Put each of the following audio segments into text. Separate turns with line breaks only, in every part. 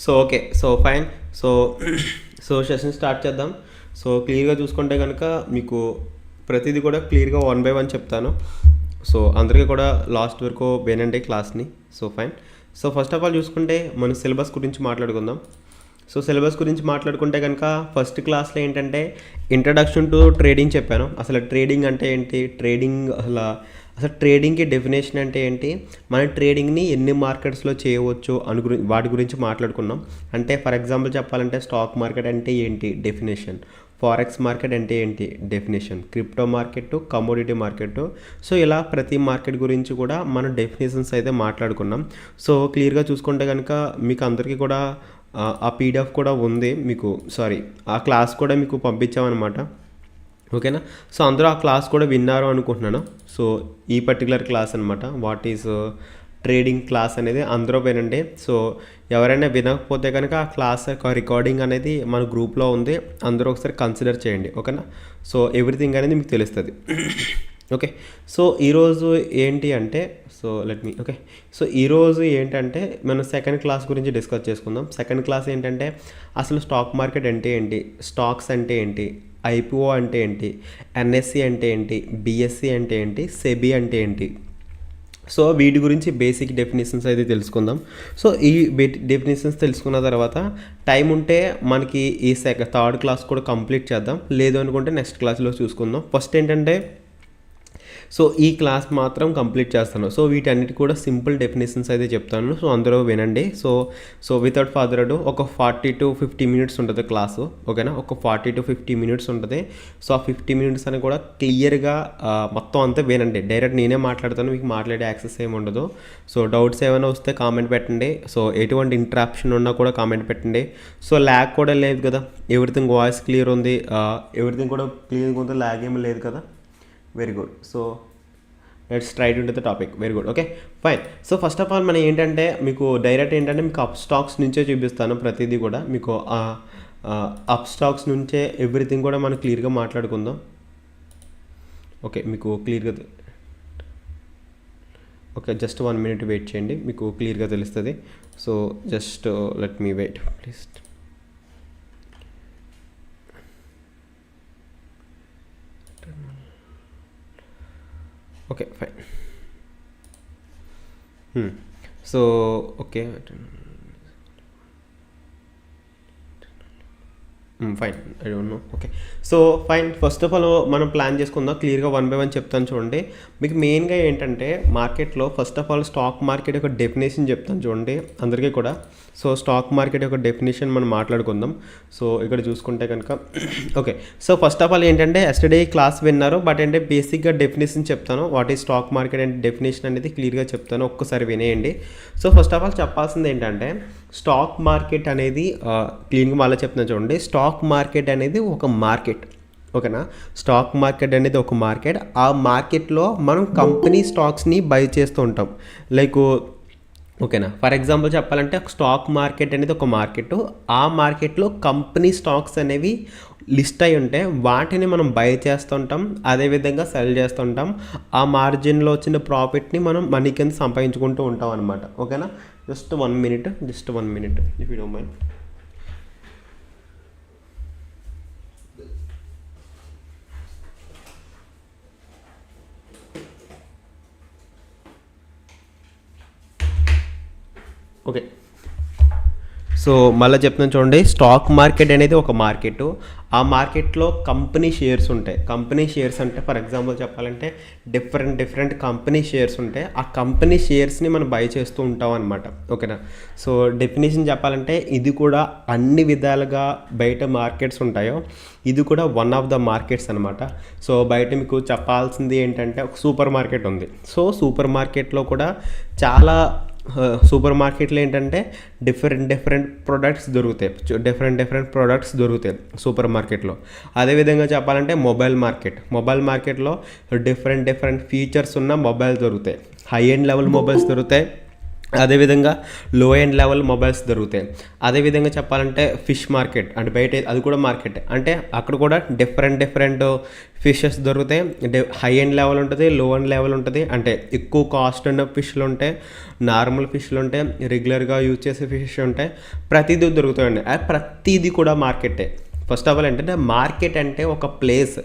So okay. So fine. So so session start చేద్దాం. So క్లియర్‌గా చూసుకుంటే గనక మీకు ప్రతీది కూడా క్లియర్‌గా వన్ బై వన్ చెప్తాను. సో అందరికీ కూడా లాస్ట్ వరకు వినండి క్లాస్‌ని. So fine. So first of all చూసుకుంటే మన సిలబస్ గురించి మాట్లాడుకుందాం. సో సిలబస్ గురించి మాట్లాడుకుంటే కనుక ఫస్ట్ క్లాస్లో ఏంటంటే ఇంట్రడక్షన్ టు ట్రేడింగ్ చెప్పాను. అసలు ట్రేడింగ్ అంటే ఏంటి, అసలు ట్రేడింగ్కి డెఫినేషన్ అంటే ఏంటి, మన ట్రేడింగ్ని ఎన్ని మార్కెట్స్లో చేయవచ్చు వాటి గురించి మాట్లాడుకున్నాం. అంటే ఫర్ ఎగ్జాంపుల్ చెప్పాలంటే స్టాక్ మార్కెట్ అంటే ఏంటి డెఫినేషన్, ఫారెక్స్ మార్కెట్ అంటే ఏంటి definition, crypto market, commodity market. So ఇలా ప్రతి మార్కెట్ గురించి కూడా మనం డెఫినేషన్స్ అయితే మాట్లాడుకున్నాం. సో క్లియర్గా చూసుకుంటే కనుక మీకు అందరికీ కూడా ఆ పీడిఎఫ్ కూడా ఉంది మీకు, సారీ ఆ క్లాస్ కూడా మీకు పంపించామన్నమాట. ఓకేనా. సో అందరూ ఆ క్లాస్ కూడా విన్నారు అనుకుంటున్నాను. సో ఈ పర్టికులర్ క్లాస్ అనమాట, వాట్ ఈజ్ ట్రేడింగ్ క్లాస్ అనేది అందరూ వినండి. సో ఎవరైనా వినకపోతే కనుక ఆ క్లాస్ యొక్క రికార్డింగ్ అనేది మన గ్రూప్లో ఉంది, అందరూ ఒకసారి కన్సిడర్ చేయండి. ఓకేనా. సో ఎవ్రీథింగ్ అనేది మీకు తెలుస్తుంది. ఓకే. సో ఈరోజు ఏంటి అంటే సో ఈరోజు ఏంటంటే మనం సెకండ్ క్లాస్ గురించి డిస్కస్ చేసుకుందాం. సెకండ్ క్లాస్ ఏంటంటే అసలు స్టాక్ మార్కెట్ అంటే ఏంటి, స్టాక్స్ అంటే ఏంటి, ఐపీఓ అంటే ఏంటి, ఎన్ఎస్సి అంటే ఏంటి, బిఎస్సి అంటే ఏంటి, సెబీ అంటే ఏంటి. సో వీటి గురించి బేసిక్ డెఫినేషన్స్ అయితే తెలుసుకుందాం. సో ఈ డెఫినేషన్స్ తెలుసుకున్న తర్వాత టైం ఉంటే మనకి ఈ థర్డ్ క్లాస్ కూడా కంప్లీట్ చేద్దాం, లేదు అనుకుంటే నెక్స్ట్ క్లాస్లో చూసుకుందాం. ఫస్ట్ ఏంటంటే సో ఈ క్లాస్ మాత్రం కంప్లీట్ చేస్తాను. సో వీటన్నిటి కూడా సింపుల్ డెఫినేషన్స్ అయితే చెప్తాను. సో అందరూ వినండి. సో వితౌట్ ఫర్దర్ అడు ఒక 40 to 50 minutes ఉంటుంది క్లాసు. ఓకేనా. ఒక 40 to 50 minutes ఉంటుంది. సో ఆ 50 minutes అని కూడా క్లియర్గా మొత్తం అంతా వినండి. డైరెక్ట్ నేనే మాట్లాడతాను, మీకు మాట్లాడే యాక్సెస్ ఏమి ఉండదు. సో డౌట్స్ ఏమైనా వస్తే కామెంట్ పెట్టండి. సో ఎటువంటి ఇంటరాప్షన్ ఉన్నా కూడా కామెంట్ పెట్టండి. సో ల్యాగ్ కూడా లేదు కదా, ఎవ్రీథింగ్ వాయిస్ క్లియర్ ఉంది, ఎవ్రీథింగ్ కూడా క్లియర్గా ఉంది, ల్యాగ్ ఏమి లేదు కదా. Very good. So let's try to the topic. Very good. Okay fine. So first of all మనం ఏంటంటే మీకు డైరెక్ట్ ఏంటంటే మీకు అప్ స్టాక్స్ నుంచే చూపిస్తాను. ప్రతిదీ కూడా మీకు అప్ స్టాక్స్ నుంచే ఎవ్రీథింగ్ కూడా మనం క్లియర్గా మాట్లాడుకుందాం. ఓకే మీకు క్లియర్గా ఓకే జస్ట్ 1 minute వెయిట్ చేయండి, మీకు క్లియర్గా తెలుస్తుంది. So just let me wait please. Okay fine. So okay fine, I don't know. Okay so fine. First of all మనం ప్లాన్ చేసుకుందాం, క్లియర్గా వన్ బై వన్ చెప్తాను చూడండి. మీకు మెయిన్గా ఏంటంటే మార్కెట్లో first of all stock market యొక్క డెఫినేషన్ చెప్తాను చూడండి అందరికీ కూడా. సో స్టాక్ మార్కెట్ యొక్క డెఫినేషన్ మనం మాట్లాడుకుందాం. సో ఇక్కడ చూసుకుంటే కనుక okay. So first of all ఏంటంటే ఎస్టర్డే క్లాస్ విన్నారు, బట్ అంటే బేసిక్గా డెఫినేషన్ చెప్తాను. What is stock market and definition అనేది క్లియర్గా చెప్తాను, ఒక్కసారి వినేయండి. సో ఫస్ట్ ఆఫ్ ఆల్ చెప్పాల్సింది ఏంటంటే స్టాక్ మార్కెట్ అనేది క్లీన్గా మళ్ళీ చెప్తున్నాను చూడండి. స్టాక్ మార్కెట్ అనేది ఒక మార్కెట్. ఓకేనా. స్టాక్ మార్కెట్ అనేది ఒక మార్కెట్. ఆ మార్కెట్లో మనం కంపెనీ స్టాక్స్ని బై చేస్తూ ఉంటాం. లైక్ ఓకేనా, ఫర్ ఎగ్జాంపుల్ చెప్పాలంటే స్టాక్ మార్కెట్ అనేది ఒక మార్కెట్, ఆ మార్కెట్లో కంపెనీ స్టాక్స్ అనేవి లిస్ట్ అయి ఉంటే వాటిని మనం బై చేస్తుంటాం, అదేవిధంగా సెల్ చేస్తుంటాం. ఆ మార్జిన్లో వచ్చిన ప్రాఫిట్ని మనం మనీ కింద సంపాదించుకుంటూ ఉంటాం అనమాట. ఓకేనా. Just 1 minute if you don't mind. Okay so మళ్ళీ చెప్తున్నాను చూడండి. స్టాక్ మార్కెట్ అనేది ఒక మార్కెట్, ఆ మార్కెట్లో కంపెనీ షేర్స్ ఉంటాయి. కంపెనీ షేర్స్ అంటే ఫర్ ఎగ్జాంపుల్ చెప్పాలంటే డిఫరెంట్ కంపెనీ షేర్స్ ఉంటాయి. ఆ కంపెనీ షేర్స్ని మనం బై చేస్తూ ఉంటాం అనమాట. ఓకేనా. సో డెఫినేషన్ చెప్పాలంటే ఇది కూడా అన్ని విధాలుగా బయట మార్కెట్స్ ఉంటాయో ఇది కూడా వన్ ఆఫ్ ద మార్కెట్స్ అనమాట. సో బయట మీకు చెప్పాల్సింది ఏంటంటే ఒక సూపర్ మార్కెట్ ఉంది. సో సూపర్ మార్కెట్లో కూడా చాలా సూపర్ మార్కెట్లో ఏంటంటే డిఫరెంట్ ప్రొడక్ట్స్ దొరుకుతాయి, డిఫరెంట్ ప్రొడక్ట్స్ దొరుకుతాయి సూపర్ మార్కెట్లో. అదేవిధంగా చెప్పాలంటే మొబైల్ మార్కెట్లో డిఫరెంట్ ఫీచర్స్ ఉన్న మొబైల్ దొరుకుతాయి. హై ఎండ్ లెవెల్ మొబైల్స్ దొరుకుతాయి, అదేవిధంగా లో ఎండ్ లెవెల్ మొబైల్స్ దొరుకుతాయి. అదేవిధంగా చెప్పాలంటే ఫిష్ మార్కెట్ అంటే బయట అది కూడా మార్కెట్ అంటే అక్కడ కూడా డిఫరెంట్ ఫిషెస్ దొరుకుతాయి. హై ఎండ్ లెవెల్ ఉంటుంది, లో ఎండ్ లెవెల్ ఉంటుంది. అంటే ఎక్కువ కాస్ట్ ఉన్న ఫిష్లు ఉంటాయి, నార్మల్ ఫిష్లు ఉంటాయి, రెగ్యులర్గా యూజ్ చేసే ఫిషెస్ ఉంటాయి. ప్రతిదీ దొరుకుతాయండి. ప్రతిదీ కూడా మార్కెటే. ఫస్ట్ ఆఫ్ ఆల్ ఏంటంటే మార్కెట్ అంటే ఒక ప్లేస్,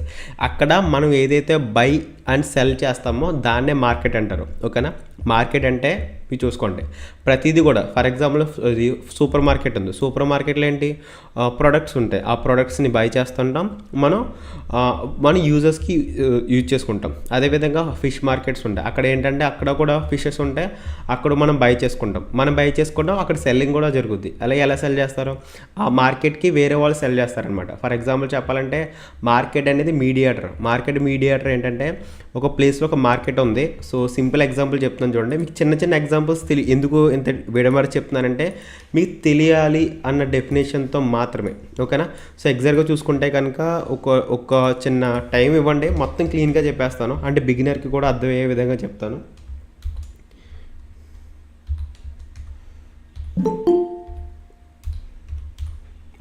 అక్కడ మనం ఏదైతే బై అండ్ సెల్ చేస్తామో దాన్నే మార్కెట్ అంటారు. ఓకేనా. మార్కెట్ అంటే మీరు చూసుకోండి ప్రతిదీ కూడా. ఫర్ ఎగ్జాంపుల్ ఇది సూపర్ మార్కెట్ ఉంది. సూపర్ మార్కెట్లో ఏంటి ప్రొడక్ట్స్ ఉంటాయి. ఆ ప్రొడక్ట్స్ని బై చేస్తుంటాం మనం, మన యూజర్స్కి యూజ్ చేసుకుంటాం. అదేవిధంగా ఫిష్ మార్కెట్స్ ఉంటాయి. అక్కడ ఏంటంటే అక్కడ కూడా ఫిషెస్ ఉంటాయి, అక్కడ మనం బై చేసుకుంటాం. అక్కడ సెల్లింగ్ కూడా జరుగుద్ది. అలా ఎలా సెల్ చేస్తారు, ఆ మార్కెట్కి వేరే వాళ్ళు సెల్ చేస్తారనమాట. ఫర్ ఎగ్జాంపుల్ చెప్పాలంటే మార్కెట్ అనేది మీడియేటర్. మీడియేటర్ ఏంటంటే ఒక ప్లేస్లో ఒక మార్కెట్ ఉంది. సో సింపుల్ ఎగ్జాంపుల్ చెప్తున్నాను చూడండి. మీకు చిన్న ఎగ్జాంపుల్స్ ఎందుకు ఇంత విడమరి చెప్తున్నానంటే మీకు తెలియాలి అన్న డెఫినేషన్తో మాత్రమే. ఓకేనా. సో ఎగ్జాక్ట్గా చూసుకుంటే కనుక ఒక చిన్న టైం ఇవ్వండి, మొత్తం క్లీన్గా చెప్పేస్తాను. అంటే బిగినర్కి కూడా అర్థమయ్యే విధంగా చెప్తాను.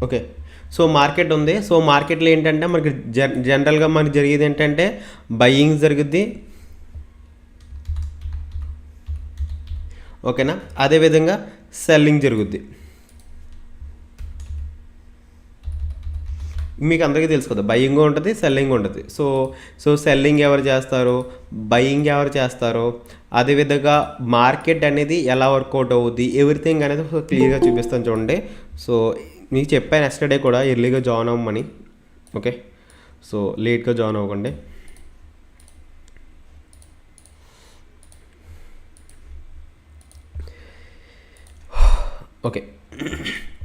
ఓకే. సో మార్కెట్ ఉంది. సో మార్కెట్లో ఏంటంటే మనకి జనరల్గా మనకి జరిగేది ఏంటంటే బయ్యింగ్ జరుగుద్ది. ఓకేనా. అదేవిధంగా సెల్లింగ్ జరుగుద్ది. మీకు అందరికీ తెలుసు కదా, బయ్యింగ్ ఉంటుంది, సెల్లింగ్ ఉంటుంది. సో సెల్లింగ్ ఎవరు చేస్తారు, బయ్యింగ్ ఎవరు చేస్తారు, అదేవిధంగా మార్కెట్ అనేది ఎలా వర్కౌట్ అవుద్ది, ఎవ్రీథింగ్ అనేది క్లియర్గా చూపిస్తాను చూడండి. సో మీకు చెప్పాను ఎస్టర్డే కూడా ఎర్లీగా జాయిన్ అవ్వమని. ఓకే. సో లేట్గా జాయిన్ అవ్వకండి.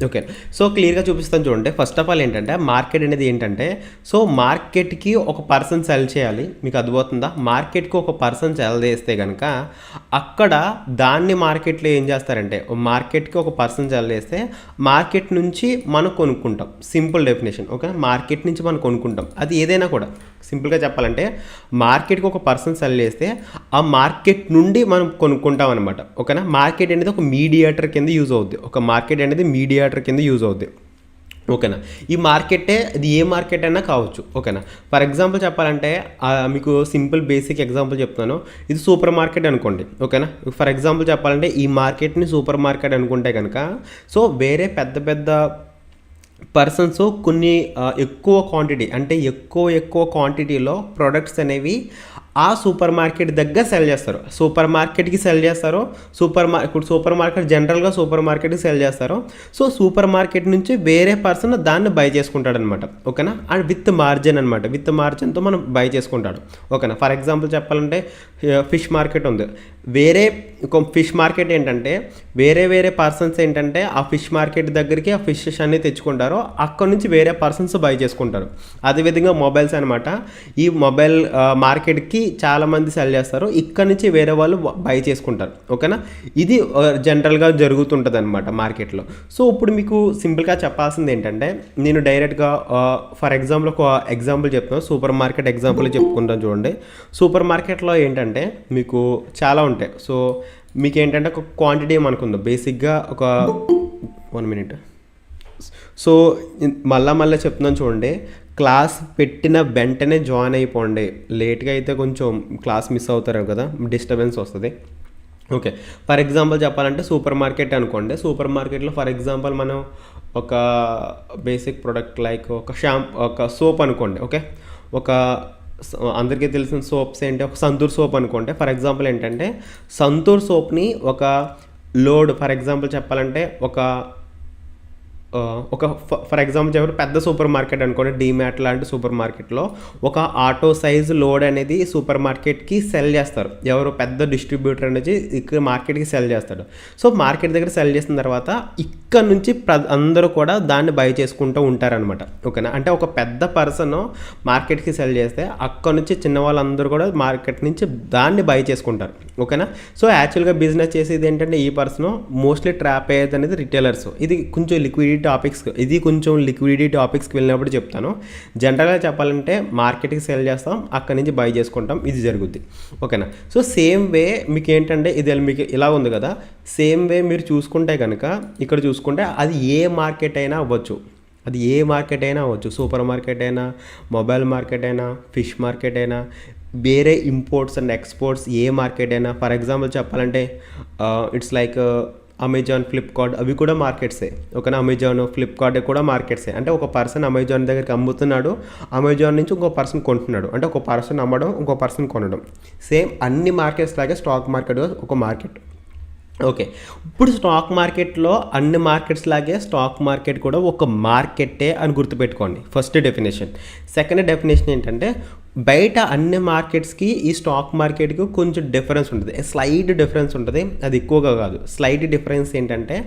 ఓకే. సో క్లియర్గా చూపిస్తాను చూడండి. ఫస్ట్ ఆఫ్ ఆల్ ఏంటంటే మార్కెట్ అనేది ఏంటంటే, సో మార్కెట్కి ఒక పర్సన్ సెల్ చేయాలి. మీకు అర్థమవుతుందా. మార్కెట్కి ఒక పర్సన్ సెల్ చేస్తే కనుక అక్కడ దాన్ని మార్కెట్లో ఏం చేస్తారంటే, మార్కెట్కి ఒక పర్సన్ సెల్ చేస్తే మార్కెట్ నుంచి మనం కొనుక్కుంటాం. Simple definition. ఓకే. మార్కెట్ నుంచి మనం కొనుక్కుంటాం. అది ఏదైనా కూడా సింపుల్గా చెప్పాలంటే మార్కెట్కి ఒక పర్సన్ సెల్ చేస్తే ఆ మార్కెట్ నుండి మనం కొనుక్కుంటాం అనమాట. ఓకేనా. మార్కెట్ అనేది ఒక మీడియేటర్ కింద యూజ్ అవుద్ది. ఓకేనా. ఈ మార్కెటే ఇది ఏ మార్కెట్ అయినా కావచ్చు. ఓకేనా. ఫర్ ఎగ్జాంపుల్ చెప్పాలంటే మీకు సింపుల్ బేసిక్ ఎగ్జాంపుల్ చెప్తాను. ఇది సూపర్ మార్కెట్ అనుకోండి. ఓకేనా. ఫర్ ఎగ్జాంపుల్ చెప్పాలంటే ఈ మార్కెట్ని సూపర్ మార్కెట్ అనుకుంటే కనుక సో వేరే పెద్ద పర్సన్స్ కొన్ని ఎక్కువ క్వాంటిటీ అంటే ఎక్కువ క్వాంటిటీలో ప్రొడక్ట్స్ అనేవి ఆ సూపర్ మార్కెట్ దగ్గర సెల్ చేస్తారు. సూపర్ మార్కెట్కి సెల్ చేస్తారు. ఇప్పుడు సూపర్ మార్కెట్ జనరల్గా సూపర్ మార్కెట్కి సెల్ చేస్తారు. సో సూపర్ మార్కెట్ నుంచి వేరే పర్సన్ దాన్ని బై చేసుకుంటాడు అనమాట. ఓకేనా. అండ్ విత్ మార్జిన్ అనమాట. విత్ మార్జిన్తో మనం బై చేసుకుంటాడు. ఓకేనా. ఫర్ ఎగ్జాంపుల్ చెప్పాలంటే ఫిష్ మార్కెట్ ఉంది. ఫిష్ మార్కెట్ ఏంటంటే వేరే పర్సన్స్ ఏంటంటే ఆ ఫిష్ మార్కెట్ దగ్గరికి ఆ ఫిషెస్ అన్ని తెచ్చుకుంటారు. అక్కడ నుంచి వేరే పర్సన్స్ బై చేసుకుంటారు. అదేవిధంగా మొబైల్స్ అనమాట. ఈ మొబైల్ మార్కెట్కి చాలామంది సెల్ చేస్తారు. ఇక్కడ నుంచి వేరే వాళ్ళు బై చేసుకుంటారు. ఓకేనా. ఇది జనరల్గా జరుగుతుంటుంది అనమాట మార్కెట్లో. సో ఇప్పుడు మీకు సింపుల్గా చెప్పాల్సింది ఏంటంటే నేను డైరెక్ట్గా ఫర్ ఎగ్జాంపుల్ ఒక ఎగ్జాంపుల్ చెప్తాను. సూపర్ మార్కెట్ ఎగ్జాంపుల్ చెప్పుకుంటాను చూడండి. సూపర్ మార్కెట్లో ఏంటంటే మీకు చాలా ఉంటాయి. సో మీకు ఏంటంటే ఒక క్వాంటిటీ ఏమనుకుందాం బేసిక్గా ఒక 1 minute. సో మళ్ళీ చెప్తున్నాను చూడండి. క్లాస్ పెట్టిన వెంటనే జాయిన్ అయిపోండి. లేట్గా అయితే కొంచెం క్లాస్ మిస్ అవుతారు కదా, డిస్టర్బెన్స్ వస్తుంది. ఓకే. ఫర్ ఎగ్జాంపుల్ చెప్పాలంటే సూపర్ మార్కెట్ అనుకోండి. సూపర్ మార్కెట్లో ఫర్ ఎగ్జాంపుల్ మనం ఒక బేసిక్ ప్రోడక్ట్ లైక్ ఒక సోప్ అనుకోండి. ఓకే. అందరికీ తెలిసిన సోప్స్ ఏంటి, ఒక సంతూర్ సోప్ అనుకోండి. ఫర్ ఎగ్జాంపుల్ ఏంటంటే సంతూర్ సోప్ని ఒక లోడ్ ఫర్ ఎగ్జాంపుల్ చెప్పాలంటే ఫర్ ఎగ్జాంపుల్ చెప్పారు పెద్ద సూపర్ మార్కెట్ అనుకోండి, డీమ్యాట్ లాంటి సూపర్ మార్కెట్లో ఒక ఆటో సైజ్ లోడ్ అనేది సూపర్ మార్కెట్కి సెల్ చేస్తారు. ఎవరు పెద్ద డిస్ట్రిబ్యూటర్ అనేది ఇక్కడ మార్కెట్కి సెల్ చేస్తాడు. సో మార్కెట్ దగ్గర సెల్ చేసిన తర్వాత ఇక్కడ నుంచి అందరూ కూడా దాన్ని బై చేసుకుంటూ ఉంటారనమాట. ఓకేనా. అంటే ఒక పెద్ద పర్సన్ మార్కెట్కి సెల్ చేస్తే అక్కడ నుంచి చిన్న వాళ్ళందరూ కూడా మార్కెట్ నుంచి దాన్ని బై చేసుకుంటారు. ఓకేనా. సో యాక్చువల్గా బిజినెస్ చేసేది ఏంటంటే ఈ పర్సన్ మోస్ట్లీ ట్రాప్ అయ్యేది అనేది రిటైలర్స్. ఇది కొంచెం లిక్విడిటీ లిక్విడిటీ టాపిక్స్కి వెళ్ళినప్పుడు చెప్తాను. జనరల్గా చెప్పాలంటే మార్కెట్కి సెల్ చేస్తాం, అక్కడి నుంచి బై చేసుకుంటాం, ఇది జరుగుద్ది. ఓకేనా? సో సేమ్ వే మీకు ఏంటంటే ఇది మీకు ఇలా ఉంది కదా, సేమ్ వే మీరు చూసుకుంటే కనుక ఇక్కడ చూసుకుంటే అది ఏ మార్కెట్ అయినా అవ్వచ్చు. సూపర్ మార్కెట్ అయినా, మొబైల్ మార్కెట్ అయినా, ఫిష్ మార్కెట్ అయినా, వేరే imports and exports A market అయినా. ఫర్ ఎగ్జాంపుల్ చెప్పాలంటే ఇట్స్ లైక్ అమెజాన్, ఫ్లిప్కార్ట్, అవి కూడా మార్కెట్సే. ఓకేనా? అమెజాన్, ఫ్లిప్కార్ట్ కూడా మార్కెట్సే. అంటే ఒక పర్సన్ అమెజాన్ దగ్గరికి అమ్ముతున్నాడు, అమెజాన్ నుంచి ఇంకో పర్సన్ కొంటున్నాడు. అంటే ఒక పర్సన్ అమ్మడం, ఇంకో పర్సన్ కొనడం. సేమ్ అన్ని మార్కెట్స్ లాగే స్టాక్ మార్కెట్ ఒక మార్కెట్. ఓకే, ఇప్పుడు స్టాక్ మార్కెట్లో అన్ని మార్కెట్స్ లాగే స్టాక్ మార్కెట్ కూడా ఒక మార్కెట్టే అని గుర్తుపెట్టుకోండి, ఫస్ట్ డెఫినేషన్. సెకండ్ డెఫినేషన్ ఏంటంటే బయట అన్ని మార్కెట్స్కి ఈ స్టాక్ మార్కెట్కి కొంచెం డిఫరెన్స్ ఉంటుంది, స్లైట్ డిఫరెన్స్ ఉంటుంది, అది ఎక్కువగా కాదు. స్లైట్ డిఫరెన్స్ ఏంటంటే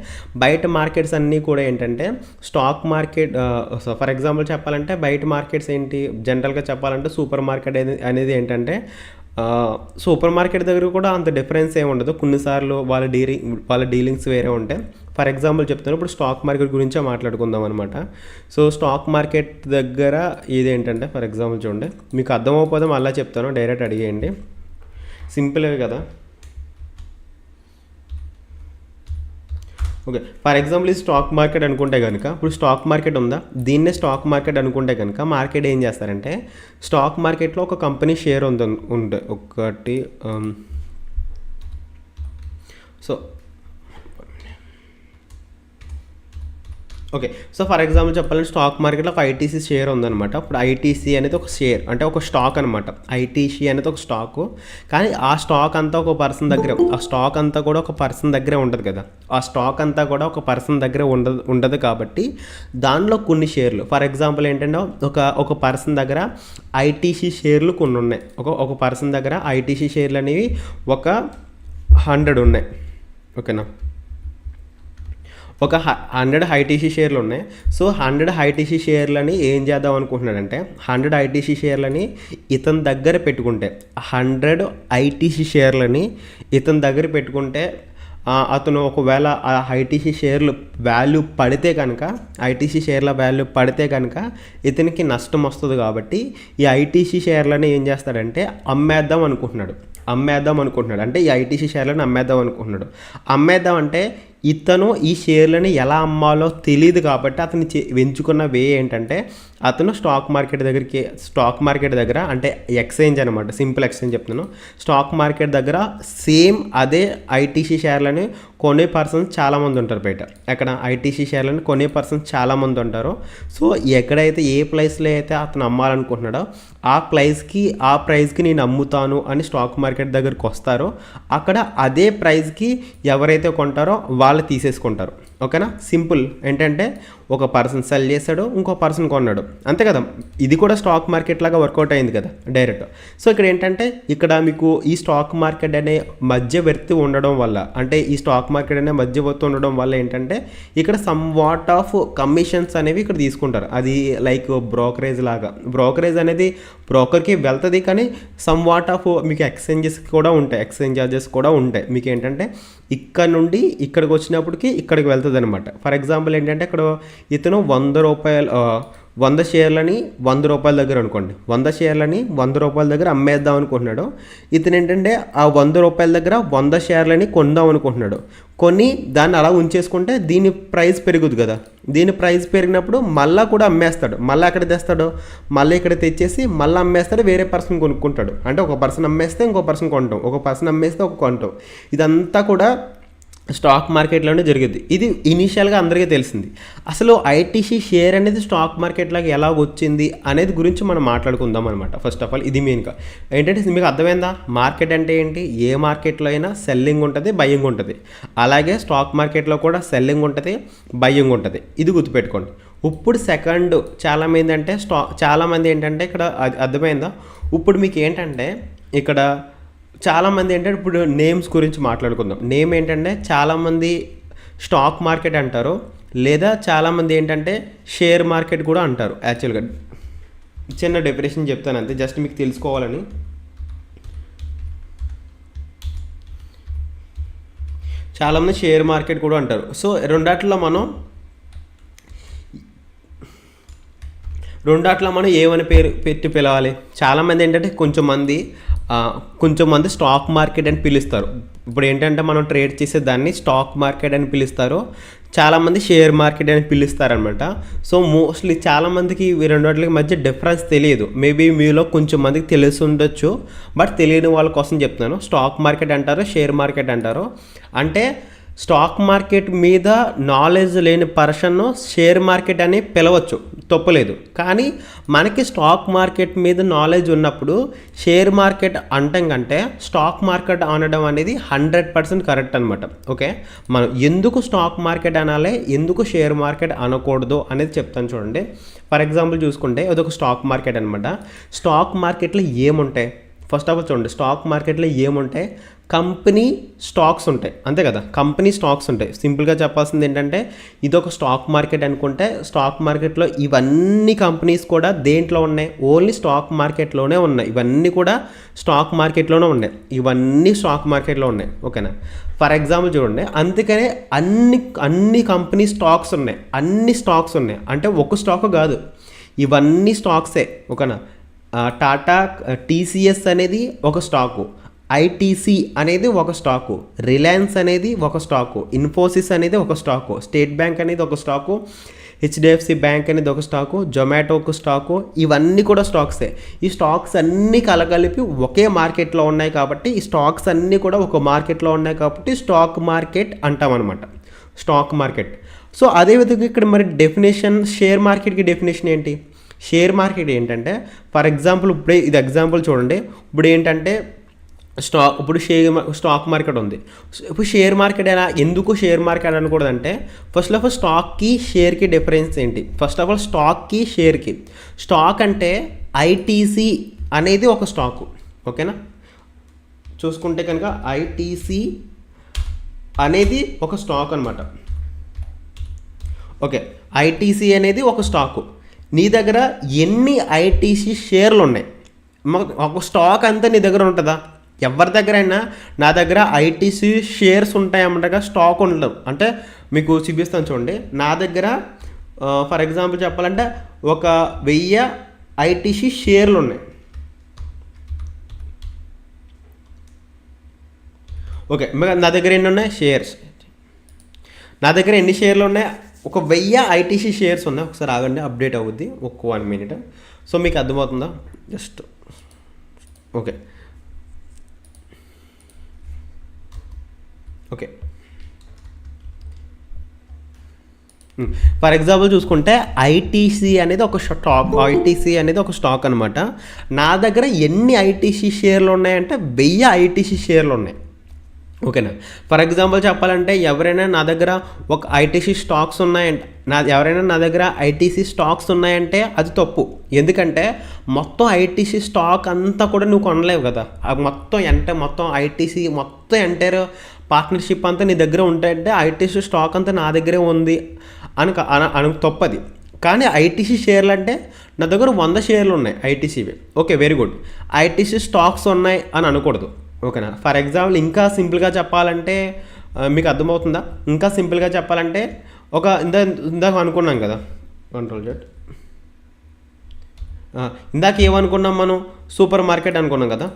బయట మార్కెట్స్ అన్నీ కూడా ఏంటంటే స్టాక్ మార్కెట్, ఫర్ ఎగ్జాంపుల్ చెప్పాలంటే బయట మార్కెట్స్ ఏంటి, జనరల్గా చెప్పాలంటే సూపర్ మార్కెట్ అనేది ఏంటంటే సూపర్ మార్కెట్ దగ్గర కూడా అంత డిఫరెన్స్ ఏమి ఉండదు. కొన్నిసార్లు వాళ్ళ డీలింగ్స్ వేరే ఉంటాయి. ఫర్ ఎగ్జాంపుల్ చెప్తాను, ఇప్పుడు స్టాక్ మార్కెట్ గురించే మాట్లాడుకుందాం అనమాట. సో స్టాక్ మార్కెట్ దగ్గర ఇదేంటంటే ఫర్ ఎగ్జాంపుల్ చూడండి, మీకు అర్థం అవ్వకపోతే మళ్ళీ చెప్తాను, డైరెక్ట్ అడిగేయండి, సింపుల్గా కదా. ఓకే, ఫర్ ఎగ్జాంపుల్ ఇది స్టాక్ మార్కెట్ అనుకుంటే కనుక, ఇప్పుడు స్టాక్ మార్కెట్ ఉందా, దీన్నే స్టాక్ మార్కెట్ అనుకుంటే కనుక మార్కెట్ ఏం చేస్తారంటే స్టాక్ మార్కెట్లో ఒక కంపెనీ షేర్ ఉంది ఒకటి. So okay, so for example చెప్పాలంటే స్టాక్ మార్కెట్లో ఒక ఐటీసీ షేర్ ఉందన్నమాట. ఇప్పుడు ఐటీసీ అనేది ఒక షేర్, అంటే ఒక స్టాక్ అనమాట. ఐటీసీ అనేది ఒక స్టాకు, కానీ ఆ స్టాక్ అంతా ఒక పర్సన్ దగ్గర, ఆ స్టాక్ అంతా కూడా ఒక పర్సన్ దగ్గరే ఉంటుంది కదా. ఆ స్టాక్ అంతా కూడా ఒక పర్సన్ దగ్గర ఉండదు కాబట్టి దానిలో కొన్ని షేర్లు, ఫర్ ఎగ్జాంపుల్ ఏంటంటే ఒక పర్సన్ దగ్గర ఐటీసీ షేర్లు కొన్ని ఉన్నాయి. ఒక పర్సన్ దగ్గర ఐటీసీ షేర్లు అనేవి ఒక 100 ఉన్నాయి. ఓకేనా? ఒక 100 ఐటీసీ షేర్లు ఉన్నాయి. సో 100 ఐటీసీ షేర్లని ఏం చేద్దాం అనుకుంటున్నాడంటే 100 ఐటీసీ షేర్లని ఇతని దగ్గర పెట్టుకుంటే 100 ఐటీసీ షేర్లని ఇతని దగ్గర పెట్టుకుంటే అతను ఒకవేళ ఆ ఐటీసీ షేర్లు వాల్యూ పడితే కనుక, ఐటీసీ షేర్ల వాల్యూ పడితే కనుక ఇతనికి నష్టం వస్తుంది. కాబట్టి ఈ ఐటీసీ షేర్లని ఏం చేస్తాడంటే అమ్మేద్దాం అనుకుంటున్నాడు. అంటే ఈ ఐటీసీ షేర్లను అమ్మేద్దాం అంటే ఇతను ఈ షేర్లని ఎలా అమ్మాలో తెలియదు కాబట్టి అతను ఎంచుకున్న వే ఏంటంటే అతను స్టాక్ మార్కెట్ దగ్గర అంటే ఎక్స్చేంజ్ అనమాట, సింపుల్ ఎక్స్చేంజ్ చెప్తున్నాను. స్టాక్ మార్కెట్ దగ్గర సేమ్ అదే ఐటీసీ షేర్లని కొనే పర్సన్స్ చాలామంది ఉంటారు బయట. ఎక్కడ ఐటీసీ షేర్లను కొనే పర్సన్స్ చాలామంది ఉంటారు. సో ఎక్కడైతే ఏ ప్రైస్లో అయితే అతను అమ్మాలనుకుంటున్నాడో ఆ ప్రైస్కి నేను అమ్ముతాను అని స్టాక్ మార్కెట్ దగ్గరికి వస్తారో అక్కడ అదే ప్రైస్కి ఎవరైతే కొంటారో వాళ్ళు తీసేసుకుంటారు. ఓకేనా? సింపుల్ ఏంటంటే ఒక పర్సన్ సెల్ చేశాడు, ఇంకో పర్సన్ కొన్నాడు, అంతే కదా. ఇది కూడా స్టాక్ మార్కెట్ లాగా వర్కౌట్ అయింది కదా డైరెక్ట్. సో ఇక్కడ ఏంటంటే ఇక్కడ మీకు ఈ స్టాక్ మార్కెట్ అనే మధ్యవర్తి ఉండడం వల్ల, అంటే ఈ స్టాక్ మార్కెట్ అనే మధ్యవర్తి ఉండడం వల్ల ఏంటంటే ఇక్కడ సమ్ వాట్ ఆఫ్ కమిషన్స్ అనేవి ఇక్కడ తీసుకుంటారు. అది లైక్ బ్రోకరేజ్ లాగా. బ్రోకరేజ్ అనేది బ్రోకర్కి వెళ్తుంది, కానీ సమ్ వాట్ ఆఫ్ మీకు ఎక్స్చేంజ్ చార్జెస్ కూడా ఉంటాయి. మీకు ఏంటంటే ఇక్కడ నుండి ఇక్కడికి వచ్చినప్పటికి ఇక్కడికి వెళ్తుంది అనమాట. ఫర్ ఎగ్జాంపుల్ ఏంటంటే ఇక్కడ ఇతను 100 షేర్లని 100 రూపాయల దగ్గర అనుకోండి, 100 షేర్లని 100 రూపాయల దగ్గర అమ్మేద్దాం అనుకుంటున్నాడు. ఇతను ఏంటంటే ఆ 100 రూపాయల దగ్గర 100 షేర్లని కొందాం అనుకుంటున్నాడు. కొన్ని దాన్ని అలా ఉంచేసుకుంటే దీని ప్రైస్ పెరుగుతుంది కదా. దీని ప్రైస్ పెరిగినప్పుడు మళ్ళీ కూడా అమ్మేస్తాడు. మళ్ళీ ఎక్కడ తెస్తాడు, మళ్ళీ ఇక్కడ తెచ్చేసి మళ్ళీ అమ్మేస్తాడు, వేరే పర్సన్ కొనుక్కుంటాడు. అంటే ఒక పర్సన్ అమ్మేస్తే ఇంకో పర్సన్ కొంటాం, ఒక పర్సన్ అమ్మేస్తే ఒక కొంటాం. ఇదంతా కూడా స్టాక్ మార్కెట్లోనే జరిగింది. ఇది ఇనీషియల్గా అందరికీ తెలిసింది. అసలు ఐటీసీ షేర్ అనేది స్టాక్ మార్కెట్లోకి ఎలా వచ్చింది అనేది గురించి మనం మాట్లాడుకుందాం అనమాట. ఫస్ట్ ఆఫ్ ఆల్ ఇది మెయిన్గా ఏంటంటే మీకు అర్థమైందా, మార్కెట్ అంటే ఏంటి. ఏ మార్కెట్లో అయినా సెల్లింగ్ ఉంటుంది, బయ్యింగ్ ఉంటుంది. అలాగే స్టాక్ మార్కెట్లో కూడా సెల్లింగ్ ఉంటుంది, బయ్యింగ్ ఉంటుంది. ఇది గుర్తుపెట్టుకోండి. ఇప్పుడు సెకండ్ చాలామంది ఏంటంటే ఇక్కడ అర్థమైందా. ఇప్పుడు మీకు ఏంటంటే ఇక్కడ చాలామంది ఏంటంటే ఇప్పుడు నేమ్స్ గురించి మాట్లాడుకుందాం. నేమ్ ఏంటంటే చాలామంది స్టాక్ మార్కెట్ అంటారు, లేదా చాలామంది ఏంటంటే షేర్ మార్కెట్ కూడా అంటారు. యాక్చువల్గా చిన్న డెఫినేషన్ చెప్తాను అంతే, జస్ట్ మీకు తెలుసుకోవాలని. చాలామంది షేర్ మార్కెట్ కూడా అంటారు. సో రెండాటిలో మనం రెండాట్లో మనం ఏమని పేరు పెట్టి పిలవాలి? చాలామంది ఏంటంటే కొంచెం మంది స్టాక్ మార్కెట్ అని పిలుస్తారు. ఇప్పుడు ఏంటంటే మనం ట్రేడ్ చేసే దాన్ని స్టాక్ మార్కెట్ అని పిలుస్తారు, చాలామంది షేర్ మార్కెట్ అని పిలుస్తారనమాట. సో మోస్ట్లీ చాలామందికి ఇవి రెండింటికి మధ్య డిఫరెన్స్ తెలియదు. మేబీ మీలో కొంచెం మందికి తెలిసి ఉండొచ్చు, బట్ తెలియని వాళ్ళ కోసం చెప్తున్నాను. స్టాక్ మార్కెట్ అంటారు, షేర్ మార్కెట్ అంటారు. అంటే స్టాక్ మార్కెట్ మీద నాలెడ్జ్ లేని పర్సన్ షేర్ మార్కెట్ అని పిలవచ్చు, తప్పలేదు. కానీ మనకి స్టాక్ మార్కెట్ మీద నాలెడ్జ్ ఉన్నప్పుడు షేర్ మార్కెట్ అంటాం కంటే స్టాక్ మార్కెట్ అనడం అనేది 100% కరెక్ట్ అనమాట. ఓకే, మనం ఎందుకు స్టాక్ మార్కెట్ అనాలి, ఎందుకు షేర్ మార్కెట్ అనకూడదు అనేది చెప్తాను చూడండి. ఫర్ ఎగ్జాంపుల్ చూసుకుంటే అదొక స్టాక్ మార్కెట్ అనమాట. స్టాక్ మార్కెట్లో ఏముంటాయి? ఫస్ట్ ఆఫ్ ఆల్ చూడండి, స్టాక్ మార్కెట్లో ఏముంటాయి? కంపెనీ స్టాక్స్ ఉంటాయి, అంతే కదా. కంపెనీ స్టాక్స్ ఉంటాయి. సింపుల్గా చెప్పాల్సింది ఏంటంటే ఇదొక స్టాక్ మార్కెట్ అనుకుంటే స్టాక్ మార్కెట్లో ఇవన్నీ కంపెనీస్ కూడా దేంట్లో ఉన్నాయి? ఓన్లీ స్టాక్ మార్కెట్లోనే ఉన్నాయి. ఇవన్నీ కూడా స్టాక్ మార్కెట్లోనే ఉన్నాయి. ఇవన్నీ స్టాక్ మార్కెట్లో ఉన్నాయి. ఓకేనా? ఫర్ ఎగ్జాంపుల్ చూడండి, అందుకనే అన్ని కంపెనీ స్టాక్స్ ఉన్నాయి. అన్ని స్టాక్స్ ఉన్నాయి అంటే ఒక స్టాక్ కాదు, ఇవన్నీ స్టాక్సే. ఓకేనా? టాటా టీసీఎస్ అనేది ఒక స్టాకు, ఐటీసీ అనేది ఒక స్టాకు, రిలయన్స్ అనేది ఒక స్టాకు, ఇన్ఫోసిస్ అనేది ఒక స్టాకు, స్టేట్ బ్యాంక్ అనేది ఒక స్టాకు, హెచ్డిఎఫ్సి బ్యాంక్ అనేది ఒక స్టాకు, జొమాటో ఒక స్టాకు. ఇవన్నీ కూడా స్టాక్సే. ఈ స్టాక్స్ అన్నీ కలగలిపి ఒకే మార్కెట్లో ఉన్నాయి కాబట్టి, ఈ స్టాక్స్ అన్నీ కూడా ఒక మార్కెట్లో ఉన్నాయి కాబట్టి స్టాక్ మార్కెట్ అంటామన్నమాట, స్టాక్ మార్కెట్. సో అదేవిధంగా ఇక్కడ మరి డెఫినేషన్, షేర్ మార్కెట్కి డెఫినేషన్ ఏంటి? షేర్ మార్కెట్ ఏంటంటే ఫర్ ఎగ్జాంపుల్ ఇప్పుడే ఇది ఎగ్జాంపుల్ చూడండి. ఇప్పుడు ఏంటంటే ఇప్పుడు స్టాక్ మార్కెట్ ఉంది. ఇప్పుడు షేర్ మార్కెట్ ఎందుకు షేర్ మార్కెట్ అనకూడదంటే ఫస్ట్ ఆఫ్ ఆల్ స్టాక్కి షేర్కి డిఫరెన్స్ ఏంటి? ఫస్ట్ ఆఫ్ ఆల్ స్టాక్కి షేర్కి, స్టాక్ అంటే ఐటీసీ అనేది ఒక స్టాకు. ఓకేనా? చూసుకుంటే కనుక ఐటీసీ అనేది ఒక స్టాక్ అనమాట. ఓకే, ఐటీసీ అనేది ఒక స్టాకు. నీ దగ్గర ఎన్ని ఐటీసీ షేర్లు ఉన్నాయి? ఒక స్టాక్ అంతా నీ దగ్గర ఉంటుందా? ఎవరి దగ్గర అయినా నా దగ్గర ఐటీసీ షేర్స్ ఉంటాయన్నమాట, స్టాక్ ఉండదు. అంటే మీకు చూపిస్తాను చూడండి. నా దగ్గర ఫర్ ఎగ్జాంపుల్ చెప్పాలంటే 1000 ఐటీసీ షేర్లు ఉన్నాయి. ఓకే, నా దగ్గర ఎన్ని ఉన్నాయి షేర్స్? నా దగ్గర ఎన్ని షేర్లు ఉన్నాయి? 1000 ఐటీసీ షేర్స్ ఉన్నాయి. ఒకసారి ఆగండి, అప్డేట్ అవుద్ది, 1 మినిట్. సో మీకు అర్థమవుతుందా? Just okay okay for example చూసుకుంటే ఐటీసీ అనేది ఒక స్టాక్ అనమాట. నా దగ్గర ఎన్ని ఐటీసీ షేర్లు ఉన్నాయంటే 1000 ఐటీసీ షేర్లు ఉన్నాయి. ఓకేనా? ఫర్ ఎగ్జాంపుల్ చెప్పాలంటే ఎవరైనా నా దగ్గర ఒక ఐటీసీ స్టాక్స్ ఉన్నాయంటే ఎవరైనా నా దగ్గర ఐటీసీ స్టాక్స్ ఉన్నాయంటే అది తప్పు. ఎందుకంటే మొత్తం ఐటీసీ స్టాక్ అంతా కూడా నువ్వు కొనలేవు కదా. మొత్తం ఐటీసీ మొత్తం ఎంటైర్ పార్ట్నర్షిప్ అంతా నీ దగ్గర ఉంటాయంటే ఐటీసీ స్టాక్ అంతా నా దగ్గరే ఉంది అని తప్పది. కానీ ఐటీసీ షేర్లు అంటే నా దగ్గర 100 షేర్లు ఉన్నాయి ఐటీసీవి. Okay, very good. ITC stocks ఉన్నాయి అని అనకూడదు. ఓకేనా? ఫర్ ఎగ్జాంపుల్ ఇంకా సింపుల్గా చెప్పాలంటే మీకు అర్థమవుతుందా? ఇంకా సింపుల్గా చెప్పాలంటే ఇందాక అనుకున్నాం కదా, కంట్రోల్ జెట్, ఇందాక ఏమనుకున్నాం మనం? సూపర్ మార్కెట్ అనుకున్నాం కదా.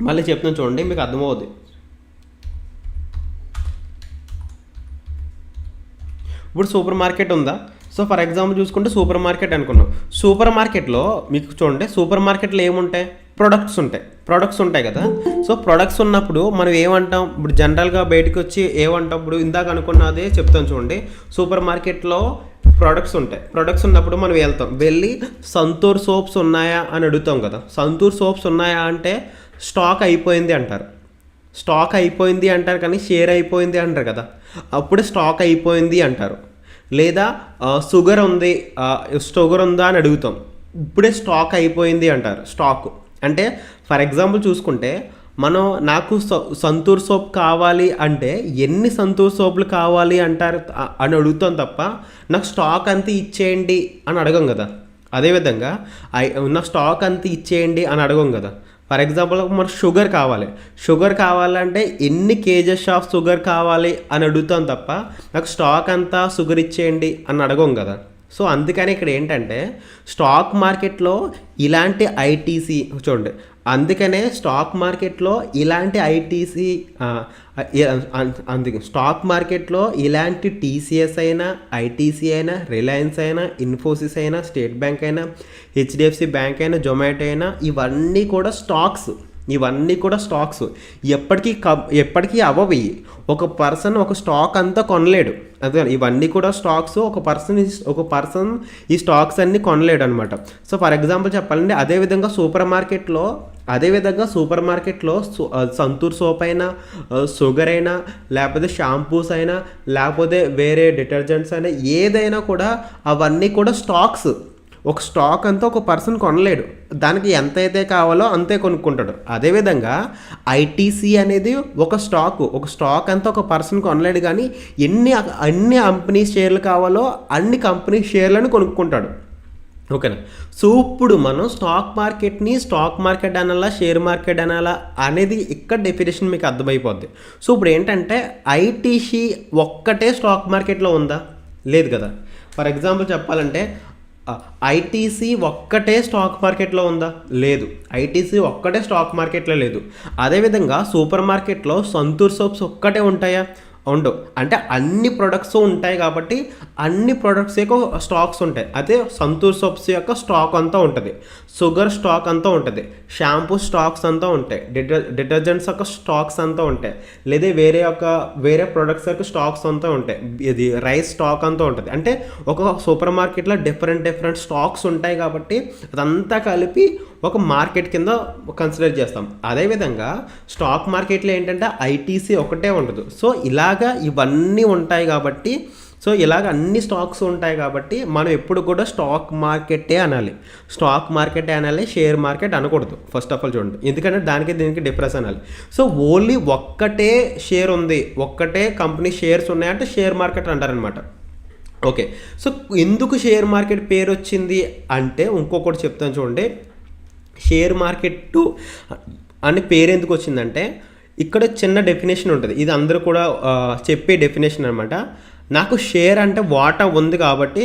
మళ్ళీ చెప్తున్నాను చూడండి, మీకు అర్థమవుద్ది. ఇప్పుడు సూపర్ మార్కెట్ ఉందా? సో ఫర్ ఎగ్జాంపుల్ చూసుకుంటే సూపర్ మార్కెట్ అనుకున్నాం. సూపర్ మార్కెట్లో మీకు చూడండి, సూపర్ మార్కెట్లో ఏముంటాయి? ప్రొడక్ట్స్ ఉంటాయి కదా. సో ప్రొడక్ట్స్ ఉన్నప్పుడు మనం ఏమంటాం? ఇప్పుడు జనరల్గా బయటకు వచ్చి ఏమంటాం? ఇప్పుడు ఇందాక అనుకున్నదే చెప్తాను చూడండి. సూపర్ మార్కెట్లో ప్రొడక్ట్స్ ఉంటాయి. ప్రొడక్ట్స్ ఉన్నప్పుడు మనం వెళ్ళి సంతూర్ సోప్స్ ఉన్నాయా అని అడుగుతాం కదా. సంతూర్ సోప్స్ ఉన్నాయా అంటే స్టాక్ అయిపోయింది అంటారు కానీ షేర్ అయిపోయింది అంటారు కదా. అప్పుడే స్టాక్ అయిపోయింది అంటారు. లేదా షుగర్ ఉందా అని అడుగుతాం, ఇప్పుడే స్టాక్ అయిపోయింది అంటారు. స్టాక్ అంటే ఫర్ ఎగ్జాంపుల్ చూసుకుంటే నాకు సంతూర్ సోప్ కావాలి అంటే ఎన్ని సంతూర్ సోపులు కావాలి అంటారు అని అడుగుతాం తప్ప నాకు స్టాక్ అంతా ఇచ్చేయండి అని అడగం కదా. అదేవిధంగా నా స్టాక్ అంతా ఇచ్చేయండి అని అడగం కదా. ఫర్ ఎగ్జాంపుల్ మనకు షుగర్ కావాలంటే ఎన్ని కేజెస్ ఆఫ్ షుగర్ కావాలి అని అడుగుతాం తప్ప నాకు స్టాక్ అంతా షుగర్ ఇచ్చేయండి అని అడగం కదా. సో అందుకని ఇక్కడ ఏంటంటే స్టాక్ మార్కెట్లో ఇలాంటి ఐటీసీ చూడండి, అందుకనే స్టాక్ మార్కెట్లో ఇలాంటి ఐటీసీ అందుకే స్టాక్ మార్కెట్లో ఇలాంటి టీసీఎస్ అయినా, ఐటీసీ అయినా, రిలయన్స్ అయినా, ఇన్ఫోసిస్ అయినా, స్టేట్ బ్యాంక్ అయినా, హెచ్డిఎఫ్సి బ్యాంక్ అయినా, జొమాటో అయినా, ఇవన్నీ కూడా స్టాక్స్. ఎప్పటికీ అవ్వవి. ఒక పర్సన్ ఒక స్టాక్ అంతా కొనలేడు. అదే ఇవన్నీ కూడా స్టాక్స్. ఒక పర్సన్ ఈ స్టాక్స్ అన్నీ కొనలేడు అనమాట. సో ఫర్ ఎగ్జాంపుల్ చెప్పాలంటే అదేవిధంగా సూపర్ మార్కెట్లో సంతూర్ సోప్ అయినా, షుగర్ అయినా, లేకపోతే షాంపూస్ అయినా, లేకపోతే వేరే డిటర్జెంట్స్ అయినా, ఏదైనా కూడా అవన్నీ కూడా స్టాక్స్. ఒక స్టాక్ అంతా ఒక పర్సన్ కొనలేడు, దానికి ఎంత అయితే కావాలో అంతే కొనుక్కుంటాడు. అదేవిధంగా ఐటీసీ అనేది ఒక స్టాక్ అంతా ఒక పర్సన్ కొనలేడు, కానీ అన్ని కంపెనీ షేర్లు కావాలో అన్ని కంపెనీ షేర్లను కొనుక్కుంటాడు. ఓకేనా? సో ఇప్పుడు మనం స్టాక్ మార్కెట్ అనాలా, షేర్ మార్కెట్ అనాలా అనేది ఇక్కడ డెఫినేషన్ మీకు అర్థమైపోద్ది. సో ఇప్పుడు ఏంటంటే ఐటీసీ ఒక్కటే స్టాక్ మార్కెట్లో ఉందా? లేదు కదా. ఫర్ ఎగ్జాంపుల్ చెప్పాలంటే ఐటీసీ ఒక్కటే స్టాక్ మార్కెట్లో ఉందా? లేదు. ఐటీసీ ఒక్కటే స్టాక్ మార్కెట్లో లేదు. అదేవిధంగా సూపర్ మార్కెట్లో సంతూర్ సోప్స్ ఒక్కటే ఉంటాయా? ఉండవు. అంటే అన్ని ప్రొడక్ట్స్ ఉంటాయి కాబట్టి అన్ని ప్రొడక్ట్స్ యొక్క స్టాక్స్ ఉంటాయి. అదే సంతూర్ సోప్స్ యొక్క స్టాక్ అంతా ఉంటుంది, షుగర్ స్టాక్ అంతా ఉంటుంది, షాంపూ స్టాక్స్ అంతా ఉంటాయి, డిటర్జెంట్స్ యొక్క స్టాక్స్ అంతా ఉంటాయి, లేదా వేరే ప్రొడక్ట్స్ యొక్క స్టాక్స్ అంతా ఉంటాయి, ఇది రైస్ స్టాక్ అంతా ఉంటుంది. అంటే ఒక సూపర్ మార్కెట్లో డిఫరెంట్ స్టాక్స్ ఉంటాయి కాబట్టి అదంతా కలిపి ఒక మార్కెట్ కింద కన్సిడర్ చేస్తాం. అదేవిధంగా స్టాక్ మార్కెట్లో ఏంటంటే ఐటీసీ ఒకటే ఉండదు. సో ఇలాగా ఇవన్నీ ఉంటాయి కాబట్టి, అన్ని స్టాక్స్ ఉంటాయి కాబట్టి మనం ఎప్పుడు కూడా స్టాక్ మార్కెటే అనాలి, షేర్ మార్కెట్ అనకూడదు. ఫస్ట్ ఆఫ్ ఆల్ చూడండి, ఎందుకంటే దీనికి డిఫరెన్స్ అనాలి. సో ఓన్లీ ఒక్కటే షేర్ ఉంది, ఒక్కటే కంపెనీ షేర్స్ ఉన్నాయంటే షేర్ మార్కెట్ అంటారనమాట. ఓకే. సో ఎందుకు షేర్ మార్కెట్ పేరు వచ్చింది అంటే ఇంకొకటి చెప్తాను చూడండి. షేర్ మార్కెట్ అని పేరు ఎందుకు వచ్చిందంటే ఇక్కడ చిన్న డెఫినేషన్ ఉంటుంది, ఇది అందరూ కూడా చెప్పే డెఫినేషన్ అనమాట. నాకు షేర్ అంటే వాటా ఉంది కాబట్టి,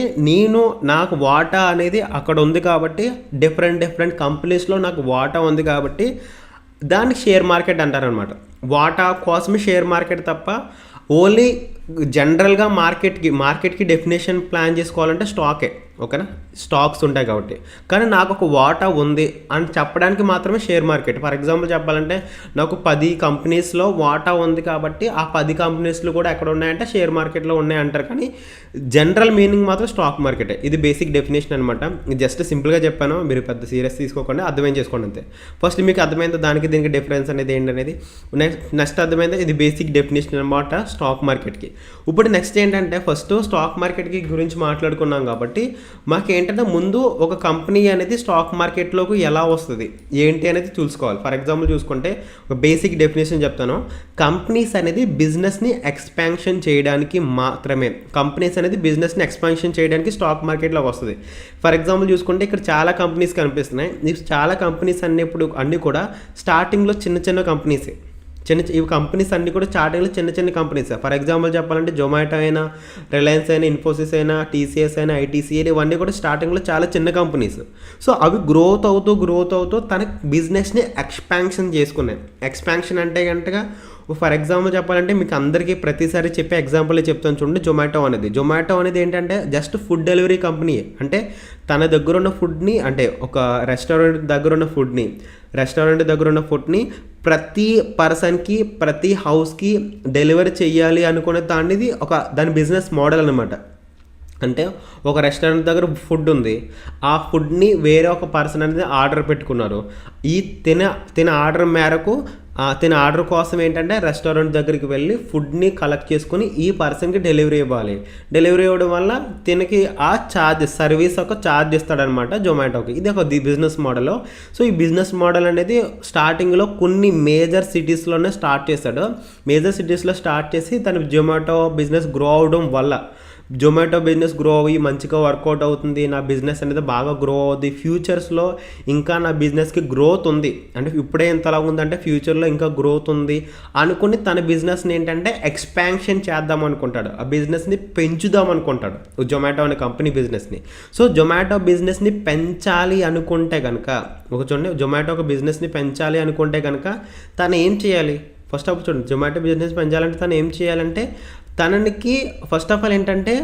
నాకు వాటా అనేది అక్కడ ఉంది కాబట్టి, డిఫరెంట్ కంపెనీస్లో నాకు వాటా ఉంది కాబట్టి దానికి షేర్ మార్కెట్ అంటారనమాట. వాటా కోసమే షేర్ మార్కెట్ తప్ప ఓన్లీ జనరల్గా మార్కెట్కి డెఫినేషన్ ప్లాన్ చేసుకోవాలంటే స్టాకే. ఓకేనా? స్టాక్స్ ఉంటాయి కాబట్టి. కానీ నాకు ఒక వాటా ఉంది అని చెప్పడానికి మాత్రమే షేర్ మార్కెట్. ఫర్ ఎగ్జాంపుల్ చెప్పాలంటే నాకు 10 కంపెనీస్లో వాటా ఉంది కాబట్టి ఆ 10 కంపెనీస్లు కూడా ఎక్కడ ఉన్నాయంటే షేర్ మార్కెట్లో ఉన్నాయి అంటారు. కానీ జనరల్ మీనింగ్ మాత్రం స్టాక్ మార్కెటే. ఇది బేసిక్ డెఫినేషన్ అనమాట. జస్ట్ సింపుల్గా చెప్పాను, మీరు పెద్ద సీరియస్ తీసుకోకుండా అర్థమేం చేసుకోండి అంతే. ఫస్ట్ మీకు అర్థమైందో దీనికి డిఫరెన్స్ అనేది ఏంటనేది. నెక్స్ట్ అర్థమైందో ఇది బేసిక్ డెఫినేషన్ అనమాట స్టాక్ మార్కెట్కి. ఇప్పుడు నెక్స్ట్ ఏంటంటే ఫస్ట్ స్టాక్ మార్కెట్కి గురించి మాట్లాడుకున్నాం కాబట్టి మాకు ఏంటంటే ముందు ఒక కంపెనీ అనేది స్టాక్ మార్కెట్లోకి ఎలా వస్తుంది ఏంటి అనేది చూసుకోవాలి. ఫర్ ఎగ్జాంపుల్ చూసుకుంటే ఒక బేసిక్ డెఫినేషన్ చెప్తాను. కంపెనీస్ అనేది బిజినెస్ని ఎక్స్పాన్షన్ చేయడానికి మాత్రమే, స్టాక్ మార్కెట్లోకి వస్తుంది. ఫర్ ఎగ్జాంపుల్ చూసుకుంటే ఇక్కడ చాలా కంపెనీస్ కనిపిస్తున్నాయి. ఈ చాలా కంపెనీస్ అన్నీ కూడా స్టార్టింగ్లో చిన్న కంపెనీసే. ఈ కంపెనీస్ అన్నీ కూడా స్టార్టింగ్లో చిన్న కంపెనీస్. ఫర్ ఎగ్జాంపుల్ చెప్పాలంటే జొమాటో అయినా, రిలయన్స్ అయినా, ఇన్ఫోసిస్ అయినా, టీసీఎస్ అయినా, ఐటీసీ అయినా, ఇవన్నీ కూడా స్టార్టింగ్లో చాలా చిన్న కంపెనీస్. సో అవి గ్రోత్ అవుతూ తన బిజినెస్ని ఎక్స్పాన్షన్ చేసుకున్నాయి. ఎక్స్పాన్షన్ అంటే కనుక ఫర్ ఎగ్జాంపుల్ చెప్పాలంటే మీకు అందరికీ ప్రతిసారి చెప్పే ఎగ్జాంపుల్ చెప్తాను చూడండి. జొమాటో అనేది ఏంటంటే జస్ట్ ఫుడ్ డెలివరీ కంపెనీ. అంటే తన దగ్గర ఉన్న ఫుడ్ని, అంటే ఒక రెస్టారెంట్ దగ్గర ఉన్న ఫుడ్ని ప్రతి పర్సన్కి, ప్రతి హౌస్కి డెలివరీ చేయాలి అనుకునే దాని బిజినెస్ మోడల్ అనమాట. అంటే ఒక రెస్టారెంట్ దగ్గర ఫుడ్ ఉంది, ఆ ఫుడ్ని వేరే ఒక పర్సన్ అనేది ఆర్డర్ పెట్టుకున్నారు. తిన ఆర్డర్ మేరకు తిన ఆర్డర్ కోసం ఏంటంటే రెస్టారెంట్ దగ్గరికి వెళ్ళి ఫుడ్ని కలెక్ట్ చేసుకుని ఈ పర్సన్కి డెలివరీ ఇవ్వాలి. డెలివరీ ఇవ్వడం వల్ల తినకి ఆ సర్వీస్ ఒక ఛార్జ్ ఇస్తాడనమాట జొమాటోకి. ఇది ఒక బిజినెస్ మోడల్. సో ఈ బిజినెస్ మోడల్ అనేది స్టార్టింగ్లో కొన్ని మేజర్ సిటీస్లోనే స్టార్ట్ చేశాడు. మేజర్ సిటీస్లో స్టార్ట్ చేసి తన జొమాటో బిజినెస్ గ్రో అవడం వల్ల జొమాటో బిజినెస్ గ్రో అయ్యి మంచిగా వర్కౌట్ అవుతుంది, నా బిజినెస్ అనేది బాగా గ్రో అవుతుంది, ఫ్యూచర్స్లో ఇంకా నా బిజినెస్కి గ్రోత్ ఉంది. అంటే ఇప్పుడే ఎంతలా ఉందంటే ఫ్యూచర్లో ఫ్యూచర్లో ఇంకా గ్రోత్ ఉంది అనుకుని తన బిజినెస్ని ఏంటంటే ఎక్స్పాన్షన్ చేద్దాం అనుకుంటాడు, ఆ బిజినెస్ని పెంచుదాం అనుకుంటాడు, జొమాటో అనే కంపెనీ బిజినెస్ని. సో జొమాటో బిజినెస్ని పెంచాలి అనుకుంటే కనుక చూడండి, జొమాటో ఒక బిజినెస్ని పెంచాలి అనుకుంటే కనుక తను ఏం చేయాలి? ఫస్ట్ ఆఫ్ చూడండి, జొమాటో బిజినెస్ పెంచాలంటే తను ఏం చేయాలంటే తనకి ఫస్ట్ ఆఫ్ ఆల్ ఏంటంటే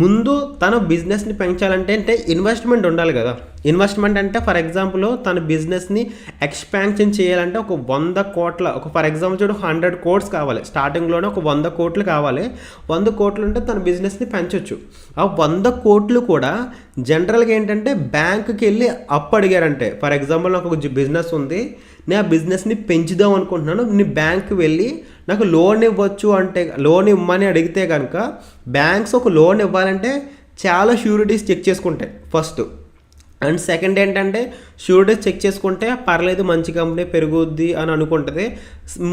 ముందు తన బిజినెస్ని పెంచాలంటే ఇన్వెస్ట్మెంట్ ఉండాలి కదా. ఇన్వెస్ట్మెంట్ అంటే ఫర్ ఎగ్జాంపుల్ తన బిజినెస్ని ఎక్స్పాన్షన్ చేయాలంటే ఒక 100 కోట్ల ఫర్ ఎగ్జాంపుల్ చూడు 100 crores కావాలి, స్టార్టింగ్లోనే ఒక 100 కోట్లు కావాలి. 100 కోట్లు ఉంటే తన బిజినెస్ని పెంచవచ్చు. ఆ 100 కోట్లు కూడా జనరల్గా ఏంటంటే బ్యాంకుకి వెళ్ళి అప్పు అడిగారంటే, ఫర్ ఎగ్జాంపుల్ నాకు ఒక బిజినెస్ ఉంది, నేను ఆ బిజినెస్ని పెంచుదాం అనుకుంటున్నాను, నీ బ్యాంక్కి వెళ్ళి నాకు లోన్ ఇవ్వచ్చు అంటే, లోన్ ఇవ్వమని అడిగితే కనుక బ్యాంక్స్ ఒక లోన్ ఇవ్వాలంటే చాలా షూరిటీస్ చెక్ చేసుకుంటాయి ఫస్ట్. అండ్ సెకండ్ ఏంటంటే షూరిటీస్ చెక్ చేసుకుంటే పర్లేదు మంచి కంపెనీ పెరుగుద్ది అని అనుకుంటుంది.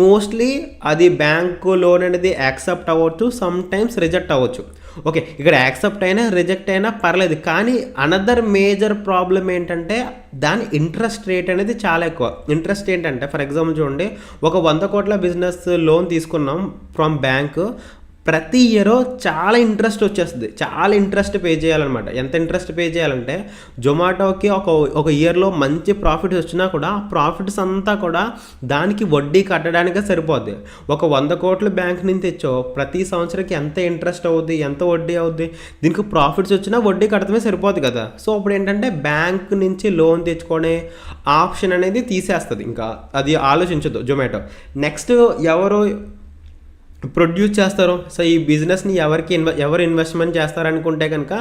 మోస్ట్లీ అది బ్యాంకు లోన్ అనేది యాక్సెప్ట్ అవ్వచ్చు, సమ్ టైమ్స్ రిజెక్ట్ అవ్వచ్చు. ఓకే, ఇక్కడ యాక్సెప్ట్ అయినా రిజెక్ట్ అయినా పర్లేదు, కానీ అనదర్ మేజర్ ప్రాబ్లం ఏంటంటే దాని ఇంట్రెస్ట్ రేట్ అనేది చాలా ఎక్కువ. ఇంట్రెస్ట్ ఏంటంటే ఫర్ ఎగ్జాంపుల్ చూడండి, ఒక 100 కోట్ల బిజినెస్ లోన్ తీసుకున్నాం ఫ్రమ్ బ్యాంక్, ప్రతి ఇయర్ చాలా ఇంట్రెస్ట్ వచ్చేస్తుంది, చాలా ఇంట్రెస్ట్ పే చేయాలన్నమాట. ఎంత ఇంట్రెస్ట్ పే చేయాలంటే జొమాటోకి ఒక ఇయర్లో మంచి ప్రాఫిట్స్ వచ్చినా కూడా ఆ ప్రాఫిట్స్ అంతా కూడా దానికి వడ్డీ కట్టడానికే సరిపోద్ది. ఒక 100 కోట్ల బ్యాంక్ నుంచి తెచ్చో ప్రతి సంవత్సరానికి ఎంత ఇంట్రెస్ట్ అవుద్ది, ఎంత వడ్డీ అవుద్ది, దీనికి ప్రాఫిట్స్ వచ్చినా వడ్డీ కట్టడమే సరిపోద్ది కదా. సో అప్పుడు ఏంటంటే బ్యాంక్ నుంచి లోన్ తెచ్చుకునే ఆప్షన్ అనేది తీసేస్తుంది, ఇంకా అది ఆలోచించదు జొమాటో. నెక్స్ట్ ఎవరు ప్రొడ్యూస్ చేస్తారు? సో ఈ బిజినెస్ని ఎవరు ఇన్వెస్ట్మెంట్ చేస్తారనుకుంటే కనుక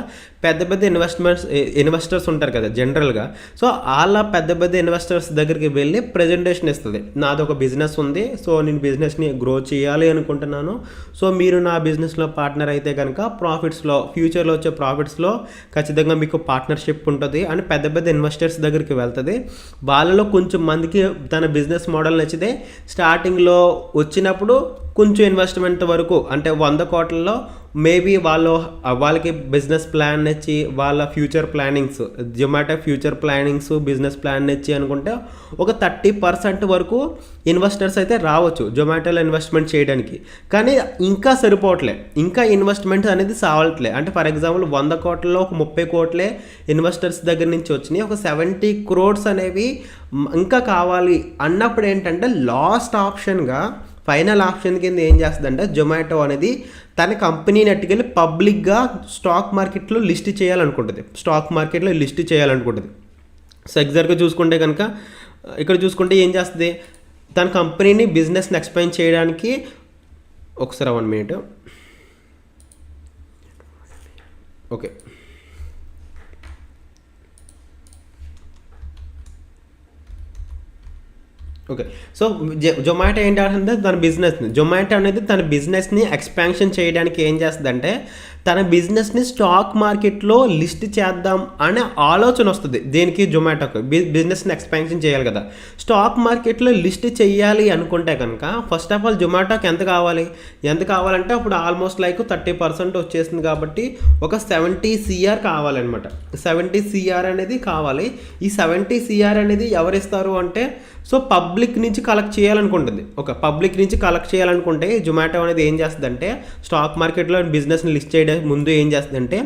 పెద్ద పెద్ద ఇన్వెస్టర్స్ ఉంటారు కదా జనరల్గా. సో వాళ్ళ పెద్ద ఇన్వెస్టర్స్ దగ్గరికి వెళ్ళి ప్రజెంటేషన్ ఇస్తుంది, నాది ఒక బిజినెస్ ఉంది, సో నేను బిజినెస్ని గ్రో చేయాలి అనుకుంటున్నాను, సో మీరు నా బిజినెస్లో పార్ట్నర్ అయితే కనుక ప్రాఫిట్స్లో ఫ్యూచర్లో వచ్చే ప్రాఫిట్స్లో ఖచ్చితంగా మీకు పార్ట్నర్షిప్ ఉంటుంది అని పెద్ద ఇన్వెస్టర్స్ దగ్గరికి వెళ్తుంది. వాళ్ళలో కొంచెం మందికి తన బిజినెస్ మోడల్ నచ్చితే స్టార్టింగ్లో వచ్చినప్పుడు కొంచెం ఇన్వెస్ట్మెంట్ వరకు అంటే 100 కోట్లలో మేబీ వాళ్ళకి బిజినెస్ ప్లాన్ నచ్చి వాళ్ళ future plannings, Zomato future plannings business plan నచ్చి అనుకుంటే ఒక 30% వరకు ఇన్వెస్టర్స్ అయితే రావచ్చు జొమాటోలో ఇన్వెస్ట్మెంట్ చేయడానికి. కానీ ఇంకా సరిపోవట్లే, ఇంకా ఇన్వెస్ట్మెంట్ అనేది సావట్లే. అంటే ఫర్ ఎగ్జాంపుల్ 100 కోట్లలో ఒక 30 కోట్లే ఇన్వెస్టర్స్ దగ్గర నుంచి వచ్చినాయి, ఒక 70 crores అనేవి ఇంకా కావాలి అన్నప్పుడు ఏంటంటే లాస్ట్ ఆప్షన్గా ఫైనల్ ఆప్షన్ కింద ఏం చేస్తుందంటే జొమాటో అనేది తన కంపెనీని అట్టుకెళ్ళి పబ్లిక్గా స్టాక్ మార్కెట్లో లిస్ట్ చేయాలనుకుంటుంది, సో ఎగ్జాక్ట్గా చూసుకుంటే కనుక ఇక్కడ చూసుకుంటే ఏం చేస్తుంది, తన కంపెనీని బిజినెస్ని ఎక్స్పాండ్ చేయడానికి ఒకసారి 1 minute. ఓకే, సో జొమాటో ఏంటంటే జొమాటో అనేది తన బిజినెస్ని ఎక్స్పాన్షన్ చేయడానికి ఏం చేస్తుందంటే తన బిజినెస్ని స్టాక్ మార్కెట్లో లిస్ట్ చేద్దాం అనే ఆలోచన వస్తుంది. దేనికి? జొమాటోకి బిజినెస్ని ఎక్స్పాన్షన్ చేయాలి కదా. స్టాక్ మార్కెట్లో లిస్ట్ చేయాలి అనుకుంటే కనుక ఫస్ట్ ఆఫ్ ఆల్ జొమాటోకి ఎంత కావాలంటే అప్పుడు ఆల్మోస్ట్ లైక్ 30% వచ్చేసింది కాబట్టి ఒక 70 crore కావాలన్నమాట. 70 crore అనేది కావాలి. ఈ 70 crore అనేది ఎవరిస్తారు అంటే సో పబ్లిక్ నుంచి కలెక్ట్ చేయాలనుకుంటుంది. పబ్లిక్ నుంచి కలెక్ట్ చేయాలనుకుంటే జొమాటో అనేది ఏం చేస్తుందంటే స్టాక్ మార్కెట్లో బిజినెస్ని లిస్ట్ చేయడానికి ముందు ఏం చేస్తుందంటే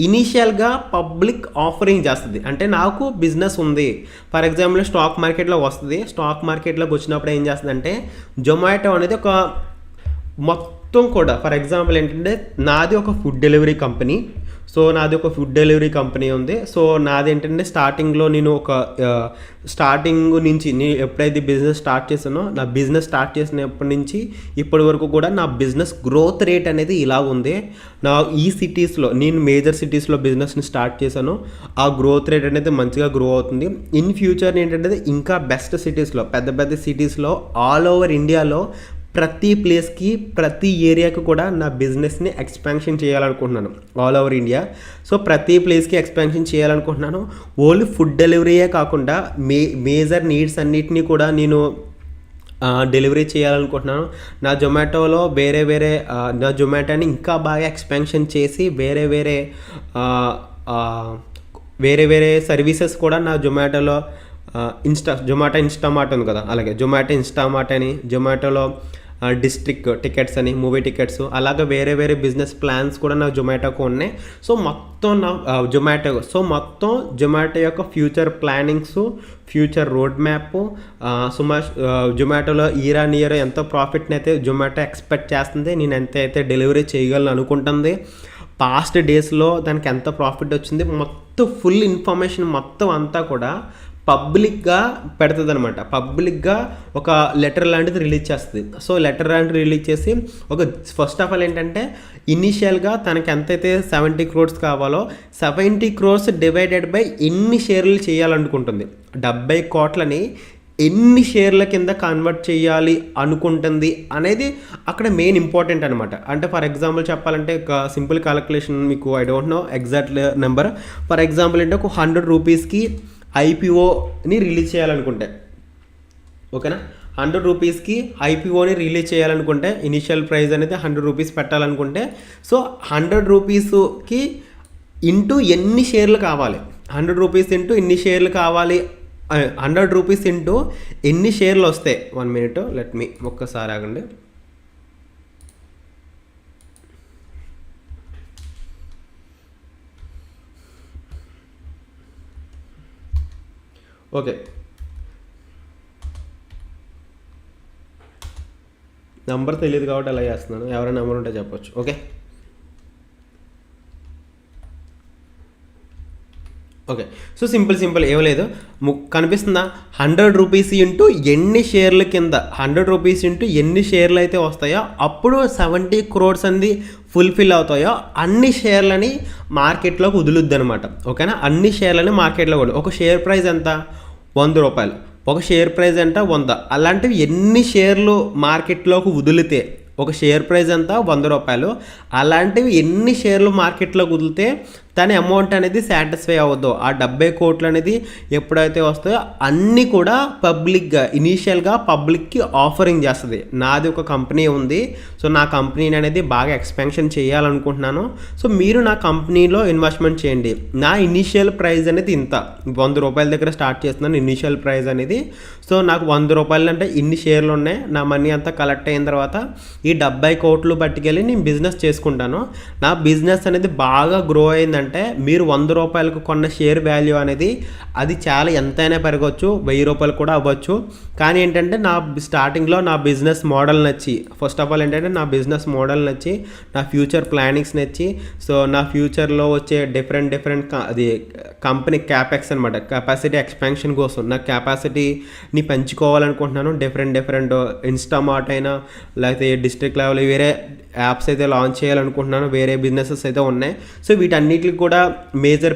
ఇనీషియల్గా పబ్లిక్ ఆఫరింగ్ చేస్తుంది. అంటే నాకు బిజినెస్ ఉంది, ఫర్ ఎగ్జాంపుల్ స్టాక్ మార్కెట్లో వస్తుంది. స్టాక్ మార్కెట్లోకి వచ్చినప్పుడు ఏం చేస్తుందంటే జొమాటో అనేది ఒక మొత్తం కూడా ఫర్ ఎగ్జాంపుల్ ఏంటంటే నాది ఒక ఫుడ్ డెలివరీ కంపెనీ, ఉంది. సో నాది ఏంటంటే స్టార్టింగ్లో నేను స్టార్టింగ్ నుంచి నేను ఎప్పుడైతే బిజినెస్ స్టార్ట్ చేశానో నా బిజినెస్ స్టార్ట్ చేసినప్పటి నుంచి ఇప్పటి వరకు కూడా నా బిజినెస్ గ్రోత్ రేట్ అనేది ఇలా ఉంది. ఈ సిటీస్లో నేను మేజర్ సిటీస్లో బిజినెస్ని స్టార్ట్ చేశాను, ఆ గ్రోత్ రేట్ అనేది మంచిగా గ్రో అవుతుంది. ఇన్ ఫ్యూచర్ ఏంటంటే ఇంకా బెస్ట్ సిటీస్లో పెద్ద సిటీస్లో ఆల్ ఓవర్ ఇండియాలో ప్రతి ప్లేస్కి ప్రతి ఏరియాకి కూడా నా బిజినెస్ని ఎక్స్పాన్షన్ చేయాలనుకుంటున్నాను ఆల్ ఓవర్ ఇండియా. సో ప్రతి ప్లేస్కి ఎక్స్పాన్షన్ చేయాలనుకుంటున్నాను. ఓన్లీ ఫుడ్ డెలివరీయే కాకుండా మేజర్ నీడ్స్ అన్నిటినీ కూడా నేను డెలివరీ చేయాలనుకుంటున్నాను. నా జొమాటోలో నా జొమాటోని ఇంకా బాగా ఎక్స్పాన్షన్ చేసి వేరే సర్వీసెస్ కూడా నా జొమాటోలో జొమాటో ఇన్స్టామార్ట్ ఉంది కదా, అలాగే జొమాటో ఇన్స్టామార్ట్ అని, జొమాటోలో డిస్ట్రిక్ట్ టికెట్స్ అని, మూవీ టికెట్స్, అలాగే వేరే వేరే బిజినెస్ ప్లాన్స్ కూడా నాకు జొమాటోకు ఉన్నాయి. సో మొత్తం నా జొమాటో యొక్క future plannings, future road map, జొమాటోలో నియర్ ఎంత ప్రాఫిట్ని అయితే జొమాటో ఎక్స్పెక్ట్ చేస్తుంది, నేను ఎంత అయితే డెలివరీ చేయగలను అనుకుంటుంది, పాస్ట్ డేస్లో దానికి ఎంత ప్రాఫిట్ వచ్చింది, మొత్తం ఫుల్ ఇన్ఫర్మేషన్ మొత్తం అంతా కూడా పబ్లిక్గా పెడుతుంది అనమాట. పబ్లిక్గా ఒక లెటర్ లాంటిది రిలీజ్ చేస్తుంది. సో లెటర్ లాంటిది రిలీజ్ చేసి ఫస్ట్ ఆఫ్ ఆల్ ఏంటంటే ఇనీషియల్గా తనకి ఎంతైతే 70 crores కావాలో 70 crores డివైడెడ్ బై ఎన్ని షేర్లు చేయాలనుకుంటుంది, 70 కోట్లని ఎన్ని షేర్ల కింద కన్వర్ట్ చేయాలి అనుకుంటుంది అనేది అక్కడ మెయిన్ ఇంపార్టెంట్ అనమాట. అంటే ఫర్ ఎగ్జాంపుల్ చెప్పాలంటే ఒక సింపుల్ క్యాలిక్యులేషన్, మీకు I don't no exact number. For example అంటే ఒక 100 రూపీస్కి ఐపీఓని రిలీజ్ చేయాలనుకుంటే, ఓకేనా, 100 రూపీస్కి ఐపీఓని రిలీజ్ చేయాలనుకుంటే ఇనిషియల్ ప్రైస్ అనేది 100 రూపీస్ పెట్టాలనుకుంటే, సో 100 రూపీస్కి ఇంటూ ఎన్ని షేర్లు కావాలి, 100 రూపీస్ ఇంటూ ఎన్ని షేర్లు కావాలి, 100 రూపీస్ ఇంటూ ఎన్ని షేర్లు వస్తాయి. 1 minute, లెట్ మీ ఒక్కసారి ఆగండి. ఓకే, నెంబర్ తెలియదు కాబట్టి అలా చేస్తున్నాను, ఎవరైనా నెంబర్ ఉంటే చెప్పొచ్చు. ఓకే ఓకే సో సింపుల్ ఏం లేదు, కనిపిస్తుందా, 100 రూపీస్ ఇంటూ ఎన్ని షేర్ల కింద, 100 రూపీస్ ఇంటూ ఎన్ని షేర్లు అయితే వస్తాయో అప్పుడు 70 crores అనేది ఫుల్ఫిల్ అవుతాయో అన్ని షేర్లని మార్కెట్లోకి వదులుద్ది అనమాట. ఓకేనా, అన్ని షేర్లని మార్కెట్లో కూడా ఒక షేర్ ప్రైస్ ఎంత, 100 రూపాయలు, ఒక షేర్ ప్రైస్ ఎంత 100, అలాంటివి ఎన్ని షేర్లు మార్కెట్లోకి వదిలితే, ఒక షేర్ ప్రైస్ ఎంత 100 రూపాయలు, అలాంటివి ఎన్ని షేర్లు మార్కెట్లోకి వదిలితే దాని అమౌంట్ అనేది సాటిస్ఫై అవ్వద్దు, ఆ 70 కోట్లు అనేది ఎప్పుడైతే వస్తాయో అన్నీ కూడా పబ్లిక్గా ఇనీషియల్గా పబ్లిక్కి ఆఫరింగ్ చేస్తుంది. నాది ఒక కంపెనీ ఉంది, సో నా కంపెనీని అనేది బాగా ఎక్స్పాన్షన్ చేయాలనుకుంటున్నాను, సో మీరు నా కంపెనీలో ఇన్వెస్ట్మెంట్ చేయండి, నా ఇనీషియల్ ప్రైస్ అనేది ఇంత, 100 రూపాయల దగ్గర స్టార్ట్ చేస్తున్నాను ఇనీషియల్ ప్రైస్ అనేది, సో నాకు 100 రూపాయలు అంటే ఇన్ని షేర్లు ఉన్నాయి, నా మనీ అంతా కలెక్ట్ అయిన తర్వాత ఈ 70 కోట్లు పట్టుకెళ్ళి నేను బిజినెస్ చేసుకుంటాను, నా బిజినెస్ అనేది బాగా గ్రో అయిందంటే మీరు 100 రూపాయలకు కొన్న షేర్ వాల్యూ అనేది అది చాలా ఎంతైనా పెరగవచ్చు, 1000 రూపాయలు కూడా అవ్వచ్చు. కానీ ఏంటంటే నా స్టార్టింగ్లో నా బిజినెస్ మోడల్ నచ్చి, ఫస్ట్ ఆఫ్ ఆల్ ఏంటంటే నా బిజినెస్ మోడల్ నచ్చి, నా ఫ్యూచర్ ప్లానింగ్స్ నచ్చి, సో నా ఫ్యూచర్లో వచ్చే డిఫరెంట్ అది కంపెనీ క్యాపెక్స్ అనమాట, కెపాసిటీ ఎక్స్పాన్షన్ కోసం నా కెపాసిటీని పెంచుకోవాలనుకుంటున్నాను. డిఫరెంట్ ఇన్స్టామార్ట్ అయినా లేకపోతే డిస్ట్రిక్ట్ లెవెల్ వేరే యాప్స్ అయితే లాంచ్ చేయాలనుకుంటున్నాను, వేరే బిజినెసెస్ అయితే ఉన్నాయి. సో వీటన్నిటికి కూడా మేజర్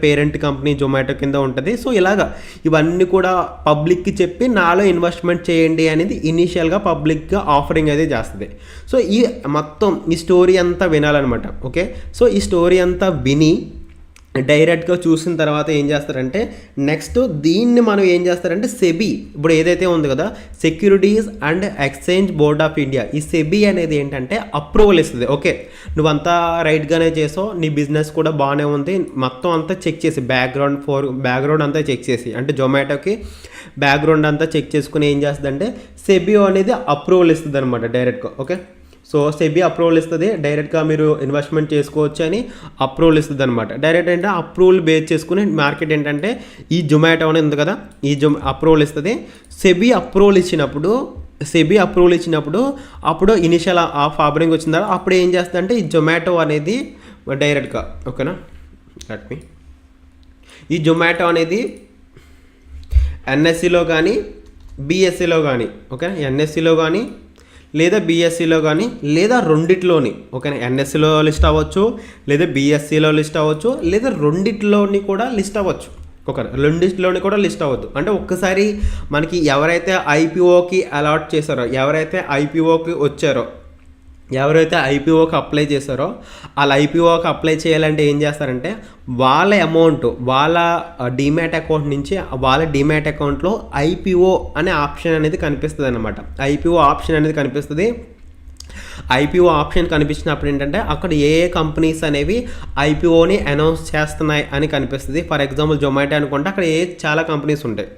పేరెంట్ కంపెనీ జొమాటో కింద ఉంటుంది. సో ఇలాగా ఇవన్నీ కూడా పబ్లిక్కి చెప్పి నాలో ఇన్వెస్ట్మెంట్ చేయండి అనేది ఇనీషియల్గా పబ్లిక్గా ఆఫరింగ్ అయితే చేస్తుంది. సో ఈ మొత్తం ఈ స్టోరీ అంతా వినాలన్నమాట. ఓకే, సో ఈ స్టోరీ అంతా విని డైరెక్ట్గా చూసిన తర్వాత ఏం చేస్తారంటే నెక్స్ట్ దీన్ని మనం ఏం చేస్తారంటే సెబీ, ఇప్పుడు ఏదైతే ఉంది కదా securities and exchange board of India, ఈ సెబీ అనేది ఏంటంటే అప్రూవల్ ఇస్తుంది. ఓకే, నువ్వంతా రైట్గానే చేసావు, నీ బిజినెస్ కూడా బాగానే ఉంది, మొత్తం అంతా చెక్ చేసి బ్యాక్గ్రౌండ్ అంతా చెక్ చేసి, అంటే జొమాటోకి బ్యాక్గ్రౌండ్ అంతా చెక్ చేసుకుని ఏం చేస్తుంది అంటే సెబీ అనేది అప్రూవల్ ఇస్తుంది అనమాట డైరెక్ట్గా. ఓకే, సో సెబీ అప్రూవల్ ఇస్తుంది, డైరెక్ట్గా మీరు ఇన్వెస్ట్మెంట్ చేసుకోవచ్చు అని అప్రూవల్ ఇస్తుంది అనమాట. డైరెక్ట్ అంటే అప్రూవల్ బేస్ చేసుకుని మార్కెట్ ఏంటంటే ఈ జొమాటో అనేది ఉంది కదా, ఈ అప్రూవల్ ఇస్తుంది. సెబీ అప్రూవల్ ఇచ్చినప్పుడు అప్పుడు ఇనిషియల్ ఆఫరింగ్ వచ్చిన తర్వాత అప్పుడు ఏం చేస్తుంది అంటే ఈ జొమాటో అనేది డైరెక్ట్గా, ఓకేనా, ఈ జొమాటో అనేది ఎన్ఎస్సిలో కానీ బిఎస్సిలో కానీ, ఓకే, ఎన్ఎస్సిలో కానీ లేదా బీఎస్సీలో కానీ లేదా రెండిట్లోని, ఓకేనా, ఎన్ఎస్సిలో లిస్ట్ అవ్వచ్చు లేదా బీఎస్సీలో లిస్ట్ అవ్వచ్చు లేదా రెండిట్లోని కూడా లిస్ట్ అవ్వచ్చు. ఓకే, రెండిట్లోని కూడా లిస్ట్ అవ్వద్దు. అంటే ఒక్కసారి మనకి ఎవరైతే ఐపీఓకి అలాట్ చేశారో, ఎవరైతే ఐపీఓకి వచ్చారో, ఎవరైతే ఐపీఓకి అప్లై చేశారో వాళ్ళ ఐపీఓకి అప్లై చేయాలంటే ఏం చేస్తారంటే వాళ్ళ అమౌంట్ వాళ్ళ డిమ్యాట్ అకౌంట్ నుంచి వాళ్ళ డిమ్యాట్ అకౌంట్లో ఐపీఓ అనే ఆప్షన్ అనేది కనిపిస్తుంది అనమాట. ఐపీఓ ఆప్షన్ అనేది కనిపిస్తుంది. ఐపీఓ ఆప్షన్ కనిపించినప్పుడు ఏంటంటే అక్కడ ఏ కంపెనీస్ అనేవి ఐపీఓని అనౌన్స్ చేస్తున్నాయి అని కనిపిస్తుంది. ఫర్ ఎగ్జాంపుల్ జొమాటో అనుకుంటే అక్కడ చాలా కంపెనీస్ ఉంటాయి.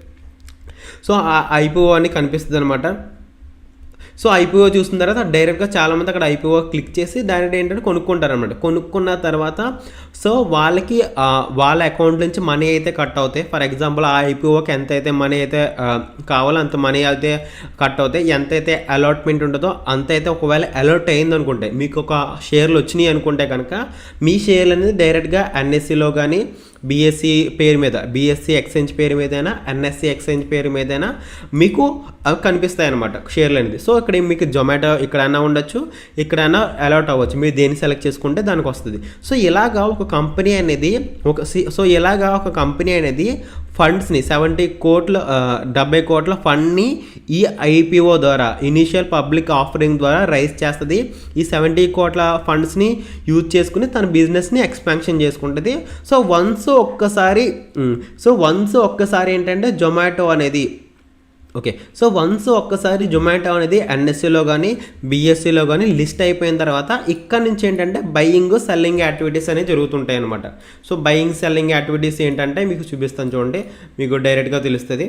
సో ఆ ఐపీఓ అని కనిపిస్తుంది అనమాట. సో ఐపీఓ చూసిన తర్వాత డైరెక్ట్గా చాలామంది అక్కడ ఐపీఓ క్లిక్ చేసి డైరెక్ట్ ఏంటంటే కొనుక్కుంటారనమాట. కొనుక్కున్న తర్వాత సో వాళ్ళకి వాళ్ళ అకౌంట్ నుంచి మనీ అయితే కట్ అవుతాయి. ఫర్ ఎగ్జాంపుల్ ఆ ఐపీఓకి ఎంత అయితే మనీ అయితే కావాలో అంత మనీ అయితే కట్ అవుతాయి. ఎంతైతే అలాట్మెంట్ ఉంటుందో అంత అయితే ఒకవేళ అలాట్ అయింది అనుకుంటే, మీకు ఒక షేర్లు వచ్చినాయి అనుకుంటే కనుక మీ షేర్లు అనేది డైరెక్ట్గా ఎన్ఎస్సిలో కానీ బీఎస్సీ పేరు మీద, బీఎస్సీ ఎక్స్చేంజ్ పేరు మీదైనా ఎన్ఎస్సీ ఎక్స్చేంజ్ పేరు మీదైనా మీకు అవి కనిపిస్తాయి అనమాట షేర్లు అనేది. సో ఇక్కడ మీకు జొమాటో ఇక్కడైనా ఉండొచ్చు, ఇక్కడైనా అలాట్ అవ్వచ్చు, మీరు దేన్ని సెలెక్ట్ చేసుకుంటే దానికి వస్తుంది. సో ఇలాగా ఒక కంపెనీ అనేది ఫండ్స్ని 70 కోట్ల ఫండ్ని ఈ ఐపీఓ ద్వారా, ఇనీషియల్ పబ్లిక్ ఆఫరింగ్ ద్వారా రైజ్ చేస్తుంది. ఈ 70 కోట్ల ఫండ్స్ని యూజ్ చేసుకుని తన బిజినెస్ని ఎక్స్పాన్షన్ చేసుకుంటుంది. సో వన్స్ ఒక్కసారి ఏంటంటే జొమాటో అనేది జొమాటో అనేది ఎన్ఎస్సిలో కానీ బిఎస్సిలో కానీ లిస్ట్ అయిపోయిన తర్వాత ఇక్కడ నుంచి ఏంటంటే బయింగ్ సెల్లింగ్ యాక్టివిటీస్ అనేవి జరుగుతుంటాయి అనమాట. సో బయింగ్ సెల్లింగ్ యాక్టివిటీస్ ఏంటంటే మీకు చూపిస్తాను చూడండి, మీకు డైరెక్ట్గా తెలుస్తుంది.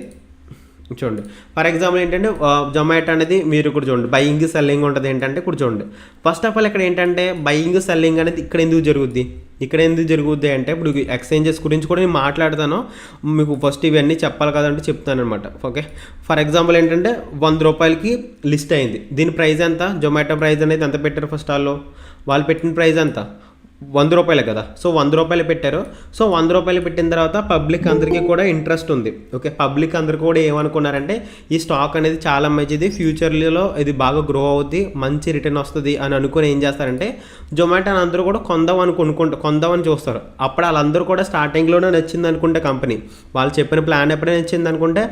చూడండి ఫర్ ఎగ్జాంపుల్ ఏంటంటే జొమాటో అనేది మీరు ఇక్కడ చూడండి బయింగ్ సెల్లింగ్ ఉంటుంది. ఏంటంటే ఇక్కడ చూడండి ఫస్ట్ ఆఫ్ ఆల్ ఇక్కడ ఏంటంటే బయింగ్ సెల్లింగ్ అనేది ఇక్కడ ఎందుకు జరుగుద్ది అంటే ఇప్పుడు ఎక్స్చేంజెస్ గురించి కూడా నేను మాట్లాడతాను. మీకు ఫస్ట్ ఇవన్నీ చెప్పాలి కదంటే చెప్తాను అనమాట. ఓకే, ఫర్ ఎగ్జాంపుల్ ఏంటంటే 100 రూపాయలకి లిస్ట్ అయింది. దీని ప్రైస్ ఎంత, జొమాటో ప్రైస్ అనేది ఎంత పెట్టారు ఫస్ట్ వాళ్ళు పెట్టిన ప్రైస్ ఎంత 100 రూపాయలే కదా. సో 100 రూపాయలు పెట్టారు. సో 100 రూపాయలు పెట్టిన తర్వాత పబ్లిక్ అందరికీ కూడా ఇంట్రెస్ట్ ఉంది. ఓకే, పబ్లిక్ అందరికీ కూడా ఏమనుకున్నారంటే ఈ స్టాక్ అనేది చాలా మంచిది, ఫ్యూచర్లో ఇది బాగా గ్రో అవుద్ది, మంచి రిటర్న్ వస్తుంది అని అనుకుని ఏం చేస్తారంటే జొమాటోని అందరూ కూడా కొందామని చూస్తారు. అప్పుడు వాళ్ళందరూ కూడా స్టార్టింగ్లోనే నచ్చింది అనుకుంటే కంపెనీ, వాళ్ళు చెప్పిన ప్లాన్ ఎప్పుడైనా నచ్చింది అనుకుంటే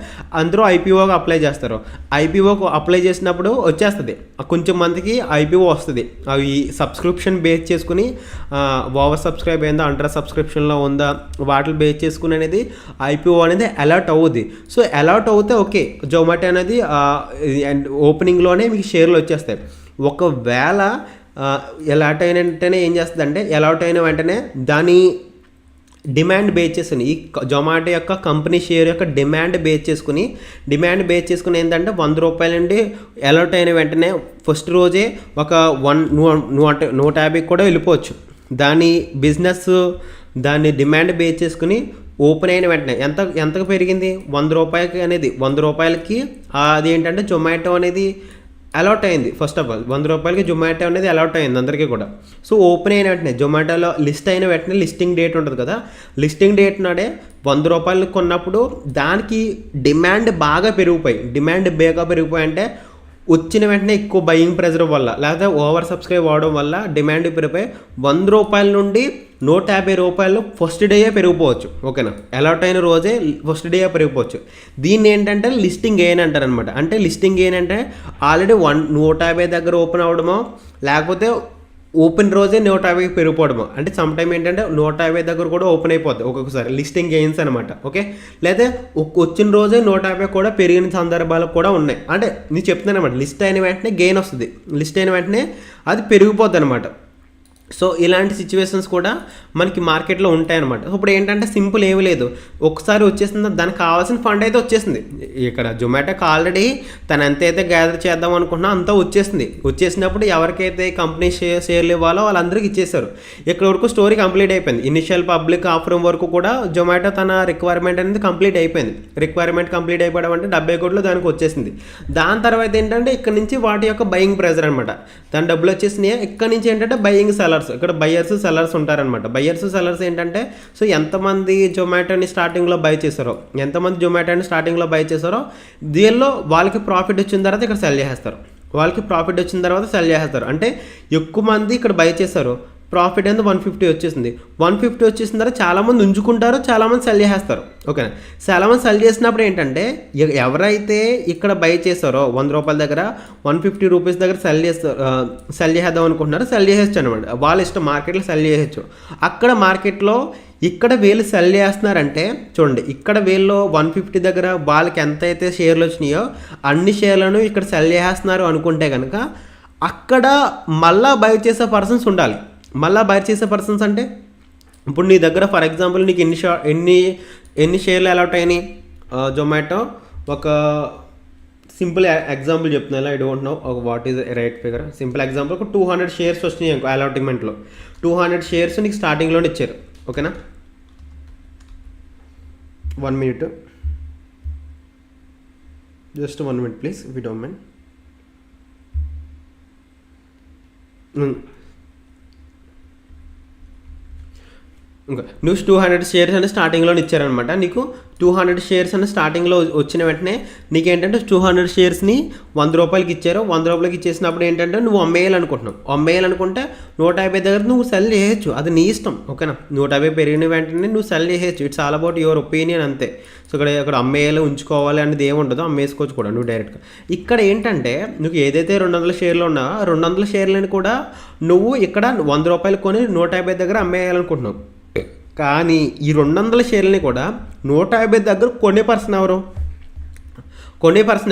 అందరూ ఐపీఓకి అప్లై చేస్తారు. ఐపీఓకి అప్లై చేసినప్పుడు వచ్చేస్తుంది, కొంచెం మందికి ఐపీఓ వస్తుంది. అవి సబ్స్క్రిప్షన్ బేస్ చేసుకుని ఓవర్ సబ్స్క్రైబ్ అయిందా, అండర్ సబ్స్క్రిప్షన్లో ఉందా, వాటిని బేస్ చేసుకుని అనేది ఐపీఓ అనేది అలర్ట్ అవుద్ది. సో అలర్ట్ అవుతే ఓకే, జొమాటో అనేది ఓపెనింగ్లోనే మీకు షేర్లు వచ్చేస్తాయి. ఒకవేళ అలర్ట్ అయిన వెంటనే ఏం చేస్తుంది, అలర్ట్ అయిన వెంటనే దాని డిమాండ్ బేస్ చేసుకుని ఈ జొమాటో యొక్క కంపెనీ షేర్ యొక్క డిమాండ్ బేస్ చేసుకుని ఏంటంటే 100 రూపాయల నుండి అలర్ట్ అయిన వెంటనే ఫస్ట్ రోజే ఒక 150 కూడా వెళ్ళిపోవచ్చు. దాని బిజినెస్ దాన్ని డిమాండ్ బేస్ చేసుకుని ఓపెన్ అయిన వెంటనే ఎంతకు పెరిగింది 100 రూపాయలకి అనేది 100 రూపాయలకి అది ఏంటంటే జొమాటో అనేది అలాట్ అయింది. ఫస్ట్ ఆఫ్ ఆల్ 100 రూపాయలకి జొమాటో అనేది అలాట్ అయింది అందరికీ కూడా. సో ఓపెన్ అయిన వెంటనే జొమాటోలో లిస్ట్ అయిన వెంటనే లిస్టింగ్ డేట్ ఉంటుంది కదా, లిస్టింగ్ డేట్ నాడే 100 రూపాయలు కొన్నప్పుడు దానికి డిమాండ్ బాగా పెరిగిపోయి అంటే వచ్చిన వెంటనే ఎక్కువ బయింగ్ ప్రెజర్ వల్ల లేకపోతే ఓవర్ సబ్స్క్రైబ్ అవ్వడం వల్ల డిమాండ్ పెరిగిపోయి 100 రూపాయల నుండి 150 రూపాయలు ఫస్ట్ డేయే పెరిగిపోవచ్చు. ఓకేనా, అలాట్ అయిన రోజే ఫస్ట్ డే పెరిగిపోవచ్చు. దీన్ని ఏంటంటే లిస్టింగ్ గెయిన్ అంటారు అనమాట. అంటే లిస్టింగ్ గెయిన్ అంటే ఆల్రెడీ 150 దగ్గర ఓపెన్ అవ్వడమో లేకపోతే ఓపెన్ రోజే 150 పెరిగిపోవడము. అంటే సమ్ టైం ఏంటంటే 150 దగ్గర కూడా ఓపెన్ అయిపోద్ది ఒక్కొక్కసారి, లిస్టింగ్ గెయిన్స్ అనమాట. ఓకే, లేదా వచ్చిన రోజే 150 కూడా పెరిగిన సందర్భాలు కూడా ఉన్నాయి. అంటే నేను చెప్తున్నాను అనమాట, లిస్ట్ అయిన వెంటనే గెయిన్ వస్తుంది, లిస్ట్ అయిన వెంటనే అది పెరిగిపోద్ది అనమాట. సో ఇలాంటి సిచ్యువేషన్స్ కూడా మనకి మార్కెట్లో ఉంటాయన్నమాట. ఇప్పుడు ఏంటంటే సింపుల్ ఏమీ లేదు, ఒకసారి వచ్చేసింది, దానికి కావాల్సిన ఫండ్ అయితే వచ్చేసింది. ఇక్కడ జొమాటోకి ఆల్రెడీ తను ఎంతైతే గ్యాదర్ చేద్దాం అనుకుంటున్నా అంతా వచ్చేసినప్పుడు ఎవరికైతే కంపెనీ షేర్లు ఇవ్వాలో వాళ్ళందరికీ ఇచ్చేసారు. ఇక్కడ వరకు స్టోరీ కంప్లీట్ అయిపోయింది. ఇనిషియల్ పబ్లిక్ ఆఫరింగ్ వరకు కూడా జొమాటో తన రిక్వైర్మెంట్ అనేది కంప్లీట్ అయిపోయింది. రిక్వైర్మెంట్ కంప్లీట్ అయిపోవడం అంటే 70 కోట్లు దానికి వచ్చేసింది. దాని తర్వాత ఏంటంటే ఇక్కడ నుంచి వాటి యొక్క బయింగ్ ప్రెజర్ అనమాట, దాని డబ్బులు వచ్చేసినాయి. ఇక్కడ నుంచి ఏంటంటే బయింగ్ సెలర్స్, ఇక్కడ బయర్స్ సెల్లర్స్ ఉంటారనమాట. బయర్స్ సెల్లర్స్ ఏంటంటే సో ఎంతమంది జొమాటోని స్టార్టింగ్లో బై చేశారో దీనిలో వాళ్ళకి ప్రాఫిట్ వచ్చిన తర్వాత ఇక్కడ సెల్ చేసేస్తారు. అంటే ఎక్కువ మంది ఇక్కడ బై చేశారు, ప్రాఫిట్ అనేది 150 వచ్చేసింది. 150 వచ్చేసిన తర్వాత చాలామంది ఉంచుకుంటారు, చాలామంది సెల్ చేసేస్తారు. ఓకేనా, చాలామంది సెల్ చేసినప్పుడు ఏంటంటే ఎవరైతే ఇక్కడ బై చేస్తారో 100 రూపాయల దగ్గర 150 రూపీస్ దగ్గర సెల్ చేద్దాం అనుకుంటున్నారో సెల్ చేసేచ్చు అనమాట. వాళ్ళ ఇష్టం, మార్కెట్లో సెల్ చేసేచ్చు. అక్కడ మార్కెట్లో ఇక్కడ వీళ్ళు సెల్ చేస్తున్నారంటే చూడండి, ఇక్కడ వీళ్ళు 150 దగ్గర వాళ్ళకి ఎంతైతే షేర్లు వచ్చినాయో అన్ని షేర్లను ఇక్కడ సెల్ చేస్తున్నారు అనుకుంటే కనుక అక్కడ మళ్ళా బై చేసే పర్సన్స్ ఉండాలి. మళ్ళీ బై చేసే పర్సన్స్ అంటే ఇప్పుడు నీ దగ్గర ఫర్ ఎగ్జాంపుల్ నీకు ఎన్ని షేర్లు అలాట్ అయినాయి జొమాటో, ఒక సింపుల్ ఎగ్జాంపుల్ చెప్తున్నాను, I don't know what is right figure. Simple example ఒక 200 షేర్స్ వచ్చినాయి అనుకో అలాట్మెంట్లో. 200 షేర్స్ నీకు స్టార్టింగ్లోనే ఇచ్చారు. ఓకేనా, 1 minute, just 1 minute please if you don't mind. ఇంకా నువ్వు 200 షేర్స్ అని స్టార్టింగ్లో ఇచ్చారనమాట. నీకు 200 షేర్స్ అని స్టార్టింగ్లో వచ్చిన వెంటనే నీకేంటంటే 200 షేర్స్ని 100 రూపాయలకి ఇచ్చారు. 100 రూపాయలకి ఇచ్చేసినప్పుడు ఏంటంటే నువ్వు అమ్మేయాలనుకుంటున్నావు. అమ్మేయాలనుకుంటే 150 దగ్గర నువ్వు సెల్ చేయొచ్చు, అది నీ ఇష్టం. ఓకేనా, 150 పెరిగిన వెంటనే నువ్వు సెల్ చేయొచ్చు. It's all about your opinion అంతే. సో ఇక్కడ అమ్మేయాలి ఉంచుకోవాలి అనేది ఏముండదు, అమ్మేసుకోవచ్చు కూడా నువ్వు డైరెక్ట్గా. ఇక్కడ ఏంటంటే నువ్వు ఏదైతే 200 షేర్లు ఉన్నావో 200 షేర్లని కూడా నువ్వు ఇక్కడ 100 రూపాయలు కొని 150 దగ్గర అమ్మేయాలనుకుంటున్నావు. కానీ ఈ 200 షేర్లని కూడా 150 దగ్గర కొనే పర్సన్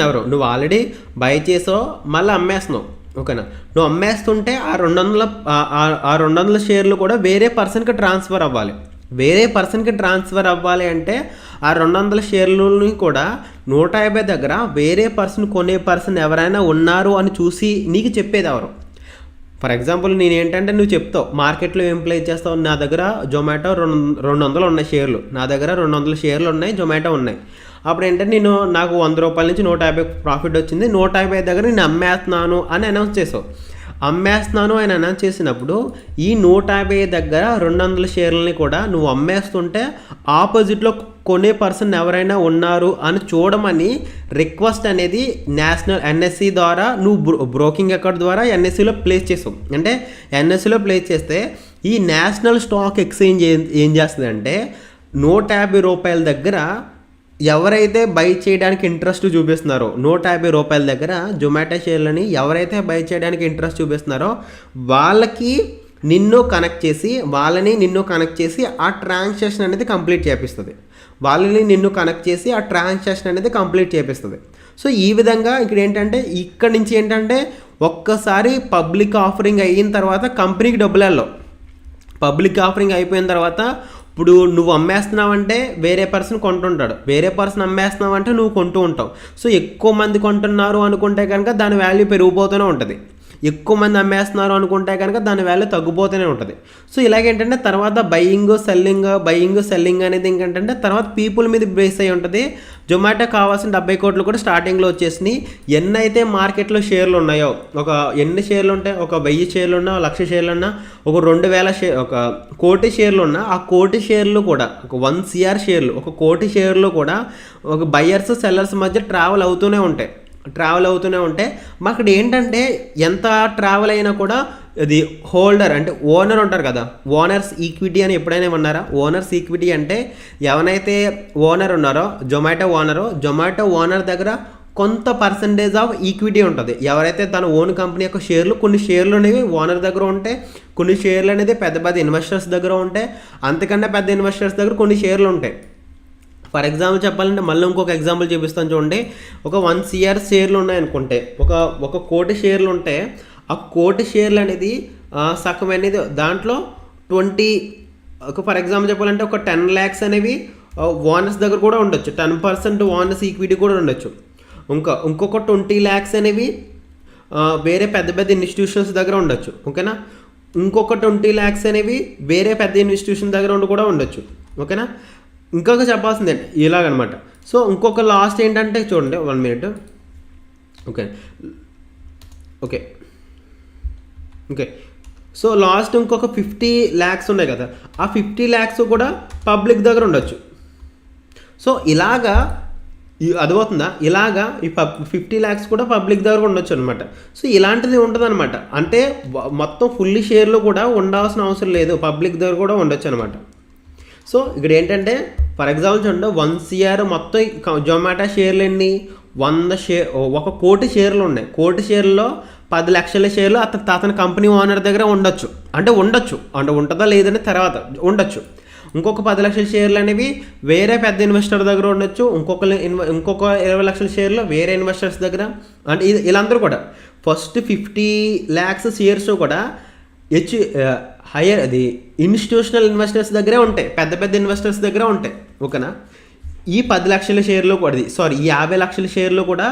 ఎవరు? నువ్వు ఆల్రెడీ బై చేసావు, మళ్ళీ అమ్మేస్తున్నావు. ఓకేనా, నువ్వు అమ్మేస్తుంటే ఆ 200 షేర్లు కూడా వేరే పర్సన్కి ట్రాన్స్ఫర్ అవ్వాలి. అంటే ఆ 200 షేర్లని కూడా 150 దగ్గర వేరే కొనే పర్సన్ ఎవరైనా ఉన్నారు అని చూసి నీకు చెప్పేది ఎవరు? ఫర్ ఎగ్జాంపుల్ నేను ఏంటంటే నువ్వు చెప్తావు మార్కెట్లో ఏం ప్లే చేస్తావు, నా దగ్గర జొమాటో 200 ఉన్నాయి షేర్లు, నా దగ్గర 200 షేర్లు ఉన్నాయి, జొమాటో ఉన్నాయి. అప్పుడు ఏంటంటే నాకు 100 రూపాయల నుంచి 150 ప్రాఫిట్ వచ్చింది, 150 దగ్గర నేను అమ్మేస్తున్నాను అని అనౌన్స్ చేసావు. చేసినప్పుడు ఈ 150 దగ్గర 200 షేర్లని కూడా నువ్వు అమ్మేస్తుంటే ఆపోజిట్లో కొనే పర్సన్ ఎవరైనా ఉన్నారు అని చూడమని రిక్వెస్ట్ అనేది నేషనల్ ఎన్ఎస్సి ద్వారా నువ్వు బ్రోకింగ్ అకౌంట్ ద్వారా ఎన్ఎస్సిలో ప్లేస్ చేసావు. అంటే ఎన్ఎస్సిలో ప్లేస్ చేస్తే ఈ నేషనల్ స్టాక్ ఎక్స్చేంజ్ ఏం చేస్తుంది అంటే 150 రూపాయల దగ్గర ఎవరైతే బై చేయడానికి ఇంట్రెస్ట్ చూపిస్తున్నారో 150 రూపాయల దగ్గర జొమాటో షేర్లని ఎవరైతే బై చేయడానికి ఇంట్రెస్ట్ చూపిస్తున్నారో వాళ్ళని నిన్ను కనెక్ట్ చేసి ఆ ట్రాన్సాక్షన్ అనేది కంప్లీట్ చేపిస్తుంది. సో ఈ విధంగా ఇక్కడ నుంచి ఏంటంటే ఒక్కసారి పబ్లిక్ ఆఫరింగ్ అయిన తర్వాత కంపెనీకి డబ్బులు వెళ్ళవు. పబ్లిక్ ఆఫరింగ్ అయిపోయిన తర్వాత ఇప్పుడు నువ్వు అమ్మేస్తున్నావంటే వేరే పర్సన్ కొంటుంటాడు, వేరే పర్సన్ అమ్మేస్తున్నావంటే నువ్వు కొంటూ ఉంటావు. సో ఎక్కువ మంది కొంటున్నారు అనుకుంటే కనుక దాని వాల్యూ పెరిగిపోతూనే ఉంటుంది, ఎక్కువ మంది అమ్మేస్తున్నారు అనుకుంటే కనుక దాని వాల్యూ తగ్గిపోతూనే ఉంటుంది. సో ఇలాగేంటంటే తర్వాత బయింగ్ సెల్లింగ్ అనేది ఏంటంటే తర్వాత పీపుల్ మీద బేస్ అయి ఉంటుంది. జొమాటో కావాల్సిన 70 కోట్లు కూడా స్టార్టింగ్లో వచ్చేసినాయి. ఎన్నైతే మార్కెట్లో షేర్లు ఉన్నాయో, ఎన్ని షేర్లు ఉంటాయి, ఒక 1000 షేర్లు ఉన్నా, 1,00,000 షేర్లు ఉన్నా, ఒక 2,000 షేర్, 1 కోటి షేర్లు ఉన్నా, ఆ 1 కోటి షేర్లు కూడా ఒక 1 CR షేర్లు, 1 కోటి షేర్లు కూడా ఒక బయ్యర్స్ సెల్లర్స్ మధ్య ట్రావెల్ అవుతూనే ఉంటాయి. మాకు అక్కడ ఏంటంటే ఎంత ట్రావెల్ అయినా కూడా అది హోల్డర్ అంటే ఓనర్ ఉంటారు కదా, ఓనర్స్ ఈక్విటీ అని ఎప్పుడైనా ఉన్నారా? ఓనర్స్ ఈక్విటీ అంటే ఎవరైతే ఓనర్ ఉన్నారో జొమాటో ఓనర్ దగ్గర కొంత పర్సంటేజ్ ఆఫ్ ఈక్విటీ ఉంటుంది. ఎవరైతే తన ఓన్ కంపెనీ యొక్క షేర్లు, కొన్ని షేర్లు అనేవి ఓనర్ దగ్గర ఉంటాయి, కొన్ని షేర్లు అనేది పెద్ద ఇన్వెస్టర్స్ దగ్గర ఉంటాయి, అంతకన్నా పెద్ద ఇన్వెస్టర్స్ దగ్గర కొన్ని షేర్లు ఉంటాయి. ఫర్ ఎగ్జాంపుల్ చెప్పాలంటే మళ్ళీ ఇంకొక ఎగ్జాంపుల్ చూపిస్తాను చూడండి. ఒక 1 CR షేర్లు ఉన్నాయనుకుంటే, ఒక కోటి షేర్లు ఉంటే ఆ కోటి షేర్లు అనేది సగం అనేది దాంట్లో 20, ఫర్ ఎగ్జాంపుల్ చెప్పాలంటే ఒక 10 lakhs అనేవి ఓనర్స్ దగ్గర కూడా ఉండొచ్చు, 10% ఓనర్స్ ఈక్విటీ కూడా ఉండొచ్చు. ఇంకొక 20 lakhs అనేవి వేరే పెద్ద ఇన్స్టిట్యూషన్స్ దగ్గర ఉండొచ్చు. ఓకేనా, ఇంకొక 20 lakhs అనేవి వేరే పెద్ద ఇన్స్టిట్యూషన్ దగ్గర కూడా ఉండొచ్చు. ఓకేనా, ఇంకొక చెప్పాల్సిందే ఇలాగనమాట. సో ఇంకొక లాస్ట్ ఏంటంటే చూడండి 1 minute. ఓకే సో లాస్ట్ ఇంకొక 50 lakhs ఉన్నాయి కదా, ఆ 50 lakhs కూడా పబ్లిక్ దగ్గర ఉండొచ్చు. సో ఇలాగా అర్థమవుతుందా? ఇలాగా ఈ 50 lakhs కూడా పబ్లిక్ దగ్గర ఉండొచ్చు అనమాట. సో ఇలాంటిది ఉంటుంది అనమాట. అంటే మొత్తం ఫుల్ షేర్లు కూడా ఉండాల్సిన అవసరం లేదు, పబ్లిక్ దగ్గర కూడా ఉండొచ్చు అనమాట. సో ఇక్కడ ఏంటంటే ఫర్ ఎగ్జాంపుల్ చూడండి 1 CR మొత్తం జొమాటో షేర్లు ఎన్ని 1 కోటి షేర్లు ఉన్నాయి. కోటి షేర్లలో 10 లక్షల షేర్లు అతని కంపెనీ ఓనర్ దగ్గర ఉండొచ్చు. అంటే ఉంటుందా లేదని తర్వాత ఉండొచ్చు. ఇంకొక 10 లక్షల షేర్లు అనేవి వేరే పెద్ద ఇన్వెస్టర్ దగ్గర ఉండొచ్చు. ఇంకొక 20 లక్షల షేర్లు వేరే ఇన్వెస్టర్స్ దగ్గర. అంటే వీళ్ళందరూ కూడా ఫస్ట్ 50 lakhs షేర్స్ కూడా హెచ్ హైయర్ అది ఇన్స్టిట్యూషనల్ ఇన్వెస్టర్స్ దగ్గరే ఉంటాయి, పెద్ద పెద్ద ఇన్వెస్టర్స్ దగ్గర ఉంటాయి. ఓకేనా. ఈ 10 లక్షల షేర్లు కూడా ఈ 50 లక్షల షేర్లు కూడా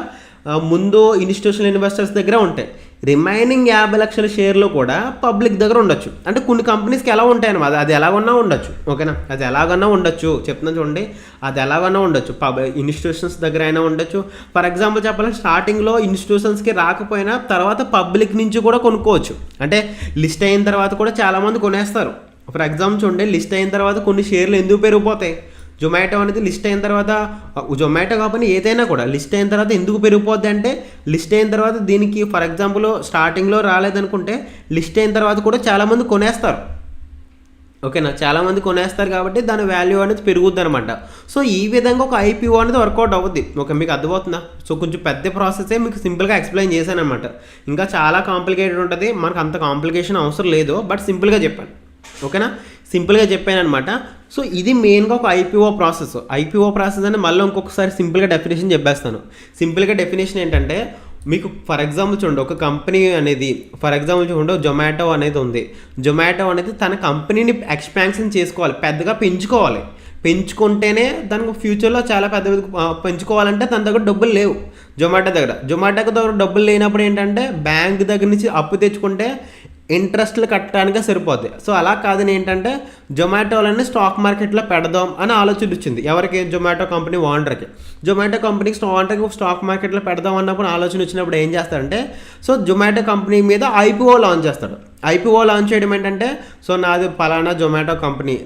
ముందు ఇన్స్టిట్యూషనల్ ఇన్వెస్టర్స్ దగ్గర ఉంటాయి. రిమైనింగ్ 50 లక్షల షేర్లు కూడా పబ్లిక్ దగ్గర ఉండొచ్చు. అంటే కొన్ని కంపెనీస్కి ఎలా ఉంటాయి అన్నమాట, అది ఎలాగన్నా ఉండొచ్చు. ఓకేనా, అది ఎలాగన్నా ఉండొచ్చు, చెప్తున్నాను చూడండి, అది ఎలాగన్నా ఉండొచ్చు. ఇన్స్టిట్యూషన్స్ దగ్గర అయినా ఉండొచ్చు. ఫర్ ఎగ్జాంపుల్ చెప్పాలంటే స్టార్టింగ్లో ఇన్స్టిట్యూషన్స్కి రాకపోయినా తర్వాత పబ్లిక్ నుంచి కూడా కొనుక్కోవచ్చు. అంటే లిస్ట్ అయిన తర్వాత కూడా చాలామంది కొనేస్తారు. ఫర్ ఎగ్జాంపుల్ చూడండి, లిస్ట్ అయిన తర్వాత కొన్ని షేర్లు ఎందుకు పెరిగిపోతాయి. జొమాటో అనేది లిస్ట్ అయిన తర్వాత, జొమాటో కాకపోయినా ఏదైనా కూడా లిస్ట్ అయిన తర్వాత ఎందుకు పెరిగిపోద్ది అంటే, లిస్ట్ అయిన తర్వాత దీనికి ఫర్ ఎగ్జాంపుల్ స్టార్టింగ్లో రాలేదనుకుంటే లిస్ట్ అయిన తర్వాత కూడా చాలామంది కొనేస్తారు. ఓకేనా, చాలామంది కొనేస్తారు కాబట్టి దాని వాల్యూ అనేది పెరుగుద్ది అనమాట. సో ఈ విధంగా ఒక ఐపీఓ అనేది వర్కౌట్ అవుద్ది. ఓకే, మీకు అర్థమవుతుందా? సో కొంచెం పెద్ద ప్రాసెసే మీకు సింపుల్గా ఎక్స్ప్లెయిన్ చేశాను అనమాట. ఇంకా చాలా కాంప్లికేటెడ్ ఉంటుంది, మనకు అంత కాంప్లికేషన్ అవసరం లేదు, బట్ సింపుల్గా చెప్పాను. ఓకేనా, సింపుల్గా చెప్పాను అనమాట. సో ఇది మెయిన్గా ఒక ఐపీఓ ప్రాసెస్. ఐపీఓ ప్రాసెస్ అని మళ్ళీ ఇంకొకసారి సింపుల్గా డెఫినేషన్ చెప్పేస్తాను. సింపుల్గా డెఫినేషన్ ఏంటంటే, మీకు ఫర్ ఎగ్జాంపుల్ చూడండి, ఒక కంపెనీ అనేది ఫర్ ఎగ్జాంపుల్ చూడండి, జొమాటో అనేది ఉంది. జొమాటో అనేది తన కంపెనీని ఎక్స్పాన్షన్ చేసుకోవాలి, పెద్దగా పెంచుకోవాలి. పెంచుకుంటేనే దానికి ఫ్యూచర్లో చాలా పెద్ద పెంచుకోవాలంటే తన దగ్గర డబ్బులు లేవు. జొమాటో దగ్గర డబ్బులు లేనప్పుడు ఏంటంటే బ్యాంక్ దగ్గర నుంచి అప్పు తెచ్చుకుంటే ఇంట్రెస్ట్లు కట్టడానికే సరిపోద్ది. సో అలా కాదని ఏంటంటే జొమాటోలని స్టాక్ మార్కెట్లో పెడదాం అని ఆలోచన వచ్చింది. ఎవరికి? జొమాటో కంపెనీ ఓనర్కి. జొమాటో కంపెనీకి ఓనర్కి స్టాక్ మార్కెట్లో పెడదాం అన్నప్పుడు ఆలోచన వచ్చినప్పుడు ఏం చేస్తాడంటే, సో జొమాటో కంపెనీ మీద ఐపీఓ లాంచ్ చేస్తాడు. ఐపీఓ లాంచ్ చేయడం ఏంటంటే, సో నాది పలానా జొమాటో కంపెనీ,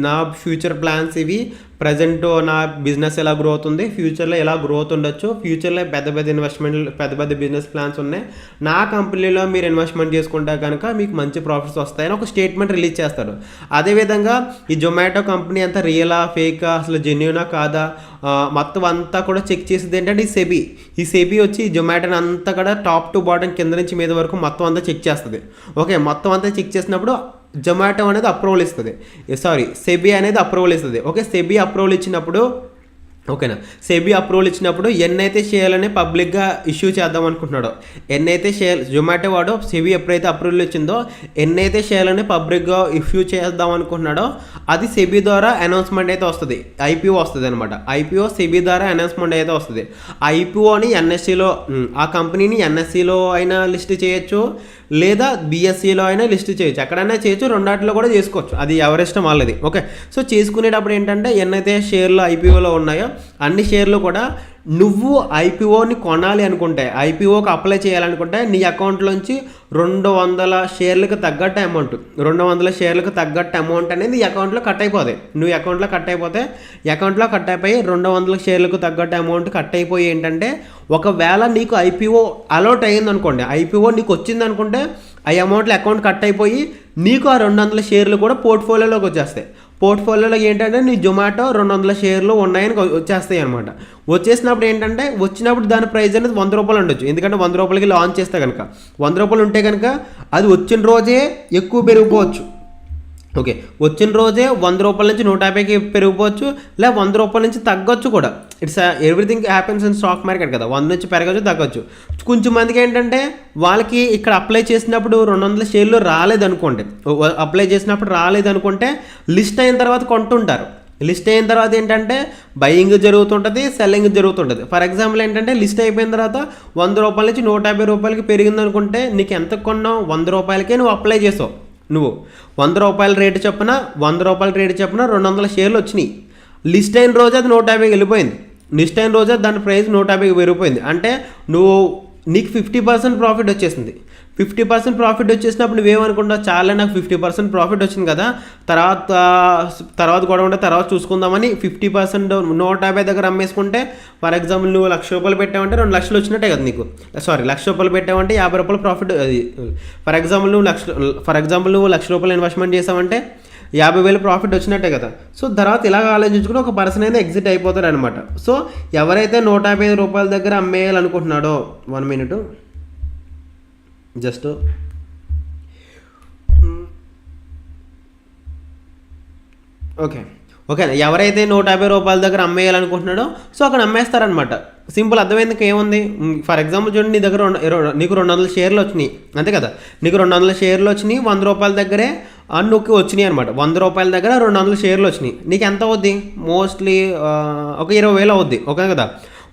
నా ఫ్యూచర్ ప్లాన్స్ ఇవి, ప్రజెంట్ నా బిజినెస్ ఎలా గ్రోత్ ఉంది, ఫ్యూచర్లో ఎలా గ్రోత్ ఉండొచ్చు, ఫ్యూచర్లో పెద్ద పెద్ద ఇన్వెస్ట్మెంట్లు, పెద్ద పెద్ద బిజినెస్ ప్లాన్స్ ఉన్నాయి, నా కంపెనీలో మీరు ఇన్వెస్ట్మెంట్ చేసుకుంటే కనుక మీకు మంచి ప్రాఫిట్స్ వస్తాయని ఒక స్టేట్మెంట్ రిలీజ్ చేస్తాడు. అదేవిధంగా ఈ జొమాటో కంపెనీ అంతా రియలా, ఫేకా, అసలు జెన్యూనా కాదా, మొత్తం అంతా కూడా చెక్ చేసేది ఏంటంటే ఈ సెబీ వచ్చి జొమాటోని అంతా కూడా టాప్ టు బాటం, కింద నుంచి మీద వరకు మొత్తం అంతా చెక్ చేస్తుంది. ఓకే, మొత్తం అంతా చెక్ చేసినప్పుడు జొమాటో అనేది అప్రూవల్ ఇస్తుంది, సెబీ అనేది అప్రూవల్ ఇస్తుంది. ఓకే, సెబీ అప్రూవల్ ఇచ్చినప్పుడు, ఓకేనా, సెబీ అప్రూవల్ ఇచ్చినప్పుడు ఎన్నైతే షేర్లని పబ్లిక్గా ఇష్యూ చేద్దాం అనుకుంటున్నాడో, ఎన్నైతే షేర్ జొమాటో వాడు సెబీ ఎప్పుడైతే అప్రూవల్ ఇచ్చిందో ఎన్నైతే షేర్లని పబ్లిక్గా ఇష్యూ చేద్దాం అనుకుంటున్నాడో అది సెబీ ద్వారా అనౌన్స్మెంట్ అయితే వస్తుంది, ఐపీఓ వస్తుంది అనమాట. ఐపీఓ సెబీ ద్వారా అనౌన్స్మెంట్ అయితే వస్తుంది. ఐపీఓని ఎన్ఎస్సిలో, ఆ కంపెనీని ఎన్ఎస్సిలో అయినా లిస్ట్ చేయొచ్చు, లేదా బిఎస్సిలో అయినా లిస్ట్ చేయొచ్చు, ఎక్కడైనా చేయొచ్చు, రెండాటిలో కూడా చేసుకోవచ్చు, అది ఎవరిష్టం వాళ్ళది. ఓకే, సో చేసుకునేటప్పుడు ఏంటంటే ఎన్నైతే షేర్లు ఐపీఓలో ఉన్నాయో అన్ని షేర్లు కూడా నువ్వు ఐపీఓని కొనాలి అనుకుంటే, ఐపీఓకి అప్లై చేయాలనుకుంటే నీ అకౌంట్లోంచి 200 షేర్లకు తగ్గట్టు అమౌంట్, 200 షేర్లకు తగ్గట్టు అమౌంట్ అనేది ఈ అకౌంట్లో కట్ అయిపోతాయి. నువ్వు అకౌంట్లో కట్ అయిపోయి 200 షేర్లకు తగ్గట్టు అమౌంట్ కట్ అయిపోయి ఏంటంటే, ఒకవేళ నీకు ఐపీఓ అలౌట్ అయ్యింది అనుకోండి, ఐపీఓ నీకు వచ్చింది అనుకుంటే ఆ అమౌంట్లో అకౌంట్ కట్ అయిపోయి నీకు ఆ 200 షేర్లు కూడా పోర్ట్ఫోలియోలోకి వచ్చేస్తాయి. పోర్ట్ఫోలియోలో ఏంటంటే నీ జొమాటో 200 షేర్లు ఉన్నాయని వచ్చేస్తాయి అనమాట. వచ్చేసినప్పుడు ఏంటంటే, వచ్చినప్పుడు దాని ప్రైస్ అనేది 100 రూపాయలు ఉండొచ్చు. ఎందుకంటే 100 రూపాయలకి లాంచ్ చేస్తే కనుక 100 రూపాయలు ఉంటే కనుక అది వచ్చిన రోజే ఎక్కువ పెరిగిపోవచ్చు. ఓకే, వచ్చిన రోజే 100 రూపాయల నుంచి 150కి పెరిగిపోవచ్చు, లేదా 100 రూపాయల నుంచి తగ్గొచ్చు కూడా. It's everything happens in stock market కదా, 100 నుంచి పెరగచ్చు, తగ్గొచ్చు. కొంచెం మందికి ఏంటంటే వాళ్ళకి ఇక్కడ అప్లై చేసినప్పుడు 200 షేర్లు రాలేదనుకోండి, అప్లై చేసినప్పుడు రాలేదనుకుంటే లిస్ట్ అయిన తర్వాత కొంటుంటారు. లిస్ట్ అయిన తర్వాత ఏంటంటే బయింగ్ జరుగుతుంటుంది, సెల్లింగ్ జరుగుతుంటుంది. ఫర్ ఎగ్జాంపుల్ ఏంటంటే లిస్ట్ అయిపోయిన తర్వాత 100 రూపాయల నుంచి 150 రూపాయలకి పెరిగింది అనుకుంటే నీకు ఎంత కొన్నావు, 100 రూపాయలకే నువ్వు అప్లై చేసావు. నువ్వు 100 రూపాయల రేటు చొప్పున 200 షేర్లు వచ్చినాయి. లిస్ట్ అయిన రోజు అది 150కి వెళ్ళిపోయింది. లిస్ట్ అయిన రోజు దాని ప్రైస్ 150కి పెరిగిపోయింది. అంటే నీకు 50% ప్రాఫిట్ వచ్చేసింది. 50% ప్రాఫిట్ వచ్చేసినప్పుడు నువ్వేమనుకుంటావు, చాలా నాకు 50% ప్రాఫిట్ వచ్చింది కదా, తర్వాత గొడవ ఉంటే తర్వాత చూసుకుందామని 50% 150 దగ్గర అమ్మేసుకుంటే, ఫర్ ఎగ్జాంపుల్ నువ్వు 1,00,000 రూపాయలు పెట్టావంటే 2 లక్షలు వచ్చినట్టే కదా నీకు. 1,00,000 రూపాయలు పెట్టావంటే 50 రూపాయలు ప్రాఫిట్. అది ఫర్ ఎగ్జాంపుల్ నువ్వు 1,00,000 రూపాయలు ఇన్వెస్ట్మెంట్ చేసావంటే 50,000 ప్రాఫిట్ వచ్చినట్టే కదా. సో తర్వాత ఇలాగ ఆలోచించుకుని ఒక పర్సన్ అయితే ఎగ్జిట్ అయిపోతాడు అనమాట. సో ఎవరైతే 150 రూపాయల దగ్గర అమ్మేయాలనుకుంటున్నాడో, 1 మినిట్ జస్ట్, ఓకే, ఓకేనా. ఎవరైతే 150 రూపాయల దగ్గర అమ్మేయాలనుకుంటున్నాడో సో అక్కడ అమ్మేస్తారనమాట. సింపుల్, అర్థమైంది. ఏముంది, ఫర్ ఎగ్జాంపుల్ చూడండి, నీ దగ్గర నీకు 200 షేర్లు వచ్చినాయి అంతే కదా. నీకు 200 షేర్లు వచ్చినాయి, 100 రూపాయల దగ్గరే నువ్వు వచ్చినాయి అనమాట. 100 రూపాయల దగ్గర 200 షేర్లు వచ్చినాయి. నీకు ఎంత అవుద్ది, మోస్ట్లీ ఒక 20,000 అవుద్ది. ఓకే కదా.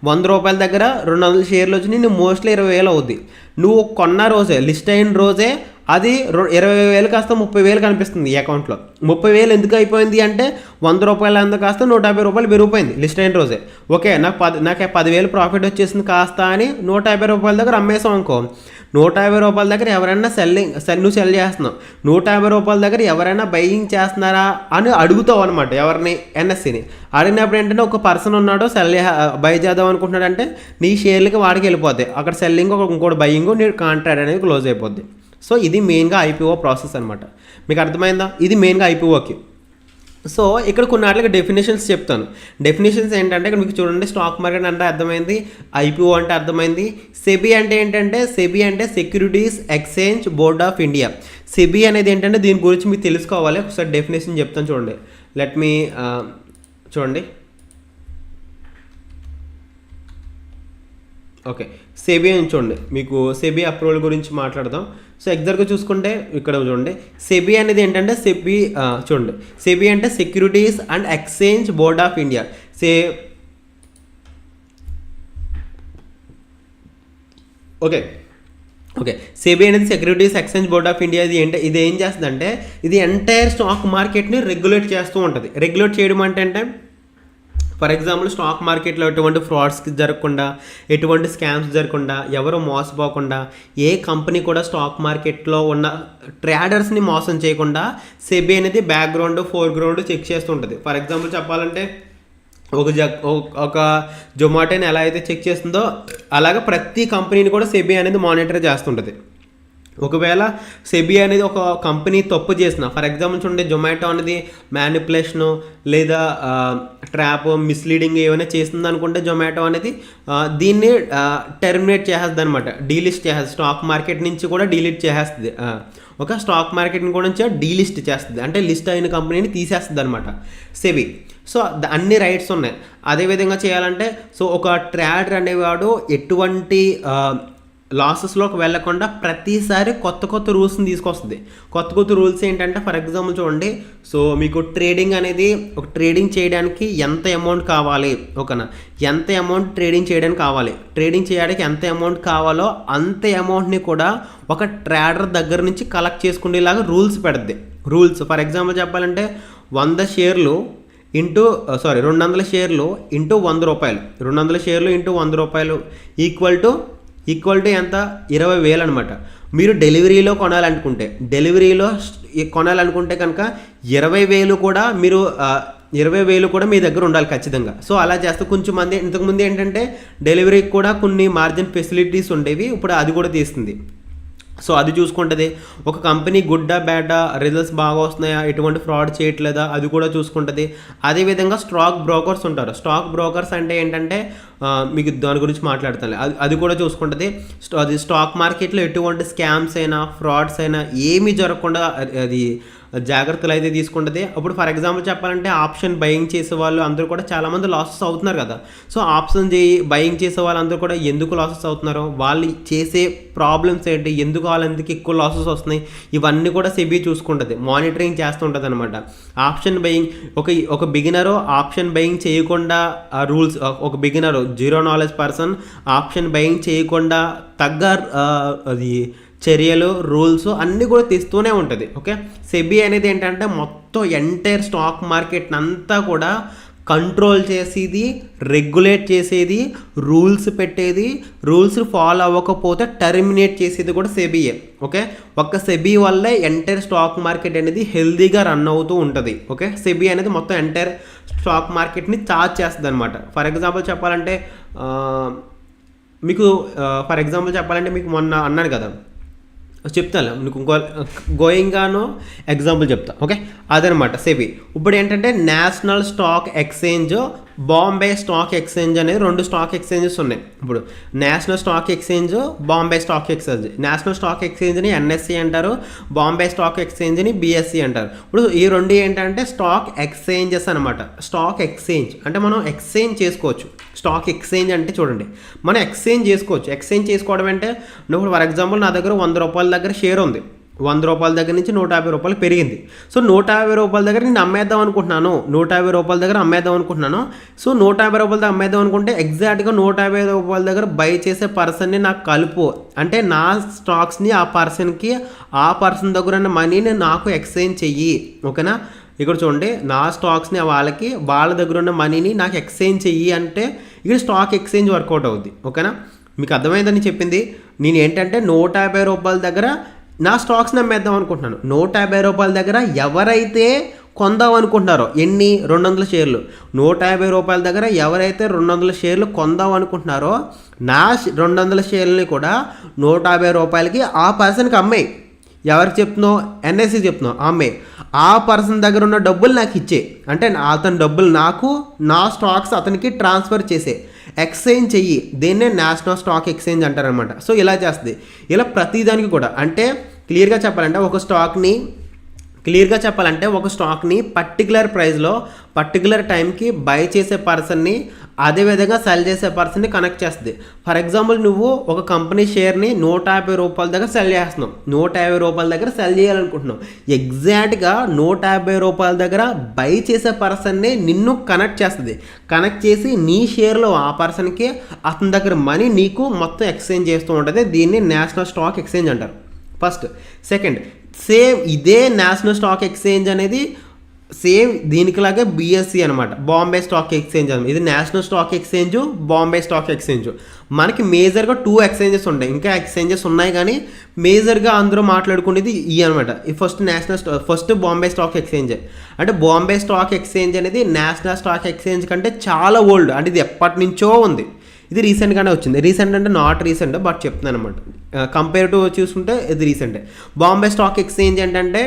100 రూపాయల దగ్గర 200 షేర్లు వచ్చినాయి, నువ్వు మోస్ట్లీ 20,000 అవుద్ది. నువ్వు కొన్న రోజే, లిస్ట్ అయిన రోజే అది 20,000 కాస్త 30,000 కనిపిస్తుంది ఈ అకౌంట్లో. 30,000 ఎందుకు అయిపోయింది అంటే 100 రూపాయలు అంత కాస్త 150 రూపాయలు పెరిగిపోయింది లిస్ట్ అయిన రోజే. ఓకే, నాకు 10,000 ప్రాఫిట్ వచ్చేసింది కాస్త అని 150 రూపాయల దగ్గర అమ్మేసాం అనుకో. 150 రూపాయల దగ్గర ఎవరైనా నువ్వు సెల్ చేస్తున్నావు, 150 రూపాయల దగ్గర ఎవరైనా బయింగ్ చేస్తున్నారా అని అడుగుతావు అనమాట. ఎవరిని, ఎన్ఎస్సిని అడిగినప్పుడు ఏంటంటే ఒక పర్సన్ ఉన్నాడో బై చేద్దాం అనుకుంటున్నాడు అంటే నీ షేర్లకి వాడికి వెళ్ళిపోతాయి. అక్కడ సెల్లింగ్ ఇంకోటి బయింగ్, నీ కాంట్రాక్ట్ అనేది క్లోజ్ అయిపోద్ది. సో ఇది మెయిన్గా ఐపీఓ ప్రాసెస్ అనమాట. మీకు అర్థమైందా, ఇది మెయిన్గా ఐపీఓకి. సో ఇక్కడ కొన్ని వాటికి డెఫినేషన్స్ చెప్తాను. డెఫినేషన్స్ ఏంటంటే ఇక్కడ మీకు చూడండి, స్టాక్ మార్కెట్ అంటే అర్థమైంది, ఐపీఓ అంటే అర్థమైంది. సెబీ అంటే ఏంటంటే, సెబీ అంటే securities exchange board of India. SEBI అనేది ఏంటంటే దీని గురించి మీకు తెలుసుకోవాలి. ఒకసారి డెఫినేషన్ చెప్తాను చూడండి. లెట్ మీ చూడండి. ఓకే, సెబీ అని చూడండి, మీకు సెబీ అప్రూవల్ గురించి మాట్లాడదాం. సో ఎగ్జాక్ట్గా చూసుకుంటే ఇక్కడ చూడండి, సెబీ అనేది ఏంటంటే చూడండి, సెబీ అంటే securities and exchange board of India. Okay, SEBI అనేది securities exchange board of India. ఇది ఏం చేస్తుందంటే ఇది ఎంటైర్ స్టాక్ మార్కెట్ని రెగ్యులేట్ చేస్తూ ఉంటుంది. రెగ్యులేట్ చేయడం అంటే ఫర్ ఎగ్జాంపుల్ స్టాక్ మార్కెట్లో ఎటువంటి ఫ్రాడ్స్కి జరగకుండా, ఎటువంటి స్కామ్స్ జరగకుండా, ఎవరు మోసపోకుండా, ఏ కంపెనీ కూడా స్టాక్ మార్కెట్లో ఉన్న ట్రేడర్స్ని మోసం చేయకుండా సెబీ అనేది బ్యాక్గ్రౌండ్, ఫోర్గ్రౌండ్ చెక్ చేస్తూ ఉంటుంది. ఫర్ ఎగ్జాంపుల్ చెప్పాలంటే ఒక జొమాటోని ఎలా అయితే చెక్ చేస్తుందో అలాగే ప్రతి కంపెనీని కూడా సెబీ అనేది మానిటర్ చేస్తుంటుంది. ఒకవేళ సెబీ అనేది ఒక కంపెనీ తప్పు చేసిన, ఫర్ ఎగ్జాంపుల్ చూడండి, జొమాటో అనేది మ్యానిపులేషను లేదా ట్రాప్, మిస్లీడింగ్ ఏమైనా చేస్తుంది అనుకుంటే జొమాటో అనేది దీన్ని టెర్మినేట్ చేసేస్తుంది అనమాట, డీలిస్ట్ చేస్తుంది. స్టాక్ మార్కెట్ నుంచి కూడా డీలిట్ చేసేస్తుంది. ఒక స్టాక్ మార్కెట్ని కూడా నుంచి డీలిస్ట్ చేస్తుంది, అంటే లిస్ట్ అయిన కంపెనీని తీసేస్తుంది అనమాట సెబీ. సో అన్ని రైట్స్ ఉన్నాయి. అదేవిధంగా చేయాలంటే సో ఒక ట్రేడర్ అనేవాడు ఎటువంటి లాసెస్లోకి వెళ్ళకుండా ప్రతిసారి కొత్త రూల్స్ని తీసుకొస్తుంది. కొత్త రూల్స్ ఏంటంటే ఫర్ ఎగ్జాంపుల్ చూడండి, సో మీకు ట్రేడింగ్ అనేది ఒక ట్రేడింగ్ చేయడానికి ఎంత అమౌంట్ కావాలి, ఓకేనా, ఎంత అమౌంట్ ట్రేడింగ్ చేయడానికి కావాలి, ట్రేడింగ్ చేయడానికి ఎంత అమౌంట్ కావాలో అంత అమౌంట్ని కూడా ఒక ట్రేడర్ దగ్గర నుంచి కలెక్ట్ చేసుకునేలాగా రూల్స్ పెడుద్ది. రూల్స్ ఫర్ ఎగ్జాంపుల్ చెప్పాలంటే 200 షేర్లు ఇంటూ 100 షేర్లు ఇంటూ 100 రూపాయలు, 200 షేర్లు ఇంటూ 100 రూపాయలు ఈక్వల్ టు ఎంత, 20,000 అనమాట. మీరు డెలివరీలో కొనాలనుకుంటే కనుక 20,000 కూడా మీరు 20,000 కూడా మీ దగ్గర ఉండాలి ఖచ్చితంగా. సో అలా చేస్తే కొంచెం మంది ఇంతకుముందు ఏంటంటే డెలివరీకి కూడా కొన్ని మార్జిన్ ఫెసిలిటీస్ ఉండేవి, ఇప్పుడు అది కూడా తీస్తుంది. సో అది చూసుకుంటుంది. ఒక కంపెనీ గుడ్డా బ్యాడా, రిజల్ట్స్ బాగా వస్తున్నాయా, ఎటువంటి ఫ్రాడ్ చేయట్లేదా, అది కూడా చూసుకుంటుంది. అదేవిధంగా స్టాక్ బ్రోకర్స్ ఉంటారు. స్టాక్ బ్రోకర్స్ అంటే ఏంటంటే మీకు దాని గురించి మాట్లాడతాను, అది కూడా చూసుకుంటుంది. అది స్టాక్ మార్కెట్లో ఎటువంటి స్కామ్స్ అయినా, ఫ్రాడ్స్ అయినా ఏమీ జరగకుండా అది జాగ్రత్తలు అయితే తీసుకుంటుంది. అప్పుడు ఫర్ ఎగ్జాంపుల్ చెప్పాలంటే ఆప్షన్ బయింగ్ చేసే వాళ్ళు అందరూ కూడా చాలామంది లాసెస్ అవుతున్నారు కదా. సో ఆప్షన్ బయింగ్ చేసే వాళ్ళందరూ కూడా ఎందుకు లాసెస్ అవుతున్నారో, వాళ్ళు చేసే ప్రాబ్లమ్స్ ఏంటి, ఎందుకు వాళ్ళందుకు ఎక్కువ లాసెస్ వస్తున్నాయి, ఇవన్నీ కూడా సెబీ చూసుకుంటుంది, మానిటరింగ్ చేస్తుంటుంది అనమాట. ఆప్షన్ బయింగ్ ఒక బిగినరు ఆప్షన్ బయింగ్ చేయకుండా రూల్స్, ఒక beginner zero knowledge person option buying చేయకుండా తగ్గ అది చర్యలు, రూల్స్ అన్నీ కూడా తెస్తూనే ఉంటుంది. ఓకే, సెబీ అనేది ఏంటంటే మొత్తం ఎంటైర్ స్టాక్ మార్కెట్ అంతా కూడా కంట్రోల్ చేసేది, రెగ్యులేట్ చేసేది, రూల్స్ పెట్టేది, రూల్స్ ఫాలో అవ్వకపోతే టర్మినేట్ చేసేది కూడా సెబీయే. ఓకే, ఒక్క సెబీ వల్లే ఎంటైర్ స్టాక్ మార్కెట్ అనేది హెల్దీగా రన్ అవుతూ ఉంటుంది. ఓకే, సెబీ అనేది మొత్తం ఎంటైర్ స్టాక్ మార్కెట్ని చార్జ్ చేస్తుంది అనమాట. ఫర్ ఎగ్జాంపుల్ చెప్పాలంటే మీకు మొన్న అన్నాను కదా, చెప్తాను మీకు ఇంకో గోయింగ్గాను ఎగ్జాంపుల్ చెప్తా. ఓకే, అదనమాట సెబీ. ఇప్పుడు ఏంటంటే national stock exchange Bombay stock exchange అనేది 2 స్టాక్ ఎక్స్చేంజెస్ ఉన్నాయి. ఇప్పుడు national stock exchange, Bombay stock exchange. National stock ఎక్స్చేంజ్ని ఎన్ఎస్సి అంటారు, బాంబే స్టాక్ ఎక్స్చేంజ్ని బిఎస్సి అంటారు. ఇప్పుడు ఈ 2 ఏంటంటే స్టాక్ ఎక్స్చేంజెస్ అనమాట. స్టాక్ ఎక్స్చేంజ్ అంటే మనం ఎక్స్చేంజ్ చేసుకోవచ్చు. స్టాక్ ఎక్స్చేంజ్ అంటే చూడండి, మనం ఎక్స్చేంజ్ చేసుకోవచ్చు. ఎక్స్చేంజ్ చేసుకోవడం అంటే ఇప్పుడు ఫర్ ఎగ్జాంపుల్ నా దగ్గర 100 రూపాయల దగ్గర షేర్ ఉంది. 100 రూపాయల దగ్గర నుంచి 150 రూపాయలు పెరిగింది. సో 150 రూపాయల దగ్గర నేను అమ్మేద్దాం అనుకుంటున్నాను, 150 రూపాయల దగ్గర అమ్మేద్దాం అనుకుంటున్నాను. సో 150 రూపాయల దగ్గర అమ్మేద్దాం అనుకుంటే ఎగ్జాక్ట్గా 150 రూపాయల దగ్గర బై చేసే పర్సన్ని నాకు కలుపు అంటే నా స్టాక్స్ని ఆ పర్సన్కి, ఆ పర్సన్ దగ్గర ఉన్న మనీని నాకు ఎక్స్చేంజ్ చెయ్యి. ఓకేనా, ఇక్కడ చూడండి, నా స్టాక్స్ని వాళ్ళకి, వాళ్ళ దగ్గర ఉన్న మనీని నాకు ఎక్స్చేంజ్ చెయ్యి అంటే ఇక్కడ స్టాక్ ఎక్స్చేంజ్ వర్కౌట్ అవుద్ది. ఓకేనా, మీకు అర్థమైందని చెప్పింది. నేను ఏంటంటే 150 రూపాయల దగ్గర నా స్టాక్స్ని అమ్మేద్దాం అనుకుంటున్నాను. 150 రూపాయల దగ్గర ఎవరైతే కొందాం అనుకుంటున్నారో, ఎన్ని 200 షేర్లు, 150 రూపాయల దగ్గర ఎవరైతే 200 షేర్లు కొందాం అనుకుంటున్నారో నా 200 షేర్లని కూడా 150 రూపాయలకి ఆ పర్సన్కి అమ్మాయి. ఎవరికి చెప్తున్నావు? ఎన్ఎస్సి చెప్తున్నావు, అమ్మాయి. ఆ పర్సన్ దగ్గర ఉన్న డబ్బులు నాకు ఇచ్చే, అంటే అతని డబ్బులు నాకు, నా స్టాక్స్ అతనికి ట్రాన్స్ఫర్ చేసే, ఎక్స్చేంజ్ చెయ్యి. దీన్నే నేషనల్ స్టాక్ ఎక్స్చేంజ్ అంటారనమాట. సో ఇలా చేస్తుంది. ఇలా ప్రతిదానికి కూడా అంటే క్లియర్గా చెప్పాలంటే ఒక స్టాక్ని పర్టికులర్ ప్రైస్లో పర్టికులర్ టైంకి బై చేసే పర్సన్ని, అదేవిధంగా సెల్ చేసే పర్సన్ని కనెక్ట్ చేస్తుంది. ఫర్ ఎగ్జాంపుల్ నువ్వు ఒక కంపెనీ షేర్ని 150 రూపాయల దగ్గర సెల్ చేస్తున్నావు, 150 రూపాయల దగ్గర సెల్ చేయాలనుకుంటున్నావు. ఎగ్జాక్ట్గా 150 రూపాయల దగ్గర బై చేసే పర్సన్ని నిన్ను కనెక్ట్ చేస్తుంది. కనెక్ట్ చేసి నీ షేర్లో ఆ పర్సన్కి, అతని దగ్గర మనీ నీకు మొత్తం ఎక్స్చేంజ్ చేస్తూ ఉంటుంది. దీన్ని నేషనల్ స్టాక్ ఎక్స్చేంజ్ అంటారు. ఫస్ట్. సెకండ్, సేమ్ ఇదే నేషనల్ స్టాక్ ఎక్స్చేంజ్ అనేది సేమ్ దీనికిలాగే బిఎస్సి అనమాట, బాంబే స్టాక్ ఎక్స్చేంజ్ అనమాట. ఇది national stock exchange, Bombay stock exchange. మనకి మేజర్గా 2 ఎక్స్చేంజెస్ ఉంటాయి, ఇంకా ఎక్స్చేంజెస్ ఉన్నాయి కానీ మేజర్గా అందరూ మాట్లాడుకునేది ఈ అనమాట. ఈ ఫస్ట్ బాంబే స్టాక్ ఎక్స్చేంజ్. అంటే బాంబే స్టాక్ ఎక్స్చేంజ్ అనేది నేషనల్ స్టాక్ ఎక్స్చేంజ్ కంటే చాలా ఓల్డ్, అంటే ఇది ఎప్పటి నుంచో ఉంది. ఇది రీసెంట్గానే వచ్చింది. రీసెంట్ అంటే నాట్ రీసెంట్, బట్ చెప్తున్నాను అనమాట. కంపేర్ టు చూసుకుంటే ఇది రీసెంటే. బాంబే స్టాక్ ఎక్స్చేంజ్ ఏంటంటే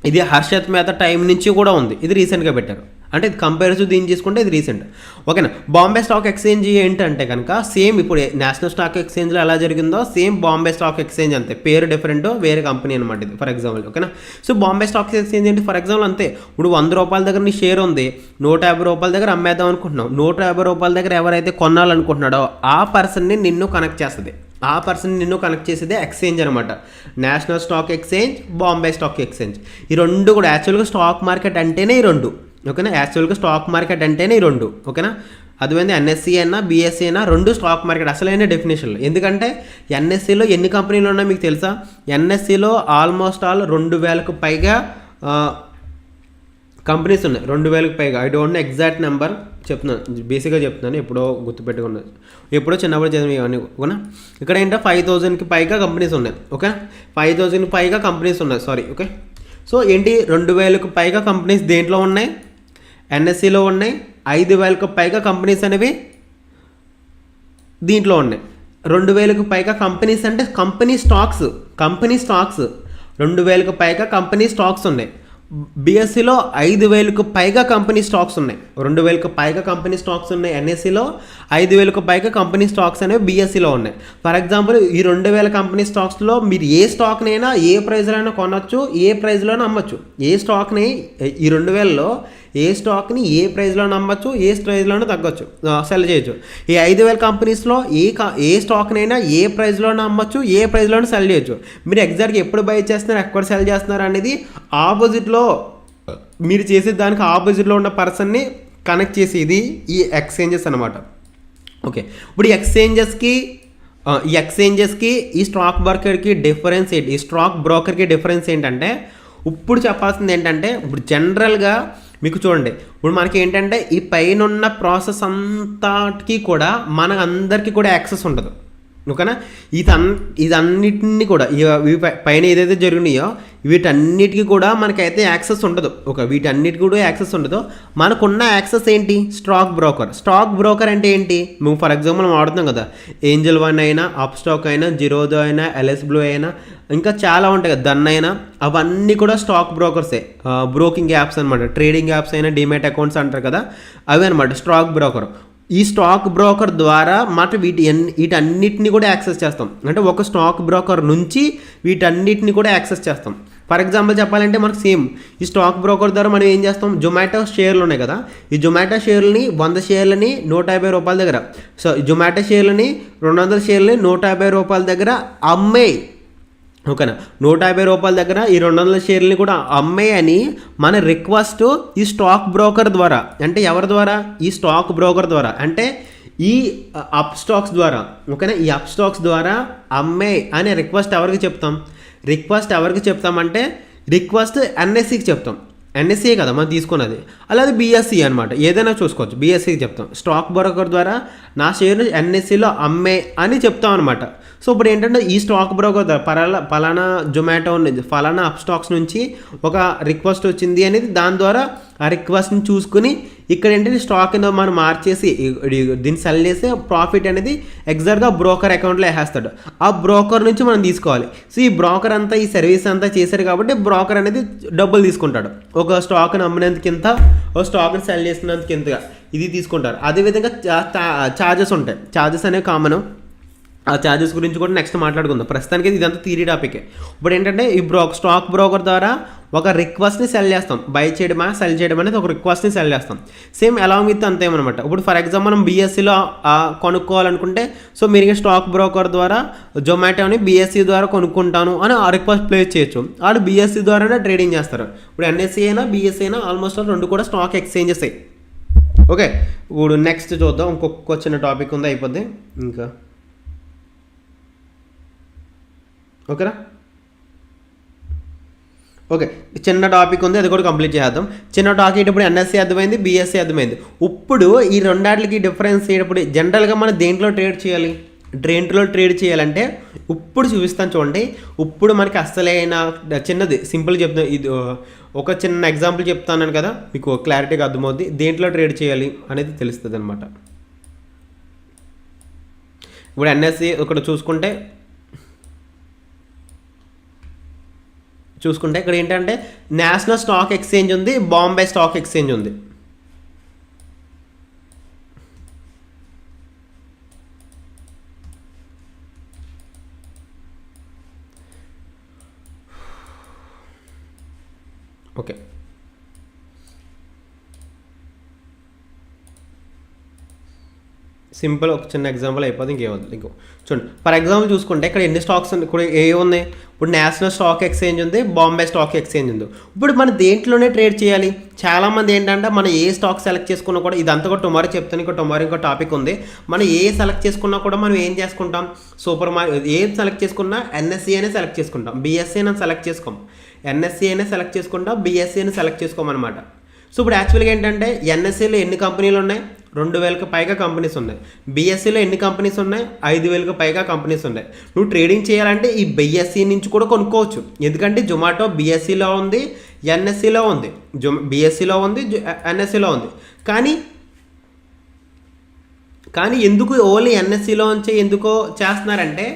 ఇది హర్షత్ మెహతా టైం నుంచి కూడా ఉంది. ఇది రీసెంట్గా పెట్టారు. అంటే ఇది కంపేర్ టు దీన్ని తీసుకుంటే ఇది రీసెంట్. ఓకేనా, బాంబే స్టాక్ ఎక్స్చేంజ్ ఏంటంటే కనుక సేమ్ ఇప్పుడు నేషనల్ స్టాక్ ఎక్స్చేంజ్లో ఎలా జరిగిందో సేమ్ బాంబే స్టాక్ ఎక్స్చేంజ్ అంతే. పేరు డిఫరెంట్, వేరే కంపెనీ అనమాట ఇది. ఫర్ ఎగ్జాంపుల్ ఓకేనా. సో బాంబే స్టాక్ ఎక్స్చేంజ్ ఏంటి? ఫర్ ఎగ్జాంపుల్ అంతే. ఇప్పుడు 100 రూపాయల దగ్గర నీ షేర్ ఉంది, 150 రూపాయల దగ్గర అమ్మేద్దాం అనుకుంటున్నావు. 150 రూపాయల దగ్గర ఎవరైతే కొనాలనుకుంటున్నాడో ఆ పర్సన్ని నిన్ను కనెక్ట్ చేస్తుంది. ఆ పర్సన్ నిన్ను కనెక్ట్ చేసేదే ఎక్స్చేంజ్ అనమాట. National stock exchange, Bombay stock exchange. ఈ 2 కూడా యాక్చువల్గా స్టాక్ మార్కెట్ అంటేనే ఈ 2. ఓకేనా, యాక్చువల్గా స్టాక్ మార్కెట్ అంటేనే ఈ 2. ఓకేనా, అదేవిధంగా ఎన్ఎస్సి అయినా బిఎస్సి అయినా 2 స్టాక్ మార్కెట్ అసలైన డెఫినేషన్లు. ఎందుకంటే ఎన్ఎస్సిలో ఎన్ని కంపెనీలు ఉన్నాయో మీకు తెలుసా? ఎన్ఎస్సిలో ఆల్మోస్ట్ ఆల్ 2000కు పైగా కంపెనీస్ ఉన్నాయి. 2000కు పైగా. I don't no exact number, చెప్తున్నాను, బేసిక్గా చెప్తున్నాను, ఎప్పుడో గుర్తుపెట్టుకున్నది, ఎప్పుడో చిన్నప్పుడు చదివి ఇవన్నీ. ఓకేనా, ఇక్కడ ఏంటంటే 5000కి పైగా కంపెనీస్ ఉన్నాయి. ఓకే, 5000కి పైగా కంపెనీస్ ఉన్నాయి, సారీ. ఓకే, సో ఏంటి 2000కు పైగా కంపెనీస్ దేంట్లో ఉన్నాయి? ఎన్ఎస్సిలో ఉన్నాయి. 5000కు పైగా కంపెనీస్ అనేవి దీంట్లో ఉన్నాయి. 2000కు పైగా కంపెనీస్ అంటే కంపెనీ స్టాక్స్ 2000కు పైగా కంపెనీ స్టాక్స్ ఉన్నాయి. బిఎస్సిలో 5000కు పైగా కంపెనీ స్టాక్స్ ఉన్నాయి. 2000కు పైగా కంపెనీ స్టాక్స్ ఉన్నాయి ఎన్ఎస్సిలో. 5000కు పైగా కంపెనీ స్టాక్స్ అనేవి బిఎస్సిలో ఉన్నాయి. ఫర్ ఎగ్జాంపుల్ ఈ 2000 కంపెనీ స్టాక్స్లో మీరు ఏ స్టాక్నైనా ఏ ప్రైస్లో అయినా కొనవచ్చు, ఏ ప్రైస్లోనే అమ్మచ్చు. ఏ స్టాక్ని ఈ 2000లో ఏ స్టాక్ని ఏ ప్రైస్లోనే అమ్మచ్చు, ఏ ప్రైస్లోనే తగ్గొచ్చు, సెల్ చేయొచ్చు. ఈ 5000 కంపెనీస్లో ఏ స్టాక్నైనా ఏ ప్రైస్లోనే అమ్మచ్చు, ఏ ప్రైస్లోనే సెల్ చేయొచ్చు. మీరు ఎగ్జాక్ట్గా ఎప్పుడు బై చేస్తున్నారు, ఎక్కడ సెల్ చేస్తున్నారు అనేది ఆపోజిట్లో మీరు చేసే దానికి ఆపోజిట్లో ఉన్న పర్సన్ని కనెక్ట్ చేసేది ఈ ఎక్స్చేంజెస్ అనమాట. ఓకే, ఇప్పుడు ఈ ఎక్స్చేంజెస్కి ఈ స్టాక్ బ్రోకర్కి డిఫరెన్స్ ఏంటి? ఈ స్టాక్ బ్రోకర్కి డిఫరెన్స్ ఏంటంటే ఇప్పుడు చెప్పాల్సింది ఏంటంటే ఇప్పుడు జనరల్గా మీకు చూడండి, ఇప్పుడు మనకి ఏంటంటే ఈ పైన ఉన్న ప్రాసెస్ అంతటికి కూడా మన అందరికీ కూడా యాక్సెస్ ఉండదు. ఓకేనా. ఇదన్నిటిని కూడా పైన ఏదైతే జరిగినాయో వీటన్నిటికీ కూడా మనకైతే యాక్సెస్ ఉండదు. వీటన్నిటికి కూడా యాక్సెస్ ఉండదు. మనకున్న యాక్సెస్ ఏంటి? Stock broker. స్టాక్ బ్రోకర్ అంటే ఏంటి? మేము ఫర్ ఎగ్జాంపుల్ మనం వాడుతున్నాం కదా, ఏంజల్ వన్ అయినా, అప్ స్టాక్ అయినా, జిరోదో అయినా, ఎల్ఎస్ బ్లూ అయినా, ఇంకా చాలా ఉంటాయి కదా, దన్ అయినా, అవన్నీ కూడా స్టాక్ బ్రోకర్సే. బ్రోకింగ్ యాప్స్ అనమాట. ట్రేడింగ్ యాప్స్ అయినా, డిమాట్ అకౌంట్స్ అంటారు కదా, అవి అనమాట స్టాక్ బ్రోకర్. ఈ స్టాక్ బ్రోకర్ ద్వారా మాట వీటన్నిటిని కూడా యాక్సెస్ చేస్తాం. అంటే ఒక స్టాక్ బ్రోకర్ నుంచి వీటన్నిటిని కూడా యాక్సెస్ చేస్తాం. ఫర్ ఎగ్జాంపుల్ చెప్పాలంటే మనకు సేమ్ ఈ స్టాక్ బ్రోకర్ ద్వారా మనం ఏం చేస్తాం, జొమాటో షేర్లు ఉన్నాయి కదా, ఈ జొమాటో షేర్లని 100 షేర్లని 150 రూపాయల దగ్గర, సో జొమాటో షేర్లని 200 షేర్లని 150 రూపాయల దగ్గర అమ్మే. ఓకేనా. 150 రూపాయల దగ్గర ఈ 200 షేర్లని కూడా అమ్మే అని మన రిక్వెస్ట్ ఈ స్టాక్ బ్రోకర్ ద్వారా. అంటే ఎవరి ద్వారా? ఈ స్టాక్ బ్రోకర్ ద్వారా, అంటే ఈ అప్ స్టాక్స్ ద్వారా. ఓకేనా. ఈ అప్ స్టాక్స్ ద్వారా అమ్మే అనే రిక్వెస్ట్ ఎవరికి చెప్తామంటే రిక్వెస్ట్ ఎన్ఎస్సికి చెప్తాం. ఎన్ఎస్సీ కదా మనం తీసుకున్నది, అలాగే బీఎస్సీ అనమాట, ఏదైనా చూసుకోవచ్చు. బీఎస్సీకి చెప్తాం. స్టాక్ బ్రోకర్ ద్వారా నా షేర్ను ఎన్ఎస్సీలో అమ్మే అని చెప్తాం అనమాట. సో ఇప్పుడు ఏంటంటే ఈ స్టాక్ బ్రోకర్ ద్వారా పలానా జొమాటో ఫలానా అప్ స్టాక్స్ నుంచి ఒక రిక్వెస్ట్ వచ్చింది అనేది, దాని ద్వారా ఆ రిక్వెస్ట్ని చూసుకుని ఇక్కడ ఏంటంటే స్టాక్ ఏదో మనం మార్చేసి దీన్ని సెల్ చేసి ప్రాఫిట్ అనేది ఎగ్జాక్ట్గా బ్రోకర్ అకౌంట్లో వేసేస్తాడు. ఆ బ్రోకర్ నుంచి మనం తీసుకోవాలి. సో ఈ బ్రోకర్ అంతా ఈ సర్వీస్ అంతా చేశారు కాబట్టి బ్రోకర్ అనేది డబ్బులు తీసుకుంటాడు. ఒక స్టాక్ని అమ్మినందుకు ఇంత, ఒక స్టాక్ని సెల్ చేసినందుకు ఇంతగా ఇది తీసుకుంటారు. అదేవిధంగా ఛార్జెస్ ఉంటాయి. ఛార్జెస్ అనేవి కామన్. ఆ ఛార్జెస్ గురించి కూడా నెక్స్ట్ మాట్లాడుకుందాం. ప్రస్తుతానికి ఇదంతా థియరీ టాపికే. ఇప్పుడు ఏంటంటే ఈ స్టాక్ బ్రోకర్ ద్వారా ఒక రిక్వెస్ట్ని సెల్ చేస్తాం. బై చేయడమా సెల్ చేయడం అనేది ఒక రిక్వెస్ట్ని సెల్ చేస్తాం. సేమ్ అలాంగ్ విత్ అంతేమనమాట. ఇప్పుడు ఫర్ ఎగ్జాంపుల్ మనం బీఎస్సీలో కొనుక్కోవాలనుకుంటే, సో మీరు స్టాక్ బ్రోకర్ ద్వారా జొమాటోని బీఎస్సీ ద్వారా కొనుక్కుంటాను అని ఆ రిక్వెస్ట్ ప్లేస్ చేయొచ్చు. వాళ్ళు బీఎస్సీ ద్వారానే ట్రేడింగ్ చేస్తారు. ఇప్పుడు ఎన్ఎస్సీ అయినా బీఎస్సీ అయినా ఆల్మోస్ట్ రెండు కూడా స్టాక్ ఎక్స్చేంజెస్ అయ్యి. ఓకే. ఇప్పుడు నెక్స్ట్ చూద్దాం. ఇంకొక చిన్న టాపిక్ ఉంది, అయిపోద్ది ఇంకా. ఓకేనా. ఓకే, చిన్న టాపిక్ ఉంది, అది కూడా కంప్లీట్ చేద్దాం. చిన్న టాపిక్ ఇప్పుడు ఎన్ఎస్సీ అర్థమైంది, బీఎస్సీ అర్థమైంది. ఇప్పుడు ఈ రెండాటికి డిఫరెన్స్ ఇప్పుడు జనరల్గా మనం దేంట్లో ట్రేడ్ చేయాలంటే ఇప్పుడు చూపిస్తాను చూడండి. ఇప్పుడు మనకి అసలైన చిన్నది సింపుల్ చెప్తాను. ఇది ఒక చిన్న ఎగ్జాంపుల్ చెప్తాను కదా, మీకు క్లారిటీగా అర్థమవుద్ది. దేంట్లో ట్రేడ్ చేయాలి అనేది తెలుస్తుంది అనమాట. ఇప్పుడు ఎన్ఎస్సీ ఇక్కడ చూసుకుంటే ఇక్కడ ఏంటంటే నేషనల్ స్టాక్ ఎక్స్చేంజ్ ఉంది, బాంబే స్టాక్ ఎక్స్చేంజ్ ఉంది. ఓకే, సింపుల్ ఒక చిన్న ఎగ్జాంపుల్ అయిపోతుంది, ఇంకేమవుతుంది. చూడండి, ఫర్ ఎగ్జాంపుల్ చూసుకుంటే ఇక్కడ ఎన్ని స్టాక్స్ ఇప్పుడు ఏ ఉన్నాయి. ఇప్పుడు నేషనల్ స్టాక్ ఎక్స్చేంజ్ ఉంది, బాంబే స్టాక్ ఎక్స్చేంజ్ ఉంది. ఇప్పుడు మనం దేంట్లోనే ట్రేడ్ చేయాలి. చాలామంది ఏంటంటే మనం ఏ స్టాక్ సెలెక్ట్ చేసుకున్నా కూడా, ఇదంతా కూడా టుమారో చెప్తాను. ఇంకో టాపిక్ ఉంది. మనం ఏ సెలెక్ట్ చేసుకున్నా కూడా మనం ఏం చేసుకుంటాం, ఏం సెలెక్ట్ చేసుకున్నా ఎన్ఎస్సీ అనే సెలెక్ట్ చేసుకుంటాం, బీఎస్సీ అని సెలెక్ట్ చేసుకోం. ఎన్ఎస్సీ అనే సెలెక్ట్ చేసుకుంటాం, బీఎస్సీ అని సెలెక్ట్ చేసుకోమన్నమాట. సో ఇప్పుడు యాక్చువల్గా ఏంటంటే ఎన్ఎస్సీలో ఎన్ని కంపెనీలు ఉన్నాయి, 2000కి పైగా కంపెనీస్ ఉన్నాయి. బీఎస్సీలో ఎన్ని కంపెనీస్ ఉన్నాయి, 5000కి పైగా కంపెనీస్ ఉన్నాయి. నువ్వు ట్రేడింగ్ చేయాలంటే ఈ బీఎస్సీ నుంచి కూడా కొనుక్కోవచ్చు. ఎందుకంటే జొమాటో బీఎస్సీలో ఉంది, ఎన్ఎస్సీలో ఉంది, బీఎస్సీలో ఉంది, ఎన్ఎస్సీలో ఉంది. కానీ ఎందుకు ఓన్లీ ఎన్ఎస్సీలో నుంచి ఎందుకో చేస్తున్నారంటే,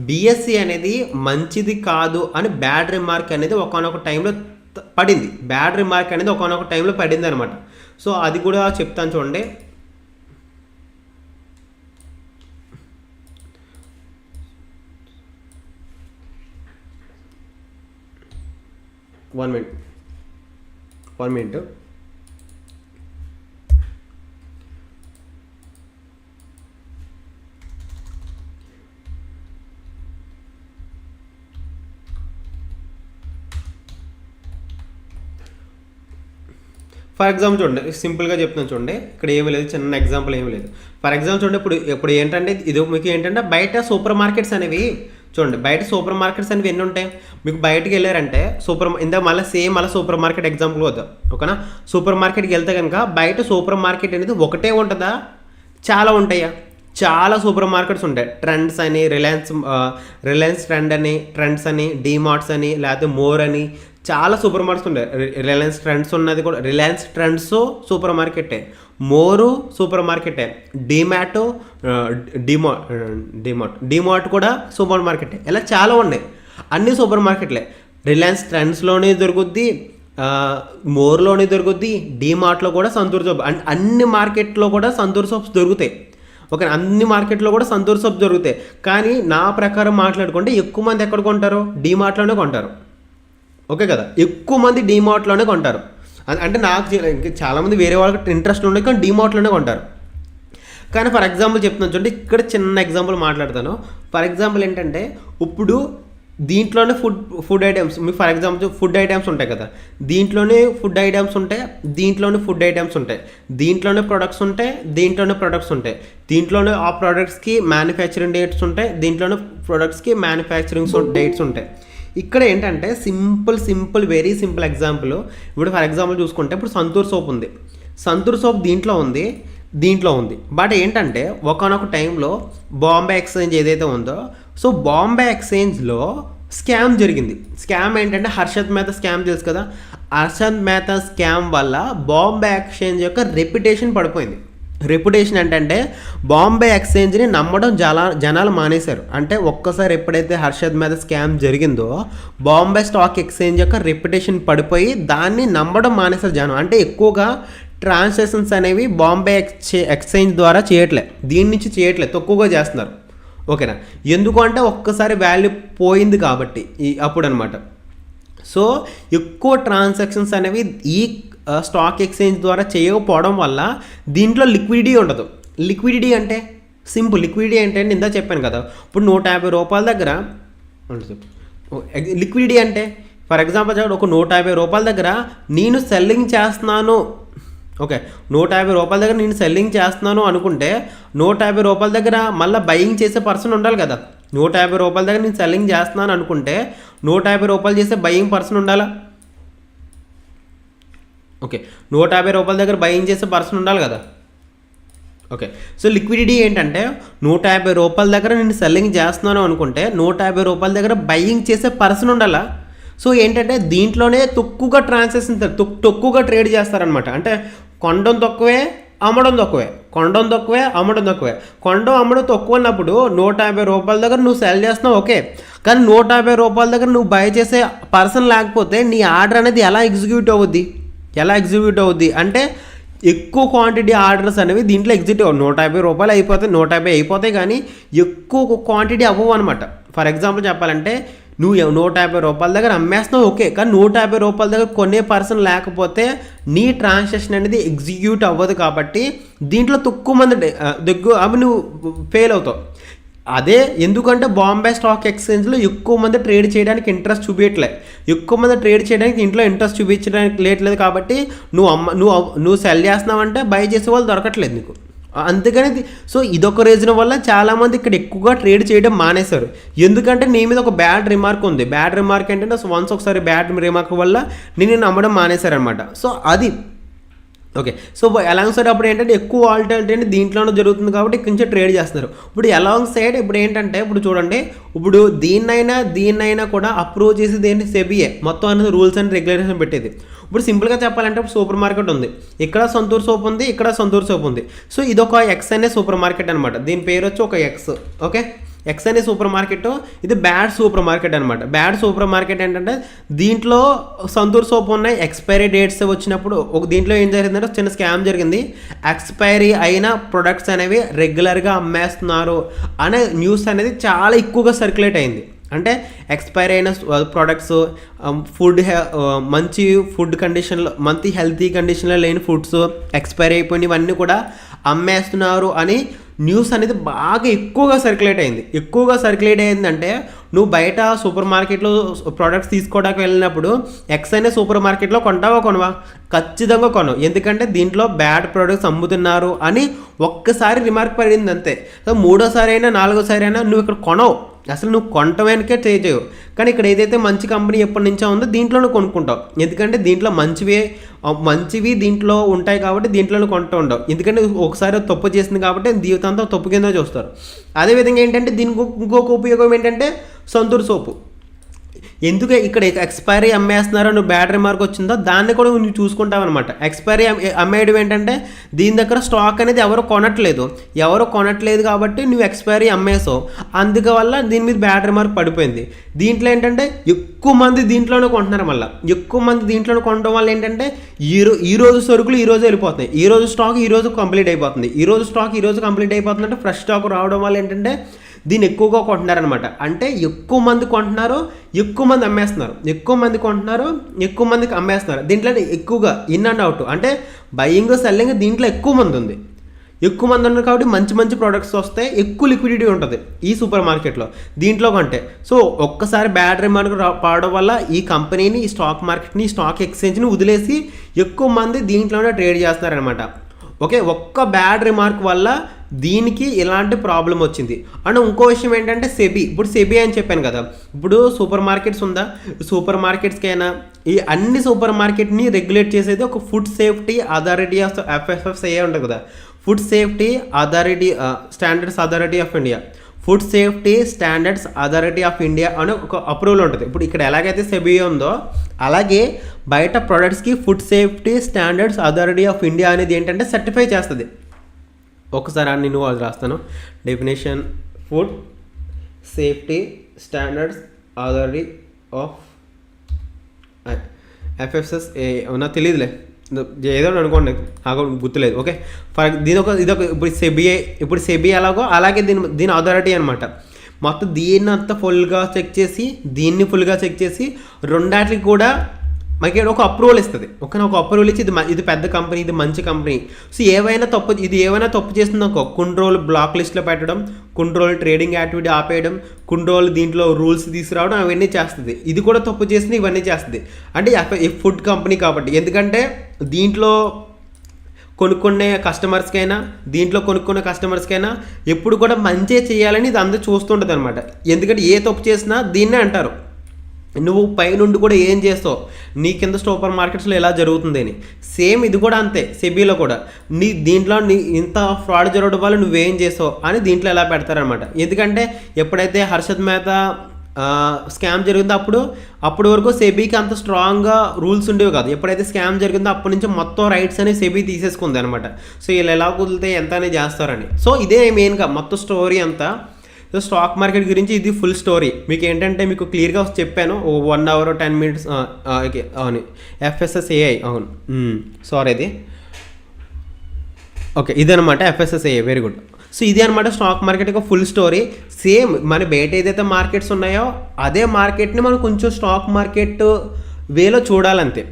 బీఎస్సీ అనేది మంచిది కాదు అని బ్యాడ్ రిమార్క్ అనేది ఒకానొక టైంలో పడింది. బ్యాడ్ రిమార్క్ అనేది ఒకానొక టైంలో పడింది అనమాట. సో అది కూడా చెప్తాను చూడండి. One minute. ఫర్ ఎగ్జాంపుల్ చూడండి, సింపుల్గా చెప్తున్నాను చూడండి. ఇక్కడ ఏమీ లేదు, చిన్న ఎగ్జాంపుల్ ఏమీ లేదు. ఫర్ ఎగ్జాంపుల్ చూడండి, ఇప్పుడు ఏంటంటే ఇది మీకు ఏంటంటే బయట సూపర్ మార్కెట్స్ అనేవి చూడండి. బయట సూపర్ మార్కెట్స్ అనేవి ఎన్ని ఉంటాయి. మీకు బయటకు వెళ్ళారంటే మళ్ళీ సూపర్ మార్కెట్ ఎగ్జాంపుల్ వద్దాం. ఓకేనా. సూపర్ మార్కెట్కి వెళ్తే కనుక బయట సూపర్ మార్కెట్ అనేది ఒకటే ఉంటుందా, చాలా ఉంటాయా? చాలా సూపర్ మార్కెట్స్ ఉంటాయి. ట్రెండ్స్ అని, రిలయన్స్ ట్రెండ్స్ అని, డీమార్ట్స్ అని, లేకపోతే మోర్ అని చాలా సూపర్ మార్కెట్స్ ఉంటాయి. రిలయన్స్ ట్రెండ్స్ ఉన్నది కూడా, రిలయన్స్ ట్రెండ్స్ సూపర్ మార్కెటే, మోరు సూపర్ మార్కెటే, డిమార్ట్ కూడా సూపర్ మార్కెటే. ఇలా చాలా ఉన్నాయి, అన్ని సూపర్ మార్కెట్లే. రిలయన్స్ ట్రెండ్స్లోనే దొరుకుద్ది, మోర్లోనే దొరుకుద్ది, డీమార్ట్లో కూడా సంతూర్ సోప్, అన్ని మార్కెట్లో కూడా సంతూర్ సోప్స్ దొరుకుతాయి. ఓకే, అన్ని మార్కెట్లో కూడా సంతూర్ సోప్ దొరుకుతాయి. కానీ నా ప్రకారం మాట్లాడుకుంటే ఎక్కువ మంది ఎక్కడ కొంటారు? డీమార్ట్లోనే కొంటారు. ఓకే కదా, ఎక్కువ మంది డీమార్ట్లోనే కొంటారు. అంటే నాకు చాలామంది వేరే వాళ్ళకి ఇంట్రెస్ట్ ఉండదు, కానీ డీమార్ట్లోనే కొంటారు. కానీ ఫర్ ఎగ్జాంపుల్ చెప్తున్నాను చూడండి, ఇక్కడ చిన్న ఎగ్జాంపుల్ మాట్లాడతాను. ఫర్ ఎగ్జాంపుల్ ఏంటంటే, ఇప్పుడు దీంట్లోనే food items, me for example food items ఉంటాయి కదా, దీంట్లోనే ఫుడ్ ఐటమ్స్ ఉంటాయి, దీంట్లోనే ఫుడ్ ఐటమ్స్ ఉంటాయి, దీంట్లోనే ప్రొడక్ట్స్ ఉంటాయి, దీంట్లోనే ప్రొడక్ట్స్ ఉంటాయి, దీంట్లోనే ఆ ప్రొడక్ట్స్కి మ్యానుఫ్యాక్చరింగ్ డేట్స్ ఉంటాయి, దీంట్లోనే ప్రొడక్ట్స్కి మ్యానుఫ్యాక్చరింగ్ డేట్స్ ఉంటాయి. ఇక్కడ ఏంటంటే సింపుల్ వెరీ సింపుల్ ఎగ్జాంపుల్. ఇప్పుడు ఫర్ ఎగ్జాంపుల్ చూసుకుంటే, ఇప్పుడు సంతూర్ సోప్ ఉంది, సంతూర్ సోప్ దీంట్లో ఉంది. బట్ ఏంటంటే ఒకనొక టైంలో బాంబే ఎక్స్చేంజ్ ఏదైతే ఉందో, సో బాంబే ఎక్స్చేంజ్లో స్కామ్ జరిగింది. స్కామ్ ఏంటంటే హర్షద్ మెహతా స్కామ్ తెలుసు కదా, హర్షద్ మెహతా స్కామ్ వల్ల బాంబే ఎక్స్చేంజ్ యొక్క రెప్యుటేషన్ పడిపోయింది. రెప్యుటేషన్ ఏంటంటే బాంబే ఎక్స్చేంజ్ని నమ్మడం జనాలు మానేశారు. అంటే ఒక్కసారి ఎప్పుడైతే హర్షద్ మెహతా స్కామ్ జరిగిందో, బాంబే స్టాక్ ఎక్స్చేంజ్ యొక్క రెప్యుటేషన్ పడిపోయి దాన్ని నమ్మడం మానేశారు జనం. అంటే ఎక్కువగా ట్రాన్సాక్షన్స్ అనేవి బాంబే ఎక్స్చేంజ్ ద్వారా దీని నుంచి చేయట్లేదు, తక్కువగా చేస్తున్నారు. ఓకేనా, ఎందుకు అంటే ఒక్కసారి వాల్యూ పోయింది కాబట్టి అప్పుడు అనమాట. సో ఎక్కువ ట్రాన్సాక్షన్స్ అనేవి ఈ స్టాక్ ఎక్స్చేంజ్ ద్వారా చేయకపోవడం వల్ల దీంట్లో లిక్విడిటీ ఉండదు. లిక్విడిటీ అంటే సింపుల్, లిక్విడిటీ అంటే ఇందా చెప్పాను కదా, ఇప్పుడు 150 రూపాయల దగ్గర లిక్విడిటీ అంటే ఫర్ ఎగ్జాంపుల్ ఒక 150 రూపాయల దగ్గర నేను సెల్లింగ్ చేస్తున్నాను. ఓకే, 150 రూపాయల దగ్గర నేను సెల్లింగ్ చేస్తున్నాను అనుకుంటే 150 రూపాయల దగ్గర మళ్ళీ బయింగ్ చేసే పర్సన్ ఉండాలి కదా. 150 రూపాయల దగ్గర నేను సెల్లింగ్ చేస్తున్నాను అనుకుంటే 150 రూపాయలు చేసే బయింగ్ పర్సన్ ఉండాలా? ఓకే, 150 రూపాయల దగ్గర బయింగ్ చేసే పర్సన్ ఉండాలి కదా. ఓకే, సో లిక్విడిటీ ఏంటంటే 150 రూపాయల దగ్గర నేను సెల్లింగ్ చేస్తున్నాను అనుకుంటే 150 రూపాయల దగ్గర బయింగ్ చేసే పర్సన్ ఉండాలా. సో ఏంటంటే దీంట్లోనే తక్కువగా ట్రాన్సాక్షన్, తక్కువగా ట్రేడ్ చేస్తారనమాట. అంటే కొనడం తక్కువే, అమ్మడం తక్కువే, కొనడం అమ్మడం తక్కువ అన్నప్పుడు 150 రూపాయల దగ్గర నువ్వు సెల్ చేస్తున్నావు ఓకే, కానీ 150 రూపాయల దగ్గర నువ్వు బై చేసే పర్సన్ లేకపోతే నీ ఆర్డర్ అనేది ఎలా ఎగ్జిక్యూట్ అవుద్ది అంటే ఎక్కువ క్వాంటిటీ ఆర్డర్స్ అనేవి దీంట్లో ఎగ్జిక్యూట్ 150 రూపాయలు అయిపోతాయి, 150 అయిపోతాయి, కానీ ఎక్కువ క్వాంటిటీ అవ్వవు అనమాట. ఫర్ ఎగ్జాంపుల్ చెప్పాలంటే నువ్వు 150 రూపాయల దగ్గర అమ్మేస్తున్నావు ఓకే, కానీ 150 రూపాయల దగ్గర కొనే పర్సన్ లేకపోతే నీ ట్రాన్సాక్షన్ అనేది ఎగ్జిక్యూట్ అవ్వదు. కాబట్టి దీంట్లో తక్కువ మంది అవి నువ్వు ఫెయిల్ అవుతావు. అదే ఎందుకంటే బాంబే స్టాక్ ఎక్స్చేంజ్లో ఎక్కువ మంది ట్రేడ్ చేయడానికి ఇంట్రెస్ట్ చూపించట్లేదు, ఎక్కువ మంది ట్రేడ్ చేయడానికి ఇంట్లో ఇంట్రెస్ట్ చూపించడానికి లేట్లేదు. కాబట్టి నువ్వు సెల్ చేస్తున్నావంటే బై చేసే వాళ్ళు దొరకట్లేదు నీకు. అందుకని సో ఇదొక రీజన్ వల్ల చాలామంది ఇక్కడ ఎక్కువగా ట్రేడ్ చేయడం మానేశారు. ఎందుకంటే నీ మీద ఒక బ్యాడ్ రిమార్క్ ఉంది. బ్యాడ్ రిమార్క్ ఏంటంటే ఒకసారి బ్యాడ్ రిమార్క్ వల్ల నేను నమ్మడం మానేశారనమాట. సో అది ఓకే. సో అలాంగ్ సైడ్ అప్పుడు ఏంటంటే ఎక్కువ వాలటిలిటీ అంటే దీంట్లోనే జరుగుతుంది కాబట్టి ఇక్కడి నుంచి ట్రేడ్ చేస్తున్నారు. ఇప్పుడు అలాంగ్ సైడ్ ఇప్పుడు ఏంటంటే ఇప్పుడు చూడండి, ఇప్పుడు దీన్నైనా కూడా అప్రూవ్ చేసేది ఏంటి? సెబీఏ మొత్తం అనేది రూల్స్ అండ్ రెగ్యులేషన్ పెట్టేది. ఇప్పుడు సింపుల్గా చెప్పాలంటే ఇప్పుడు సూపర్ మార్కెట్ ఉంది, ఇక్కడ సంతూర్ సోప్ ఉంది, ఇక్కడ సంతూర్ సోప్ ఉంది. సో ఇదొక ఎక్స్ అనే సూపర్ మార్కెట్ అనమాట. దీని పేరు వచ్చి ఒక ఎక్స్. ఓకే, ఎక్స్ అనే సూపర్ మార్కెట్, ఇది బ్యాడ్ సూపర్ మార్కెట్ అనమాట. బ్యాడ్ సూపర్ మార్కెట్ ఏంటంటే దీంట్లో సంతూర్ సోప్ ఉన్నాయి, ఎక్స్పైరీ డేట్స్ వచ్చినప్పుడు దీంట్లో ఏం జరిగిందంటే చిన్న స్కామ్ జరిగింది. ఎక్స్పైరీ అయిన ప్రొడక్ట్స్ అనేవి రెగ్యులర్గా అమ్మేస్తున్నారు అనే న్యూస్ అనేది చాలా ఎక్కువగా సర్క్యులేట్ అయింది. అంటే ఎక్స్పైర్ అయిన ప్రొడక్ట్స్, మంచి ఫుడ్ కండిషన్లో, మంచి హెల్తీ కండిషన్లో లేని ఫుడ్స్ ఎక్స్పైర్ అయిపోయినవన్నీ కూడా అమ్మేస్తున్నారు అని న్యూస్ అనేది బాగా ఎక్కువగా సర్క్యులేట్ అయిందంటే నువ్వు బయట సూపర్ మార్కెట్లో ప్రోడక్ట్స్ తీసుకోవడానికి వెళ్ళినప్పుడు ఎక్స్ అనే సూపర్ మార్కెట్లో కొనవా? ఖచ్చితంగా కొనవు. ఎందుకంటే దీంట్లో బ్యాడ్ ప్రోడక్ట్స్ అమ్ముతున్నారు అని ఒక్కసారి రిమార్క్ పడింది అంతే. సో 3వ సారి అయినా 4వ సారి అయినా నువ్వు ఇక్కడ కొనవు. అసలు నువ్వు కొనటమేనకే చేయవు. కానీ ఇక్కడ ఏదైతే మంచి కంపెనీ ఎప్పటి నుంచో ఉందో దీంట్లోనే కొనుక్కుంటావు. ఎందుకంటే దీంట్లో మంచివి దీంట్లో ఉంటాయి కాబట్టి దీంట్లోనే కొంటూ ఉండవు. ఎందుకంటే ఒకసారి తప్పు చేసింది కాబట్టి జీవితాంతం తప్పు కింద చూస్తారు. అదేవిధంగా ఏంటంటే దీనికి ఇంకొక ఉపయోగం ఏంటంటే సంతూర్ సోపు. ఎందుకు ఇక్కడ ఎక్స్పైరీ అమ్మేస్తున్నారో నువ్వు బ్యాడ్ రిమార్క్ వచ్చిందో దాన్ని కూడా నువ్వు చూసుకుంటావు అనమాట. ఎక్స్పైరీ అమ్మేయడం ఏంటంటే దీని దగ్గర స్టాక్ అనేది ఎవరు కొనట్లేదు కాబట్టి నువ్వు ఎక్స్పైరీ అమ్మేసావు, అందువల్ల దీని మీద బ్యాడ్ రిమార్క్ పడిపోయింది. దీంట్లో ఏంటంటే ఎక్కువ మంది దీంట్లోనే కొంటున్నారు. మళ్ళీ ఎక్కువ మంది దీంట్లోనే కొనడం వల్ల ఏంటంటే ఈ రోజు సరుకులు ఈ రోజు వెళ్ళిపోతున్నాయి, ఈ రోజు స్టాక్ ఈ రోజు కంప్లీట్ అయిపోతుంది, ఈ రోజు స్టాక్ ఈ రోజు కంప్లీట్ అయిపోతుంది. అంటే ఫ్రెష్ స్టాక్ రావడం వల్ల ఏంటంటే దీన్ని ఎక్కువగా కొంటున్నారనమాట. అంటే ఎక్కువ మంది కొంటున్నారు, ఎక్కువ మంది అమ్మేస్తున్నారు, ఎక్కువ మంది కొంటున్నారు, ఎక్కువ మందికి అమ్మేస్తున్నారు. దీంట్లో ఎక్కువగా ఇన్ అండ్ అవుట్ అంటే బయింగ్ సెల్లింగ్ దీంట్లో ఎక్కువ మంది ఉన్నారు కాబట్టి మంచి మంచి ప్రోడక్ట్స్ వస్తాయి, ఎక్కువ లిక్విడిటీ ఉంటుంది ఈ సూపర్ మార్కెట్లో దీంట్లో కంటే. సో ఒక్కసారి బ్యాడ్ రిమార్క్ పడడం వల్ల ఈ కంపెనీని, ఈ స్టాక్ మార్కెట్ని, ఈ స్టాక్ ఎక్స్చేంజ్ని వదిలేసి ఎక్కువ మంది దీంట్లోనే ట్రేడ్ చేస్తున్నారనమాట. ఓకే, ఒక్క బ్యాడ్ రిమార్క్ వల్ల దీనికి ఇలాంటి ప్రాబ్లం వచ్చింది. అండ్ ఇంకో విషయం ఏంటంటే ఇప్పుడు సెబీ అని చెప్పాను కదా, ఇప్పుడు సూపర్ మార్కెట్స్ ఉందా, సూపర్ మార్కెట్స్కైనా ఈ అన్ని సూపర్ మార్కెట్ని రెగ్యులేట్ చేసేది ఒక food safety authority of FSSAI ఉంటుంది కదా, food safety authority standards authority of India, food safety standards authority of India అని ఒక అప్రూవల్ ఉంటుంది. ఇప్పుడు ఇక్కడ ఎలాగైతే సెబీ ఉందో అలాగే బయట ప్రొడక్ట్స్కి food safety standards authority of India అనేది ఏంటంటే సర్టిఫై చేస్తుంది. ఒకసారి నేను అది రాస్తాను. Definition food safety standards authority of FSSAI నాకు తెలియదులే, ఏదో అనుకోండి, నాకు గుర్తులేదు. ఓకే, ఇదొక ఇప్పుడు సెబీ ఎలాగో అలాగే దీని అథారిటీ అనమాట. మొత్తం దీన్ని అంతా ఫుల్గా చెక్ చేసి దీన్ని ఫుల్గా చెక్ చేసి రెండాటికి కూడా మనకి ఒక అప్రూవల్ ఇస్తుంది. ఒక అప్రూవల్ ఇచ్చి ఇది పెద్ద కంపెనీ, ఇది మంచి కంపెనీ. సో ఏవైనా తప్పు చేస్తుందనుకో కొన్ని రోజులు బ్లాక్ లిస్ట్లో పెట్టడం, కొన్ని రోజులు ట్రేడింగ్ యాక్టివిటీ ఆపేయడం, కొన్ని రోజులు దీంట్లో రూల్స్ తీసుకురావడం, అవన్నీ చేస్తుంది. ఇది కూడా తప్పు చేసింది, ఇవన్నీ చేస్తుంది. అంటే ఫుడ్ కంపెనీ కాబట్టి, ఎందుకంటే దీంట్లో కొనుక్కునే కస్టమర్స్కైనా ఎప్పుడు కూడా మంచిగా చేయాలని ఇది అందరూ చూస్తుంటుంది అనమాట. ఎందుకంటే ఏ తప్పు చేసినా దీన్నే అంటారు, నువ్వు పైనుండి కూడా ఏం చేస్తావు, నీ కింద సూపర్ మార్కెట్స్లో ఎలా జరుగుతుంది అని. సేమ్ ఇది కూడా అంతే, సెబీలో కూడా దీంట్లో ఇంత ఫ్రాడ్ జరగడం వల్ల నువ్వేం చేసావు అని దీంట్లో ఎలా పెడతారనమాట. ఎందుకంటే ఎప్పుడైతే హర్షద్ మెహతా స్కామ్ జరిగిందో అప్పుడు వరకు సెబీకి అంత స్ట్రాంగ్గా రూల్స్ ఉండేవి కాదు. ఎప్పుడైతే స్కామ్ జరిగిందో అప్పటి నుంచి మొత్తం రైట్స్ అనేవి సెబీ తీసేసుకుంది అనమాట. సో వీళ్ళు ఎలా కుదిరితే ఎంత అనేది చేస్తారని. సో ఇదే మెయిన్గా మొత్తం స్టోరీ అంతా. సో స్టాక్ మార్కెట్ గురించి ఇది ఫుల్ స్టోరీ. మీకు ఏంటంటే మీకు క్లియర్గా చెప్పాను 1 hour 10 minutes. ఓకే, అవును, FSSAI, అవును, సారీ అది. ఓకే, ఇదనమాట FSSAI, వెరీ గుడ్. సో ఇది అనమాట స్టాక్ మార్కెట్ యొక్క ఫుల్ స్టోరీ. సేమ్ మన బయట ఏదైతే మార్కెట్స్ ఉన్నాయో అదే మార్కెట్ని మనం కొంచెం స్టాక్ మార్కెట్ వేలో చూడాలంతే.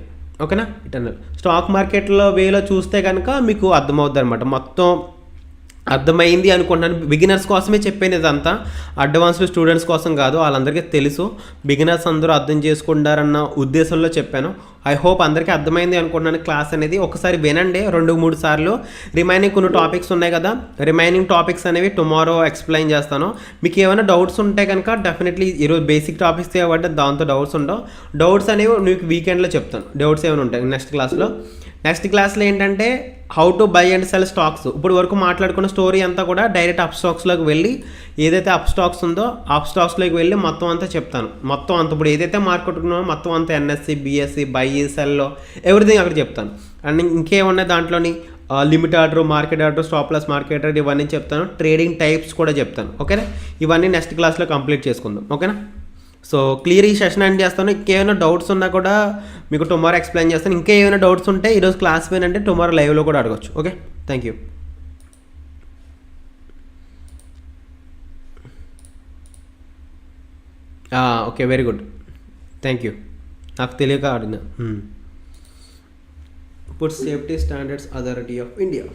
ఓకేనా, ఇటర్నల్ స్టాక్ మార్కెట్లో వేలో చూస్తే కనుక మీకు అర్థమవుద్ది అనమాట. మొత్తం అర్థమైంది అనుకుంటున్నాను. బిగినర్స్ కోసమే చెప్పాను ఇదంతా, అడ్వాన్స్డ్ స్టూడెంట్స్ కోసం కాదు, వాళ్ళందరికీ తెలుసు. బిగినర్స్ అందరూ అర్థం చేసుకుంటారన్న ఉద్దేశంలో చెప్పాను. ఐ హోప్ అందరికీ అర్థమైంది అనుకుంటున్నాను. క్లాస్ అనేది ఒకసారి వినండి 2-3 సార్లు. రిమైనింగ్ కొన్ని టాపిక్స్ ఉన్నాయి కదా, రిమైనింగ్ టాపిక్స్ అనేవి టుమారో ఎక్స్ప్లెయిన్ చేస్తాను. మీకు ఏమైనా డౌట్స్ ఉంటే కనుక డెఫినెట్లీ ఈరోజు బేసిక్ టాపిక్స్ కాబట్టి దాంతో డౌట్స్ ఉండవు. డౌట్స్ అనేవి మీకు వీకెండ్లో చెప్తాను. డౌట్స్ ఏమైనా ఉంటాయి నెక్స్ట్ క్లాస్లో ఏంటంటే how to buy and cell stocks. ఇప్పుడు వరకు మాట్లాడుకున్న స్టోరీ అంతా కూడా డైరెక్ట్ అప్ స్టాక్స్లోకి వెళ్ళి ఏదైతే అప్ స్టాక్స్ ఉందో అప్ స్టాక్స్లోకి వెళ్ళి మొత్తం అంతా చెప్తాను. మొత్తం అంతా ఇప్పుడు ఏదైతే మార్కెట్ ఉన్నామో మొత్తం అంతా NSE, BSE, బై సెల్లో ఎవ్రీథింగ్ అక్కడ చెప్తాను. అండ్ ఇంకేమున్నాయి దాంట్లోని limit order, market order, stop loss market order ఇవన్నీ చెప్తాను. ట్రేడింగ్ టైప్స్ కూడా చెప్తాను. ఓకేనా, ఇవన్నీ నెక్స్ట్ క్లాస్లో కంప్లీట్ చేసుకుందాం. ఓకేనా, సో క్లియర్ ఈ సెషన్ ఎండ్ చేస్తాను. ఇంకేమైనా డౌట్స్ ఉన్నా కూడా మీకు టుమారో ఎక్స్ప్లెయిన్ చేస్తాను. ఇంకా ఏమైనా డౌట్స్ ఉంటే ఈరోజు క్లాస్ వినంటే టుమారో లైవ్లో కూడా అడగచ్చు. Okay, thank you. Okay, very good, thank you. నాకు తెలియక ఆడినా. Food safety standards authority of India.